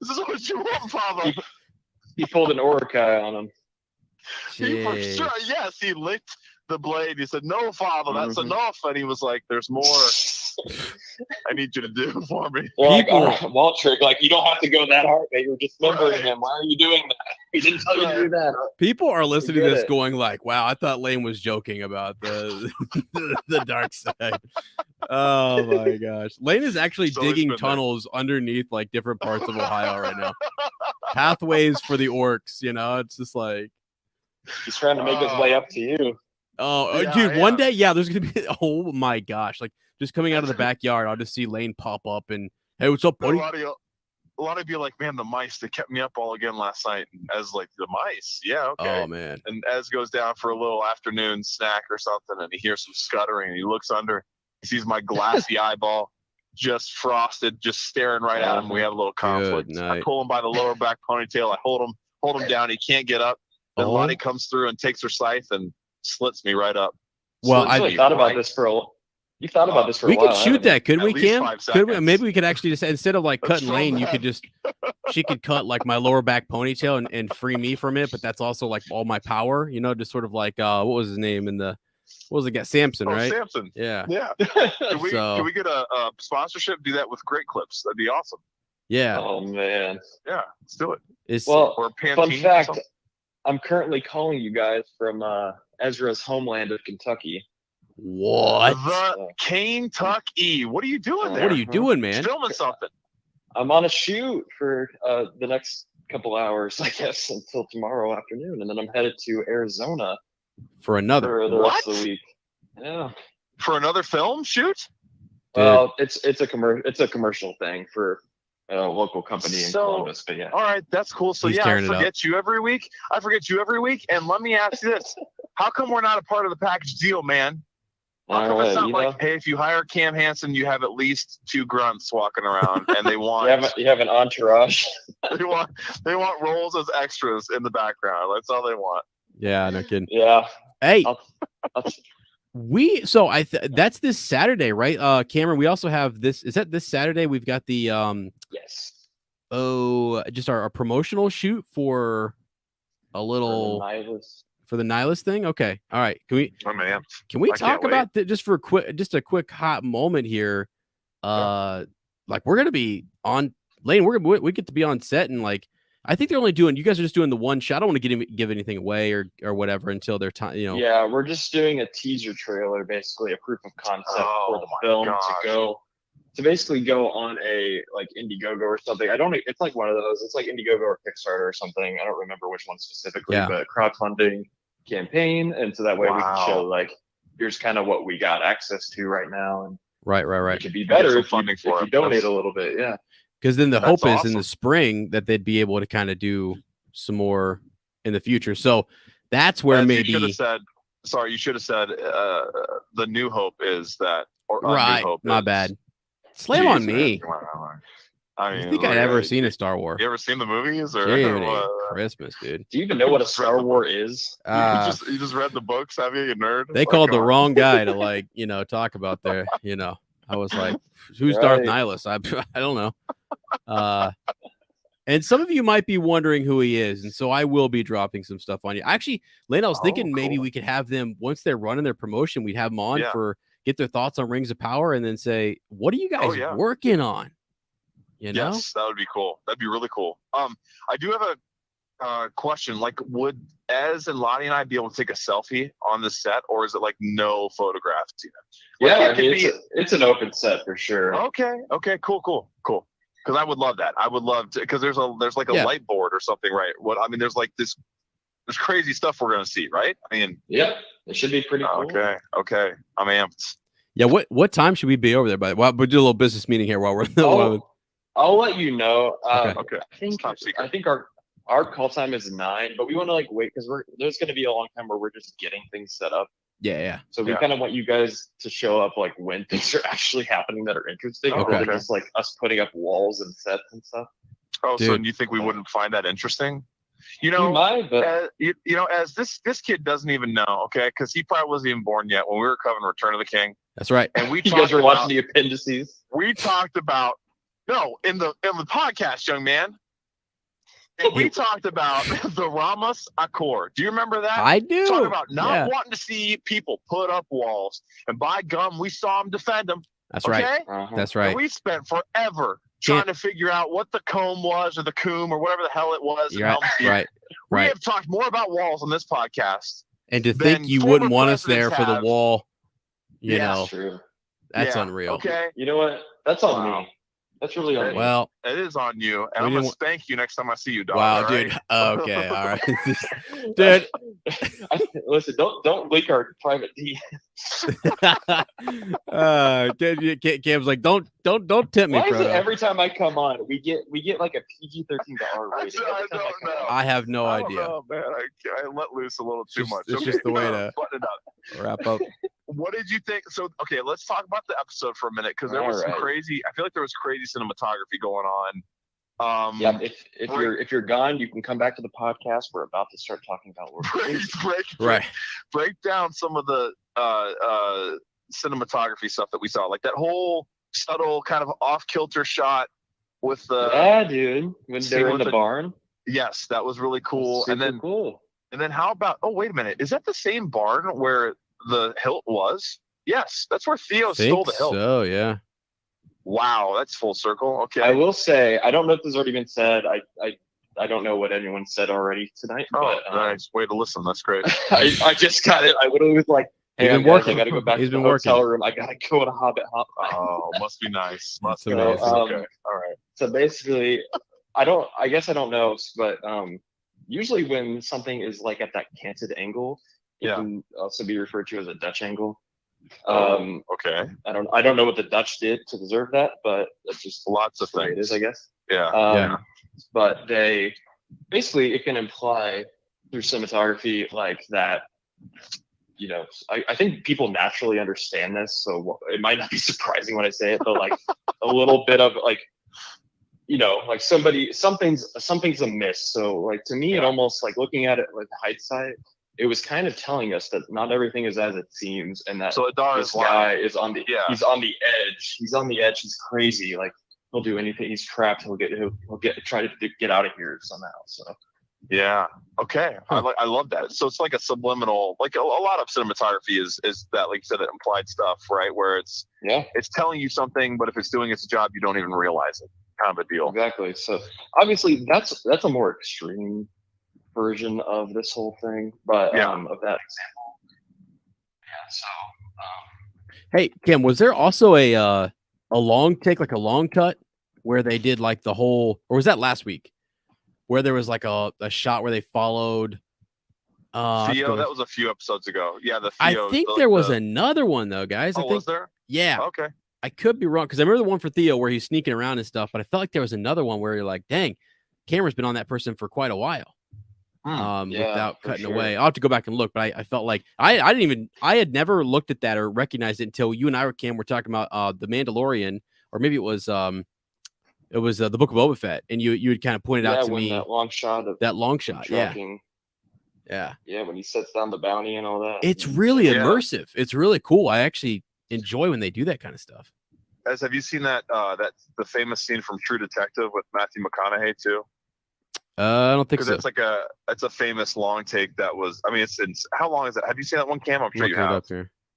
This is what you want, Father.
He pulled an Orca on him.
Yes, he licked the blade. He said, "No, Father, that's enough." And he was like, "There's more I need you to do for me."
Waltrick, like, you don't have to go that hard, but you're dismembering him. Why are you doing that? He didn't tell you to do that.
People are listening to this going like, wow, I thought Lane was joking about the the dark side. Oh my gosh. Lane is actually digging tunnels underneath like different parts of Ohio right now. Pathways for the orcs, you know, it's just like
he's trying to make his way up to you.
Dude, one day, there's gonna be oh my gosh, like just coming out of the backyard, I'll just see Lane pop up and hey, what's up, buddy?
A lot of you like, man, the mice, they kept me up all again last night. And Ez like, the mice, yeah, okay.
Oh man.
And Ez goes down for a little afternoon snack or something, and he hears some scuttering, and he looks under, he sees my glassy eyeball just frosted, just staring right at him. We have a little conflict. I pull him by the lower back ponytail, I hold him down, he can't get up. Then Lottie comes through and takes her scythe and slits me right up.
Well, I thought about this for a while. You thought about this for a while.
We could shoot that, couldn't we, Cam?
Could we?
Maybe we could actually just, instead of like cutting Lane, you could just, she could cut like my lower back ponytail and free me from it. But that's also like all my power, you know, just sort of like, what was his name in the, what was it? Samson, right?
Samson.
Yeah.
Yeah. Can we get a sponsorship? Do that with Great Clips. That'd be awesome.
Yeah.
Oh, man.
Yeah. Let's do it.
Or fun fact, I'm currently calling you guys from Ezra's homeland of Kentucky.
What?
The Kentucky. What are you doing there?
What are you doing, man?
Filming something.
I'm on a shoot for the next couple hours, I guess, until tomorrow afternoon, and then I'm headed to Arizona
for
the rest of the week. Yeah.
For another film shoot?
Well, it's a commercial thing for a local company in Columbus, but yeah.
All right, that's cool. So I forget you every week. And let me ask you this: how come we're not a part of the package deal, man? How come it's not like, hey, if you hire Cam Hansen, you have at least 2 grunts walking around, and they want
you have an entourage.
they want roles as extras in the background. That's all they want.
Yeah, no kidding.
Yeah.
Hey. That's this Saturday, right? Cameron, we also have this. Is that this Saturday? We've got the
yes.
Oh, just our promotional shoot for a little for the Nihilus thing? Okay, all right. Can we talk about just for a quick hot moment here? Like we're gonna be on Lane. We get to be on set and like I think they're only doing. You guys are just doing the one shot. I don't want to give anything away or whatever until their time.
Yeah, we're just doing a teaser trailer, basically a proof of concept for the film to basically go on a like Indiegogo or something. It's like one of those. It's like Indiegogo or Kickstarter or something. I don't remember which one specifically, but crowdfunding campaign, and so that way we can show like here's kind of what we got access to right now, and
right.
It could be better if you donate a little bit, yeah.
Because then the hope is in the spring that they'd be able to kind of do some more in the future. So that's where maybe
you should have said the new hope is that
right.
New hope
my
is,
bad. Slam on me.
I mean,
you think I'd ever seen a Star Wars?
You ever seen the movies or
Christmas, dude?
Do you even know what a Star Wars is?
You just read the books, have you, you nerd?
They called the wrong guy to talk about their, I was like, who's Darth Nihilus? I don't know. And some of you might be wondering who he is, and so I will be dropping some stuff on you. Actually, Lane, I was thinking maybe we could have them once they're running their promotion, we'd have them on get their thoughts on Rings of Power, and then say, what are you guys working on?
Yes, that would be cool. That'd be really cool. I do have a question. Like, would Ez and Lottie and I be able to take a selfie on the set, or is it like no photographs?
It's an open set for sure.
Okay, cool. Because I would love that. I would love to, because there's like a light board or something, right? There's like this crazy stuff we're gonna see, right?
It should be pretty cool.
Okay, I'm amped.
Yeah, what time should we be over there? We'll do a little business meeting here while we're.
I'll let you know.
Okay.
I think our call time is 9, but we want to wait because there's going to be a long time where we're just getting things set up.
Yeah.
So we kind of want you guys to show up when things are actually happening that are interesting.
Okay.
Just us putting up walls and sets and stuff.
Oh, dude. So you think we wouldn't find that interesting?
We might, but
as this kid doesn't even know, okay, because he probably wasn't even born yet when we were covering Return of the King.
That's right.
And
you guys were watching the appendices.
We talked about in the podcast, young man. And we talked about the Ramos Accord. Do you remember that?
I do.
Talking about not wanting to see people put up walls, and by gum, we saw them defend them.
That's right. That's right.
And we spent forever trying to figure out what the comb was, or the coom, or whatever the hell it was.
Right.
We have talked more about walls on this podcast.
And to think you wouldn't want us there for the wall,
That's true.
That's unreal.
Okay.
You know what? That's on me. That's really on me.
Well,
it is on you, and I'm gonna spank you next time I see you, dog.
Wow, dude. Right? Okay, all right, dude.
Listen, don't leak our private D.
Cam's like, don't tempt me.
Why is it every time I come on, we get like a PG-13 to R rating?
I don't know.
I have no idea.
Oh man, I let loose a little too much.
It's just the way to wrap up.
What did you think? So, okay, let's talk about the episode for a minute, because there was some crazy. I feel like there was crazy cinematography going on.
If you're gone, you can come back to the podcast. We're about to start talking about
break down some of the cinematography stuff that we saw, like that whole subtle kind of off-kilter shot with the
dude, when they're in the barn.
Yes, that was really cool.
Cool.
And then how about? Oh, wait a minute, is that the same barn where the hilt was? Yes, that's where Theo stole the hilt.
So yeah.
Wow, that's full circle. Okay.
I will say, I don't know if this has already been said. I don't know what anyone said already tonight.
Oh, but, nice way to listen. That's great.
I just got it. I literally was like, "Hey, I got to go back to the hotel room. I got to go to Hobbit Hotline."
Oh, must be nice.
Must be nice.
Okay. All right.
So basically, I guess I don't know, but usually when something is at that canted angle, it can also be referred to as a Dutch angle.
Okay.
I don't know what the Dutch did to deserve that, but it's just
lots of things.
It is, I guess.
Yeah.
But they basically, it can imply through cinematography that. I think people naturally understand this, so it might not be surprising when I say it, but a little bit of something's amiss. So to me, it almost looking at it with hindsight, it was kind of telling us that not everything is as it seems, and that this guy is on the he's on the edge. He's on the edge. He's crazy. He'll do anything. He's trapped. He'll try to get out of here somehow. So
Yeah. Okay. I love that. So it's like a subliminal, like a lot of cinematography is that, like you said, that implied stuff, right? Where it's telling you something, but if it's doing its job, you don't even realize it. Kind of a deal.
Exactly. So obviously that's a more extreme version of this whole thing, but of that example. Yeah. So.
Hey, Kim, was there also a long take, like a long cut, where they did like the whole, or was that last week, where there was like a shot where they followed?
Theo, that was a few episodes ago. Yeah, the
Theo. I think there was another one though, guys.
Was there?
Yeah.
Okay.
I could be wrong because I remember the one for Theo where he's sneaking around and stuff, but I felt like there was another one where you're like, dang, camera's been on that person for quite a while. Without cutting away. I'll have to go back and look, but I felt like I had never looked at that or recognized it until you and I were talking about the Mandalorian, or maybe it was the Book of Boba Fett, and you had kind of pointed out to me
that long shot.
Yeah.
When he sets down the bounty and all that.
It's really immersive. It's really cool. I actually enjoy when they do that kind of stuff.
Guys, have you seen that the famous scene from True Detective with Matthew McConaughey too?
I don't think so.
Because it's a famous long take that was. I mean, how long is it? Have you seen that one, Cam? I'm sure you have.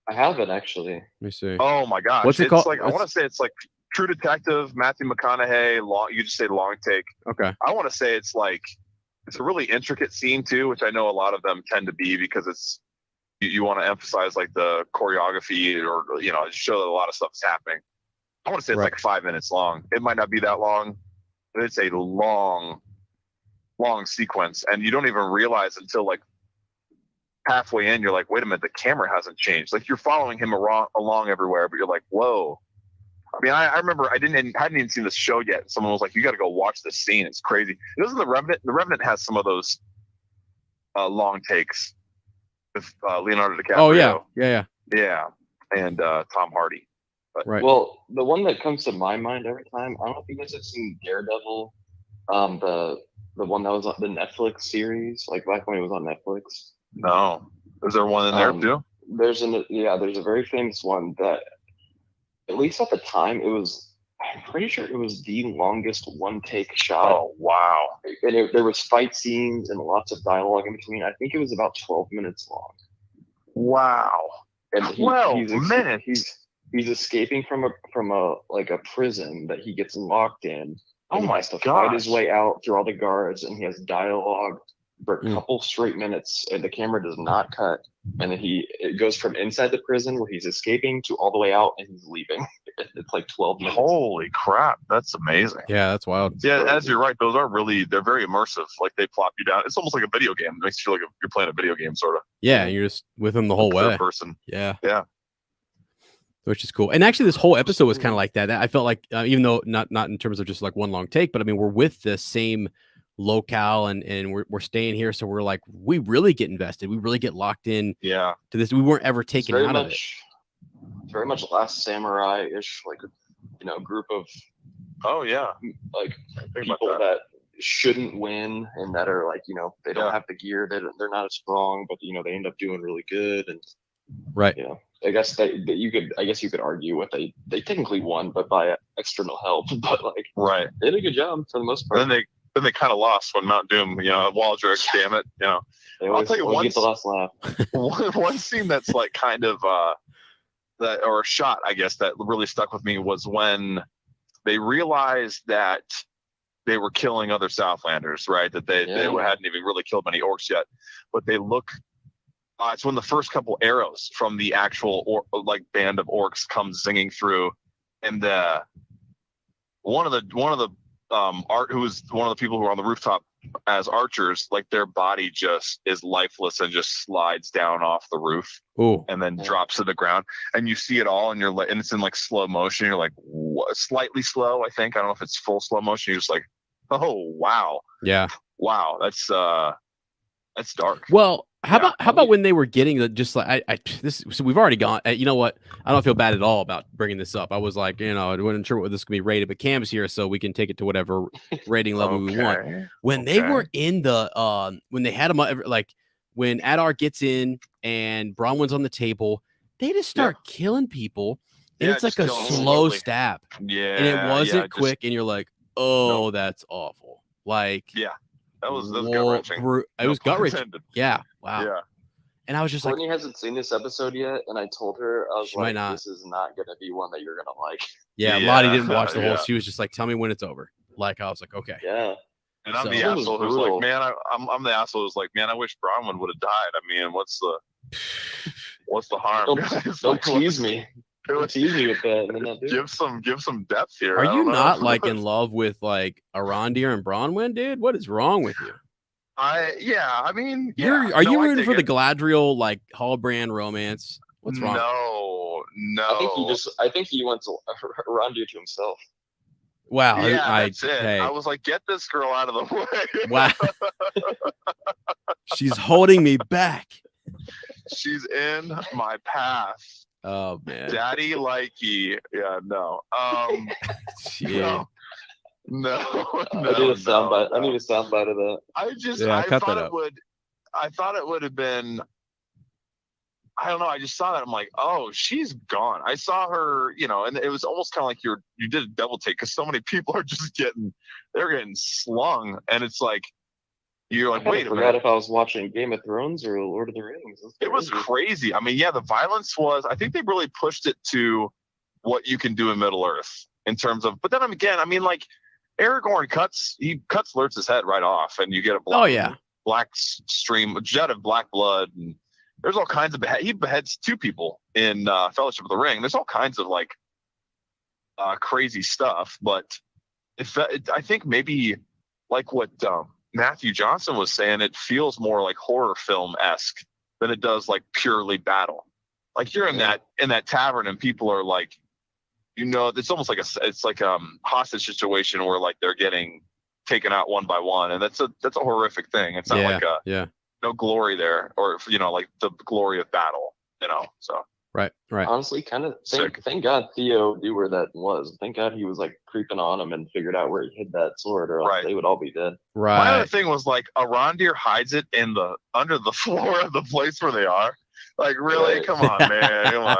I haven't actually.
Let me see.
Oh my gosh,
what's it called?
Like, I want to say it's like True Detective, Matthew McConaughey. You just say long take.
Okay.
I want to say it's a really intricate scene too, which I know a lot of them tend to be because it's you want to emphasize like the choreography or show that a lot of stuff is happening. I want to say it's like 5 minutes long. It might not be that long, but it's a long sequence, and you don't even realize until like halfway in, you're like, wait a minute, the camera hasn't changed. Like you're following him along everywhere, but you're like, whoa. I mean, I remember hadn't even seen this show yet. Someone was like, you got to go watch this scene. It's crazy. Doesn't The Revenant? The Revenant has some of those long takes with Leonardo DiCaprio.
Oh yeah,
and Tom Hardy. But,
right.
Well, the one that comes to my mind every time, I don't know if you guys have seen Daredevil, the one that was on the Netflix series, like back when it was on Netflix.
No, is there one in there too?
There's a very famous one that, at least at the time, I'm pretty sure it was the longest one take shot.
Oh wow!
And there was fight scenes and lots of dialogue in between. I think it was about 12 minutes long.
Wow!
And
12 minutes.
He's escaping from a prison that he gets locked in.
Oh my
god! Fight his way out through all the guards, and he has dialogue for a couple straight minutes, and the camera does not cut. And then it goes from inside the prison where he's escaping to all the way out, and he's leaving. It's like 12 minutes.
Holy crap, that's amazing.
Yeah, that's wild.
Yeah, as you're right, those are they're very immersive. Like they plop you down. It's almost like a video game. It makes you feel like you're playing a video game, sort of.
Yeah, you're just with him the whole way.
Third person.
Yeah. Which is cool. And actually, this whole episode was kind of like that. I felt like, even though not in terms of just like one long take, but I mean, we're with the same locale and we're staying here, so we're like, we really get invested. We really get locked in.
To
this. We weren't ever taken out of it.
It's very much Last Samurai-ish, like group of like people that shouldn't win and that are like they don't have the gear, they're not as strong, but they end up doing really good and I guess you could argue what they technically won, but by external help. But like they did a good job for the most part.
Then they kind of lost when Mount Doom, Waldrick, damn it, I'll tell you one.
Get the last laugh.
one scene that's like kind of that, or a shot, I guess, that really stuck with me was when they realized that they were killing other Southlanders, right? That they hadn't even really killed many orcs yet, but they look. It's when the first couple arrows from the actual band of orcs come zinging through, and one of the art who was one of the people who were on the rooftop as archers, like their body just is lifeless and just slides down off the roof.
Ooh.
And then drops to the ground, and you see it all, and you're like, and it's in like slow motion. You're like, what? Slightly slow, I think. I don't know if it's full slow motion. You're just like, oh wow, wow, that's dark.
Well, how about when they were getting so we've already gone. You know what? I don't feel bad at all about bringing this up. I was like, I wasn't sure what this could be rated, but Cam's here, so we can take it to whatever rating level we want. When they were in the when they had them like when Adar gets in and Bronwyn's on the table, they just start killing people, and it's like a slow stab.
Yeah,
and it wasn't quick, and you're like, oh, that's awful. Like,
That was gut-wrenching.
It was gut-wrenching. Yeah. Wow.
Yeah.
And I was just
Courtney hasn't seen this episode yet, and I told her, I was
She might
like,
not.
this is not going to be one that you're going to like.
Yeah, Lottie didn't watch the whole. She was just like, "Tell me when it's over." Like I was like, "Okay."
Yeah.
And I'm the asshole who's like, man, I'm the asshole who's like, man, I wish Bronwyn would have died. I mean, what's the harm?
Don't tease me. Don't tease me with that.
Give some depth here.
Are you not like in love with like Arondir and Bronwyn, dude? What is wrong with you?
Are you rooting for the Galadriel like Hallbrand romance? What's wrong? No.
I think he wants Arondir to himself.
Wow.
Yeah, that's it. Hey. I was like, get this girl out of the way.
Wow. She's holding me back.
She's in my path.
Oh man.
Daddy likey. Yeah, no. No.
I need a soundbite. I need a soundbite of that.
I thought it would have been. I don't know. I just saw that. I'm like, oh, she's gone. I saw her, and it was almost kind of like you did a double take because so many people are just getting slung, and it's like you're like, wait a minute. I forgot
if I was watching Game of Thrones or Lord of the Rings.
It was crazy. I mean, yeah, the violence was. I think they really pushed it to what you can do in Middle Earth in terms of. But then again, I mean, like. Aragorn cuts Lurtz's head right off, and you get a black stream, a jet of black blood, and there's all kinds of he beheads 2 people in Fellowship of the Ring. There's all kinds of like crazy stuff, but I think maybe like what Matthew Johnson was saying, it feels more like horror film-esque than it does like purely battle. Like you're in that tavern, and people are like. It's almost like a hostage situation where like they're getting taken out one by one, and that's a horrific thing. It's not no glory there, or like the glory of battle. So
right.
Honestly, kind of thank God Theo knew where that was. Thank God he was like creeping on him and figured out where he hid that sword, or else they would all be dead.
Right.
My other thing was like Arondir hides it under the floor of the place where they are. Like really, come on, man, come on.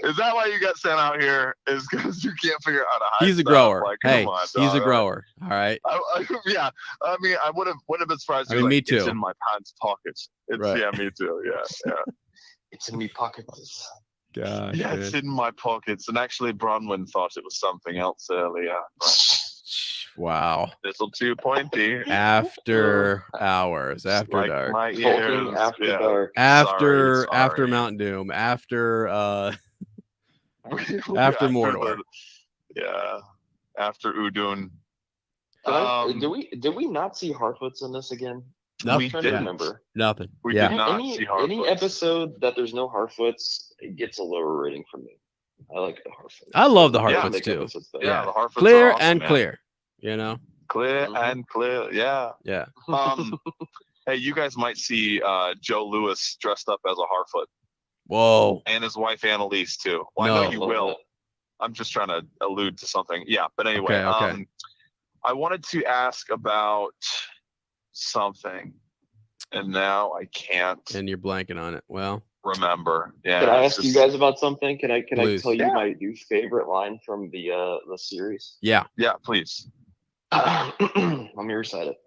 Is that why you got sent out here? Is because you can't figure out how to hide
He's a grower.
Like,
hey,
on,
he's a grower. All right.
Yeah. I mean, I would have been surprised.
Me too.
It's in my pants pockets. Yeah, me too. Yeah.
It's in me pockets.
Gosh,
yeah,
man.
It's in my pockets. And actually, Bronwyn thought it was something else earlier.
Wow.
This'll too pointy.
After hours, after
like
dark.
My ears.
After dark.
After Mount Doom. After after Mordor.
After Udun.
Did we not see Harfoots in this again?
Nope.
We didn't
remember. Nothing.
We did not see Harfoots.
Any episode that there's no Harfoots, it gets a lower rating from me. I like the Harfoots.
I love the Harfoots too.
Yeah, the Harfoots
clear
are awesome,
and
man.
clear.
Clear and clear. Yeah.
Yeah.
Hey, you guys might see Joe Lewis dressed up as a Harfoot.
Whoa.
And his wife Annalise too. Well, I know you will. I'm just trying to allude to something. Yeah, but anyway,
okay.
I wanted to ask about something, and now I can't.
And you're blanking on it. Well,
remember. Yeah.
Can I ask you guys about something? Can I
Please.
tell you my new favorite line from the series?
Yeah.
Yeah, please.
Let me recite it.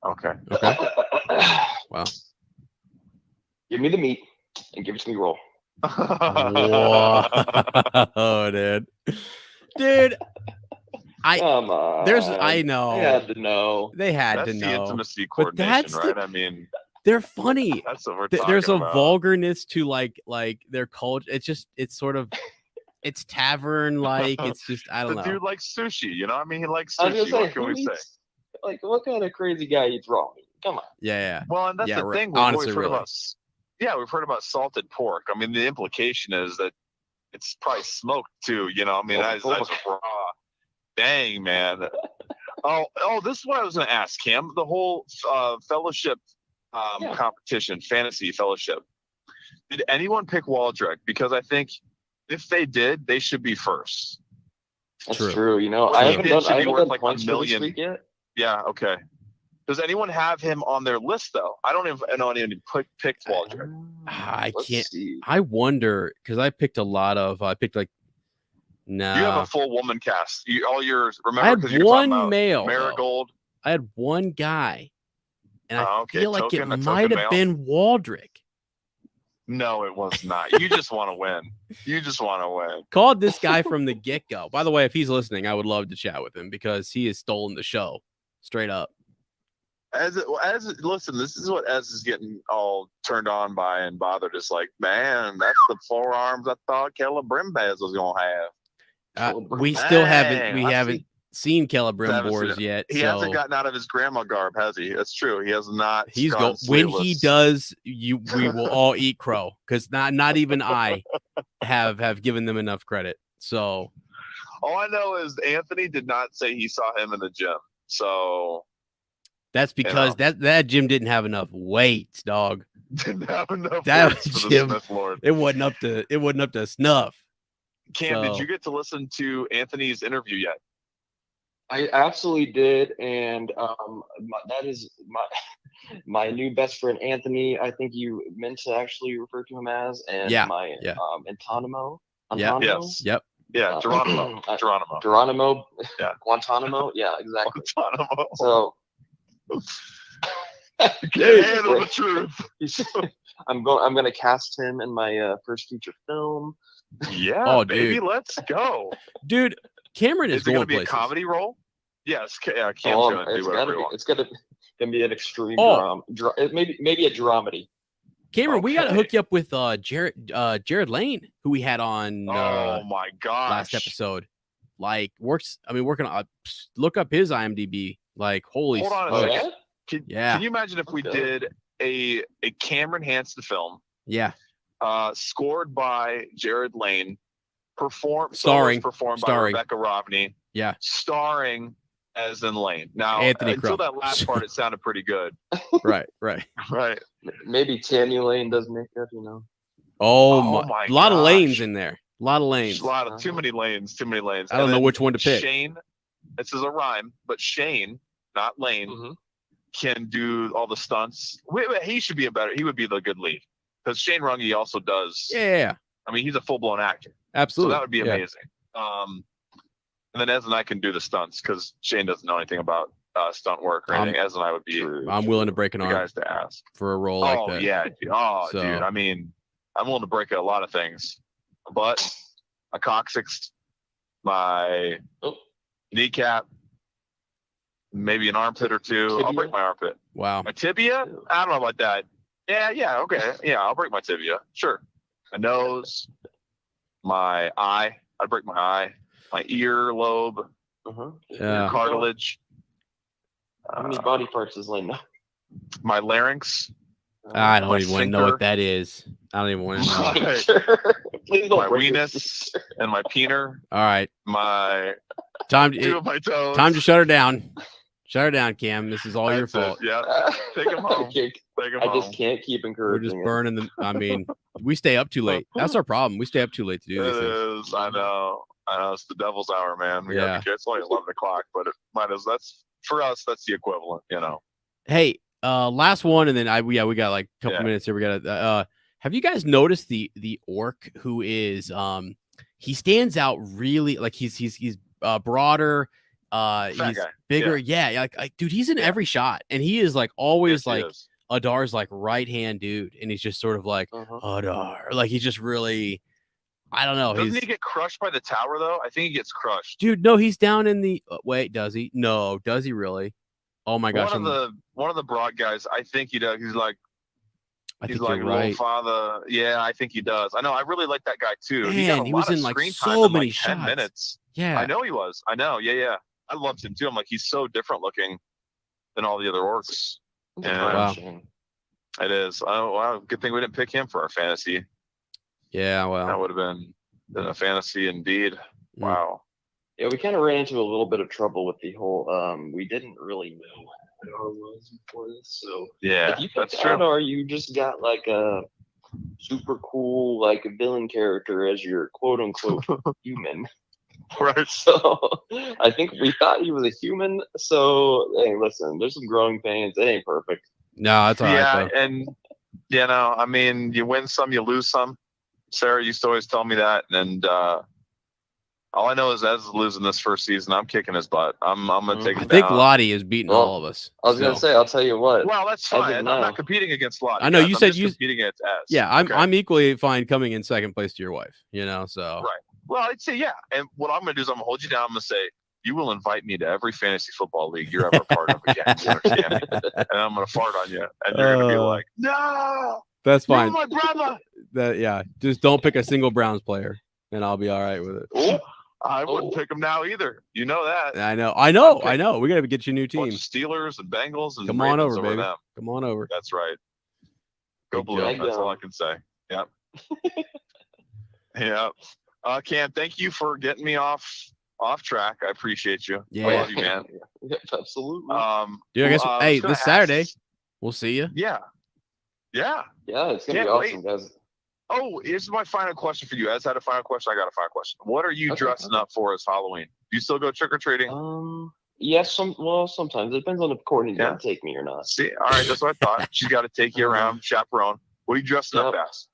Okay.
Wow.
Give me the meat and give it to me raw.
Whoa, dude.
Come on.
I know.
They had to know.
That's the intimacy coordination, right? I mean,
they're funny.
That's what we're talking
There's a
about.
vulgarness to like their culture. It's sort of it's tavern like. It's just I don't know.
The dude likes sushi, I mean, he likes sushi. What can we say?
Like, what kind of crazy guy eats raw meat? Come on.
Yeah.
Well, and that's the thing.
Honestly,
we've heard about salted pork. I mean, the implication is that it's probably smoked too. I mean, that's raw. Dang, man. This is what I was going to ask, Cam. The whole fellowship competition, fantasy fellowship. Did anyone pick Waldrek? Because I think if they did, they should be first.
That's true. I haven't done
like
points
$1 million
for this week yet.
Yeah. Okay. Does anyone have him on their list though? I don't even know anyone picked Waldrek.
I can't. I wonder because I picked a lot of. I picked like. No.
You have a full woman cast. All yours. Remember?
I had one male.
Marigold.
I had one guy and I
Okay,
feel like it
token, a
might
token
have
male?
been Waldrick.
No, it was not. You just want to win. You just want to win.
Called this guy from the get-go. By the way, if he's listening, I would love to chat with him because he has stolen the show straight up.
Listen, this is what Ez is getting all turned on by and bothered. It's like, man, that's the forearms I thought Celebrimbas was gonna have.
We still haven't
Dang,
haven't seen Celebrimbors yet.
He hasn't gotten out of his grandma garb, has he? That's true. He has not.
He's go when he does. We will all eat crow because not even I have given them enough credit. So
all I know is Anthony did not say he saw him in the gym. So
that's because that gym didn't have enough weights, dog.
Didn't have enough
that
weights for
gym,
the Smith Lord.
It wasn't up to snuff.
Cam, did you get to listen to Anthony's interview yet?
I absolutely did, and that is my new best friend Anthony. I think you meant to actually refer to him as, and my Antonimo.
Yes.
Yep.
Yeah, Geronimo.
Geronimo.
Yeah.
Guantanamo. Yeah, exactly.
Guantanamo.
So
can't handle the truth.
I'm gonna cast him in my first feature film.
Yeah,
oh,
baby,
dude.
let's go,
dude. Cameron is
it
going
gonna be
places.
a comedy role? Yes, Cam's gonna do whatever he wants.
It's gonna be an extreme drama. Maybe a dramedy.
Cameron, we gotta hook you up with Jared Lane, who we had on.
Oh my gosh!
Last episode, like working on. Look up his IMDb. Like, holy.
Hold on a second.
Yeah.
Can you imagine if we did a Cameron Hansen film?
Yeah.
Scored by Jared Lane, performed by Rebecca Robney.
Yeah.
Starring as in Lane. Now,
Anthony
until
Crow.
that last part, it sounded pretty good.
Right.
Maybe Tammy Lane does makeup, you know.
Oh my! A lot of lanes in there. A lot of lanes.
Too many lanes.
I don't know which one to pick.
Shane, this is a rhyme, but Shane, not Lane, can do all the stunts. He should be he would be the good lead because Shane Runge also does.
Yeah.
I mean, he's a full-blown actor.
Absolutely.
So that would be amazing. And then Ez and I can do the stunts because Shane doesn't know anything about stunt work or anything. Ez and I would be.
I'm willing to break an arm.
Guys to ask
for a role like that.
Oh yeah. Dude. I mean, I'm willing to break a lot of things, but a coccyx, my kneecap, maybe an armpit or two.
Tibia?
I'll break my armpit.
Wow.
My tibia? I don't know about that. Yeah. Okay. Yeah, I'll break my tibia. Sure. My nose, my eye. I'd break my eye. My ear lobe, ear cartilage.
How many body parts does Lane know?
My larynx.
I don't even want to know what that is. I don't even want to know.
My weenus and my peener.
All right.
My
two
of my toes.
Time to shut her down. Shut her down, Cam. This is all your fault.
Yeah. Take him home.
I just can't keep encouraging.
We're just burning them. I mean, we stay up too late. That's our problem. We stay up too late to do these things.
It is. I know. It's the devil's hour, man. We gotta be careful. It's only 11 o'clock, but that's for us. That's the equivalent, you know.
Hey, last one, and then we got like a couple minutes here. We got have you guys noticed the orc who is he stands out really, like he's broader, he's
guy.
bigger, like dude, he's in every shot, and he is like always like Adar's like right hand dude, and he's just sort of like Adar, like he's just really. I don't know.
Doesn't he get crushed by the tower though? I think he gets crushed.
Dude, no, he's down in the. Wait, does he? No, does he really? Oh my gosh!
One of the broad guys. I think he does. He's like.
He's like
little father. Yeah, I think he does. I know. I really like that guy too.
Man, he was in like so many shots.
10 minutes.
Yeah,
I know he was. I know. Yeah. I loved him too. I'm like, he's so different looking than all the other orcs.
Wow.
It is. Oh wow! Good thing we didn't pick him for our fantasy.
Yeah, well,
that would have been a fantasy indeed. Wow.
Yeah, we kind of ran into a little bit of trouble with the whole. We didn't really know what Adar was before this, so
yeah,
if you picked Adar, you just got like a super cool like villain character as your quote unquote human.
Right.
So I think we thought he was a human. So hey, listen, there's some growing pains. It ain't perfect.
No, it's all right.
Yeah, and I mean, you win some, you lose some. Sarah used to always tell me that, and All I know is Ez is losing this first season. I'm kicking his butt. I'm gonna take him
I think
down.
Lottie is beating all of us.
I was gonna say, I'll tell you what.
Well, that's fine. I'm not competing against Lottie.
I know you said
I'm just competing against Ez.
Yeah, I'm equally fine coming in second place to your wife. You know, so
right. Well, I'd say yeah. And what I'm gonna do is I'm gonna hold you down. I'm gonna say you will invite me to every fantasy football league you're ever a part of again. You understand me? And I'm gonna fart on you, and you're gonna be like, no.
That's fine.
You're my brother.
Yeah, just don't pick a single Browns player, and I'll be all right with it.
Oh, I wouldn't pick them now either. You know that.
I know. We gotta get you a new team.
Steelers and Bengals and
come on
Ravens
over, baby.
them.
Come on over.
That's right. Go blue. That's all I can say. Yep. Yep. Cam, thank you for getting me off track. I appreciate you.
Yeah.
I love you, man.
Absolutely.
Dude, I guess hey, this Saturday we'll see you.
Yeah. Yeah.
Yeah, it's gonna be awesome, guys.
Oh, here's my final question for you. Ez had a final question. I got a final question. What are you dressing up for as Halloween? Do you still go trick or treating?
Yes. Sometimes it depends on if Courtney's gonna take me or not.
See, all right, that's what I thought. She's got to take you around, chaperone. What are you dressing up as?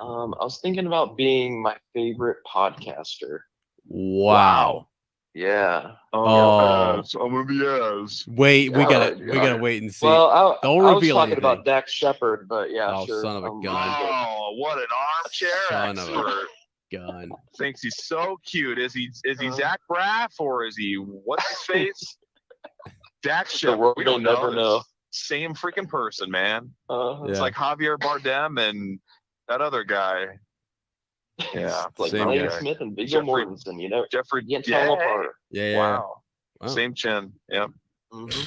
I was thinking about being my favorite podcaster.
Wow.
Yeah.
I'm gonna be Ez.
Wait, we gotta wait and see.
Well,
don't
I
reveal
was talking
anything.
about Dax Shepard, but yeah, sure.
Son of a gun.
Oh, what an armchair
Son of
expert.
a gun.
Thinks he's so cute. Is he Zach Braff or is he what's his face? Dax Shepard. We don't
never know.
Same freaking person, man.
Yeah.
It's like Javier Bardem and that other guy. Yeah,
like
Same
Ryan
guy.
Smith and Viggo Mortensen, you know.
Jeffrey.
You can't tell them apart.
Yeah.
Wow. Same chin. Yep.
Mm-hmm.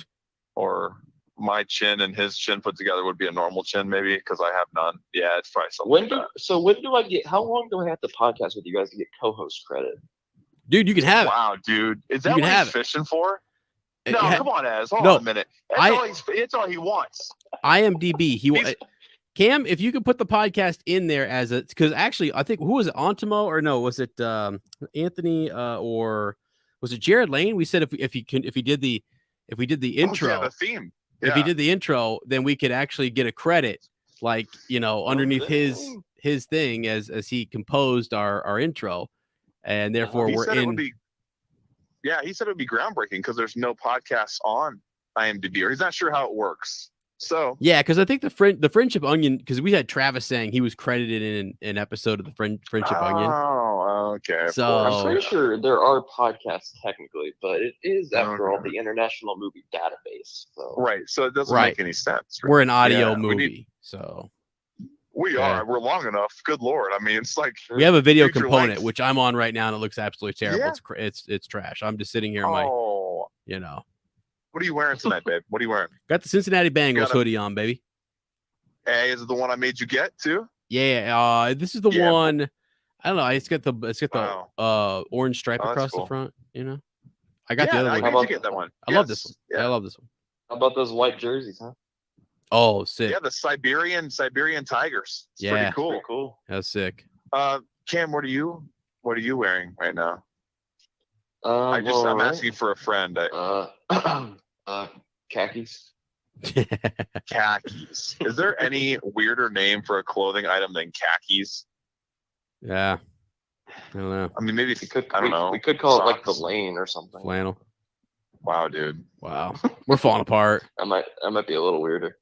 Or my chin and his chin put together would be a normal chin, maybe, because I have none. Yeah, it's probably something like that.
When do I get? How long do I have to podcast with you guys to get co-host credit?
Dude, you can have it.
Wow, dude, is that what he's fishing for? No, come on, Ez. Hold on a minute. It's all he wants.
IMDb. Cam, if you could put the podcast in there as a, because actually, I think who was it, Antimo or no, was it Anthony or was it Jared Lane? We said if he did the intro,
the theme.
If he did the intro, then we could actually get a credit, like underneath his thing as he composed our intro, and therefore we're in.
He said it would be groundbreaking because there's no podcasts on IMDb, or he's not sure how it works. So
yeah, because I think the Friendship Onion, because we had Travis saying he was credited in an episode of the Friendship Onion.
Oh, okay.
So
I'm pretty sure there are podcasts technically, but it is after all the International Movie Database. So.
Right, so it doesn't make any sense. Right?
We're an audio movie, so
we are. We're long enough. Good Lord, I mean, it's like
we have a video component, which I'm on right now, and it looks absolutely terrible.
Yeah.
It's trash. I'm just sitting here in my,
What are you wearing tonight, babe? What are you wearing?
Got the Cincinnati Bengals hoodie on, baby.
Hey, is it the one I made you get too?
Yeah. This is the one. I don't know. It's got the orange stripe across the front. I got the other one.
How about you get that one?
I love this one. Yeah, I love this one.
How about those white jerseys, huh?
Oh, sick.
Yeah, the Siberian Tigers. It's pretty cool.
Pretty cool.
That's sick.
Cam, what are you wearing right now? I'm asking for a friend.
Khakis.
Khakis. Is there any weirder name for a clothing item than khakis?
Yeah. I don't know.
I mean, maybe if you could, I don't know.
We could call it like the lane or something.
Flannel.
Wow, dude.
Wow. We're falling apart.
I might be a little weirder.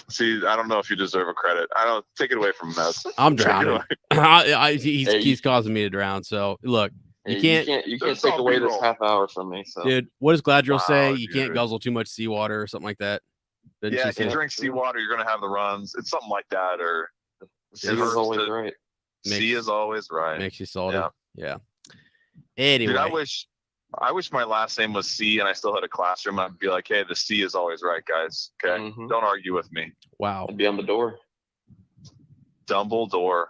See, I don't know if you deserve a credit. I don't take it away from him.
I'm drowning. He's causing me to drown. So look, you can't
take away this half hour from me. So
dude, what does Gladriel say? You can't guzzle too much seawater or something like that.
Yeah, if you drink seawater, you're gonna have the runs. It's something like that, or
sea is always right.
Sea is always right.
Makes you salty. Yeah. Anyway,
dude, I wish my last name was C and I still had a classroom. I'd be like, hey, the C is always right, guys. Okay, don't argue with me.
Wow.
I'd be on the door.
Dumbledore.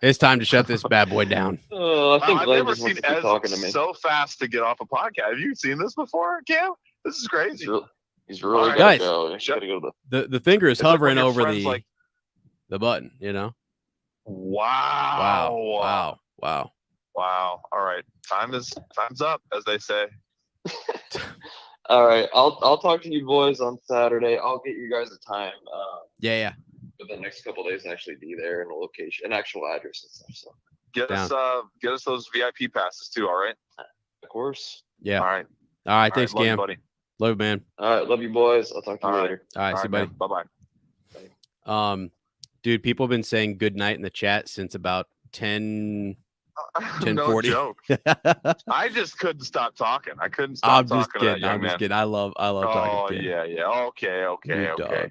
It's time to shut this bad boy down.
I think
I've never seen Ez talking to me so fast to get off a podcast. Have you seen this before, Cam? This is crazy.
He's really
guys.
Gotta go to
the finger is hovering over the button.
Wow.
Wow.
All right. Time's up, as they say.
All right. I'll talk to you boys on Saturday. I'll get you guys a time.
Yeah.
For the next couple of days, and actually be there in a location, an actual address and stuff. So.
Get us those VIP passes too. All right.
Of course.
Yeah.
All right.
All right. Thanks,
love you,
Cam.
buddy.
Love you, man.
All right. Love you, boys. I'll talk to you later.
All right. See you, buddy.
Bye bye.
Dude, people have been saying good night in the chat since about 10:40.
No joke. I just couldn't stop talking. I couldn't stop talking to that young
I'm just
man.
kidding. I love talking to
yeah. Okay.
Dog.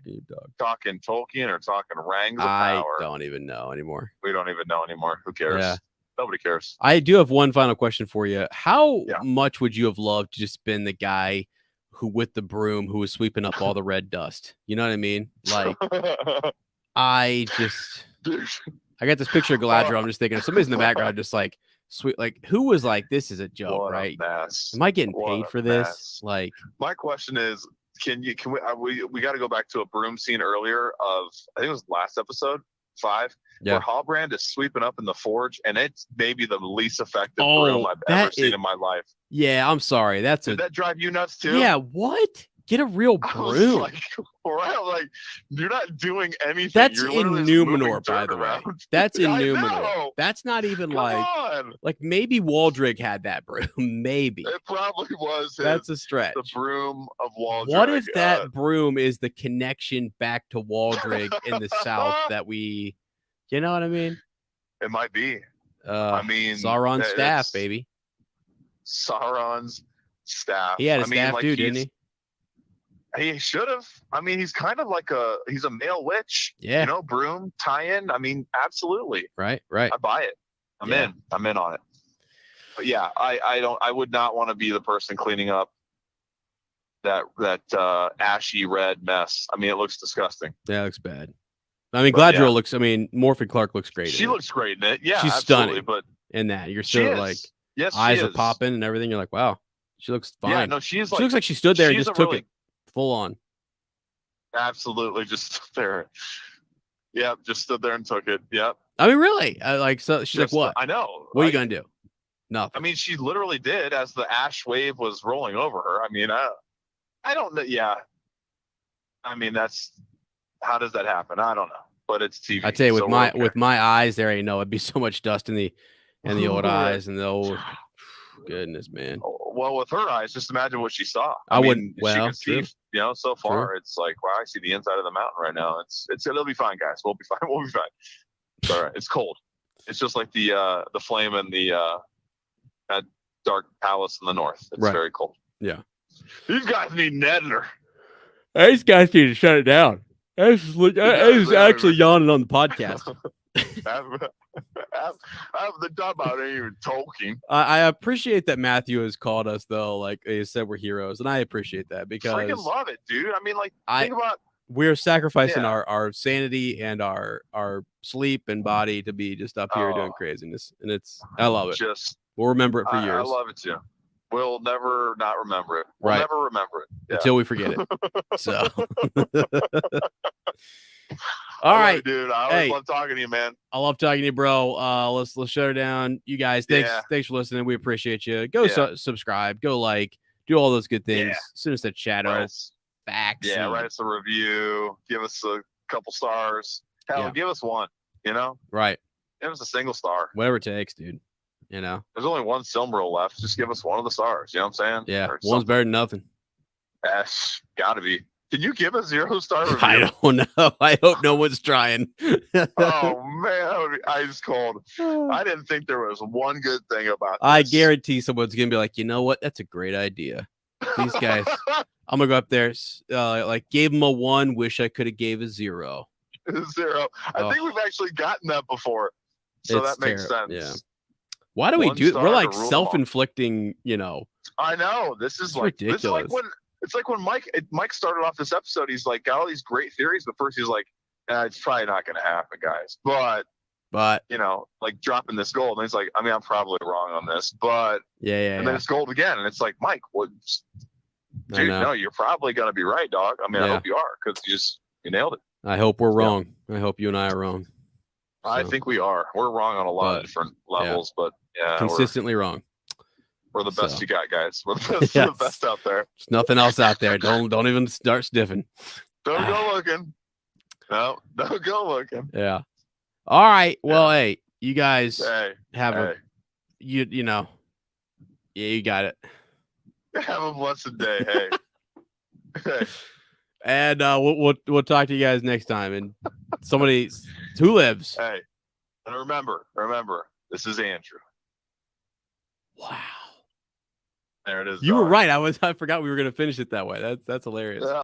Talking Tolkien or talking Rings of
I
Power?
don't even know anymore.
We don't even know anymore. Who cares?
Yeah.
Nobody cares.
I do have one final question for you. How much would you have loved to just been the guy who, with the broom, who was sweeping up all the red dust? You know what I mean? Like, I got this picture of Galadriel. I'm just thinking, if somebody's in the background, just like sweet, like who was like, this is a joke,
What
right?
a mess.
Am I getting
What
paid
a
for this?
mess.
Like,
my question is, can we got to go back to a broom scene earlier of, I think it was last episode 5, where Halbrand is sweeping up in the forge, and it's maybe the least effective broom I've ever seen in my life.
Yeah, I'm sorry. Did
that drive you nuts too?
Yeah, what? Get a real broom.
Like, you're not doing anything.
That's
you're
in Numenor, by the way. That's in Numenor. That's not even like maybe Waldrig had that broom. Maybe
it probably was.
That's a stretch.
The broom of Waldrig.
What if that broom is the connection back to Waldrig in the south that we, you know what I mean?
It might be. I mean,
Sauron's staff, baby.
Sauron's staff.
He had a staff too, didn't he?
He should have. I mean, he's kind of like he's a male witch.
Yeah.
You know, broom tie-in. I mean, absolutely.
Right.
I buy it. I'm in on it. But yeah, I would not want to be the person cleaning up that ashy red mess. I mean, it looks disgusting.
Yeah, it looks bad. I mean, Galadriel looks. I mean, Morphin Clark looks great.
She looks great in it. Yeah,
she's stunning.
But
in that, you're so like, eyes are popping and everything. You're like, wow, she looks fine.
Yeah, no, she looks
like she stood there and just took it full on.
Absolutely, just stood there. Yep, just stood there and took it. Yep.
I mean, really, so she's like, what?
I know.
What are you gonna do? Nothing.
I mean, she literally did as the ash wave was rolling over her. I mean, I don't know. Yeah. I mean, how does that happen? I don't know, but it's TV.
I tell you, with my eyes, there ain't no. It'd be so much dust in the old eyes and the old. Goodness, man.
Well, with her eyes, just imagine what she saw.
I wouldn't.
She can see, so far, it's like, wow, I see the inside of the mountain right now. It'll be fine, guys. We'll be fine. We'll be fine. It's all right. It's cold. It's just like the flame in that dark palace in the north. It's very cold.
Yeah.
These guys need an editor.
These guys need to shut it down. I was actually yawning on the podcast.
The dub out ain't even talking.
I appreciate that Matthew has called us though. Like he said, we're heroes, and I appreciate that because
I freaking love it, dude. I mean, like, think about
we're sacrificing our sanity and our sleep and body to be just up here doing craziness, and I love it. We'll remember it for years.
I love it too. We'll never not remember it. We'll never remember it
until we forget it. So. All right,
dude. I always love talking to you, man.
I love talking to you, bro. Let's shut her down. You guys, thanks for listening. We appreciate you. Go subscribe, go do all those good things. Send us a shadow, facts.
Yeah, write us a review. Give us a couple stars. Hell, give us one.
Right.
Give us a single star.
Whatever it takes, dude. There's
only one Silmaril left. Just give us one of the stars. You know what I'm saying?
Yeah, one's better than nothing.
That's gotta be. Can you give a 0-star review?
I don't know. I hope no one's trying.
Oh man, that would be ice cold. I didn't think there was one good thing about this.
I guarantee someone's gonna be like, you know what? That's a great idea. These guys, I'm gonna go up there. Gave him a 1. Wish I could have gave a 0.
0. I think we've actually gotten that before, so that makes sense.
Yeah. Why do we do? We're like self-inflicting.
I know this is ridiculous. This is it's like when Mike started off this episode. He's like got all these great theories, but first he's like, "It's probably not going to happen, guys." But like dropping this gold, and he's like, "I mean, I'm probably wrong on this, but And then it's gold again, and it's like, Mike, what? Dude, no, you're probably going to be right, dog. I mean, I hope you are because you nailed it.
I hope we're wrong. I hope you and I are wrong.
So. I think we are. We're wrong on a lot of different levels, but
consistently wrong.
We're the best you got, guys. We're the best out there.
There's nothing else out there. Don't even start sniffing.
Don't go looking. No, don't go looking.
Yeah. All right. Well, hey, You guys have
hey.
you know. Yeah, you got it.
Have a blessed day. Hey. Hey.
And we'll talk to you guys next time. And somebody who lives.
Hey. And remember, this is Andrew.
Wow.
There it is.
You were right. I forgot we were gonna finish it that way. That's hilarious.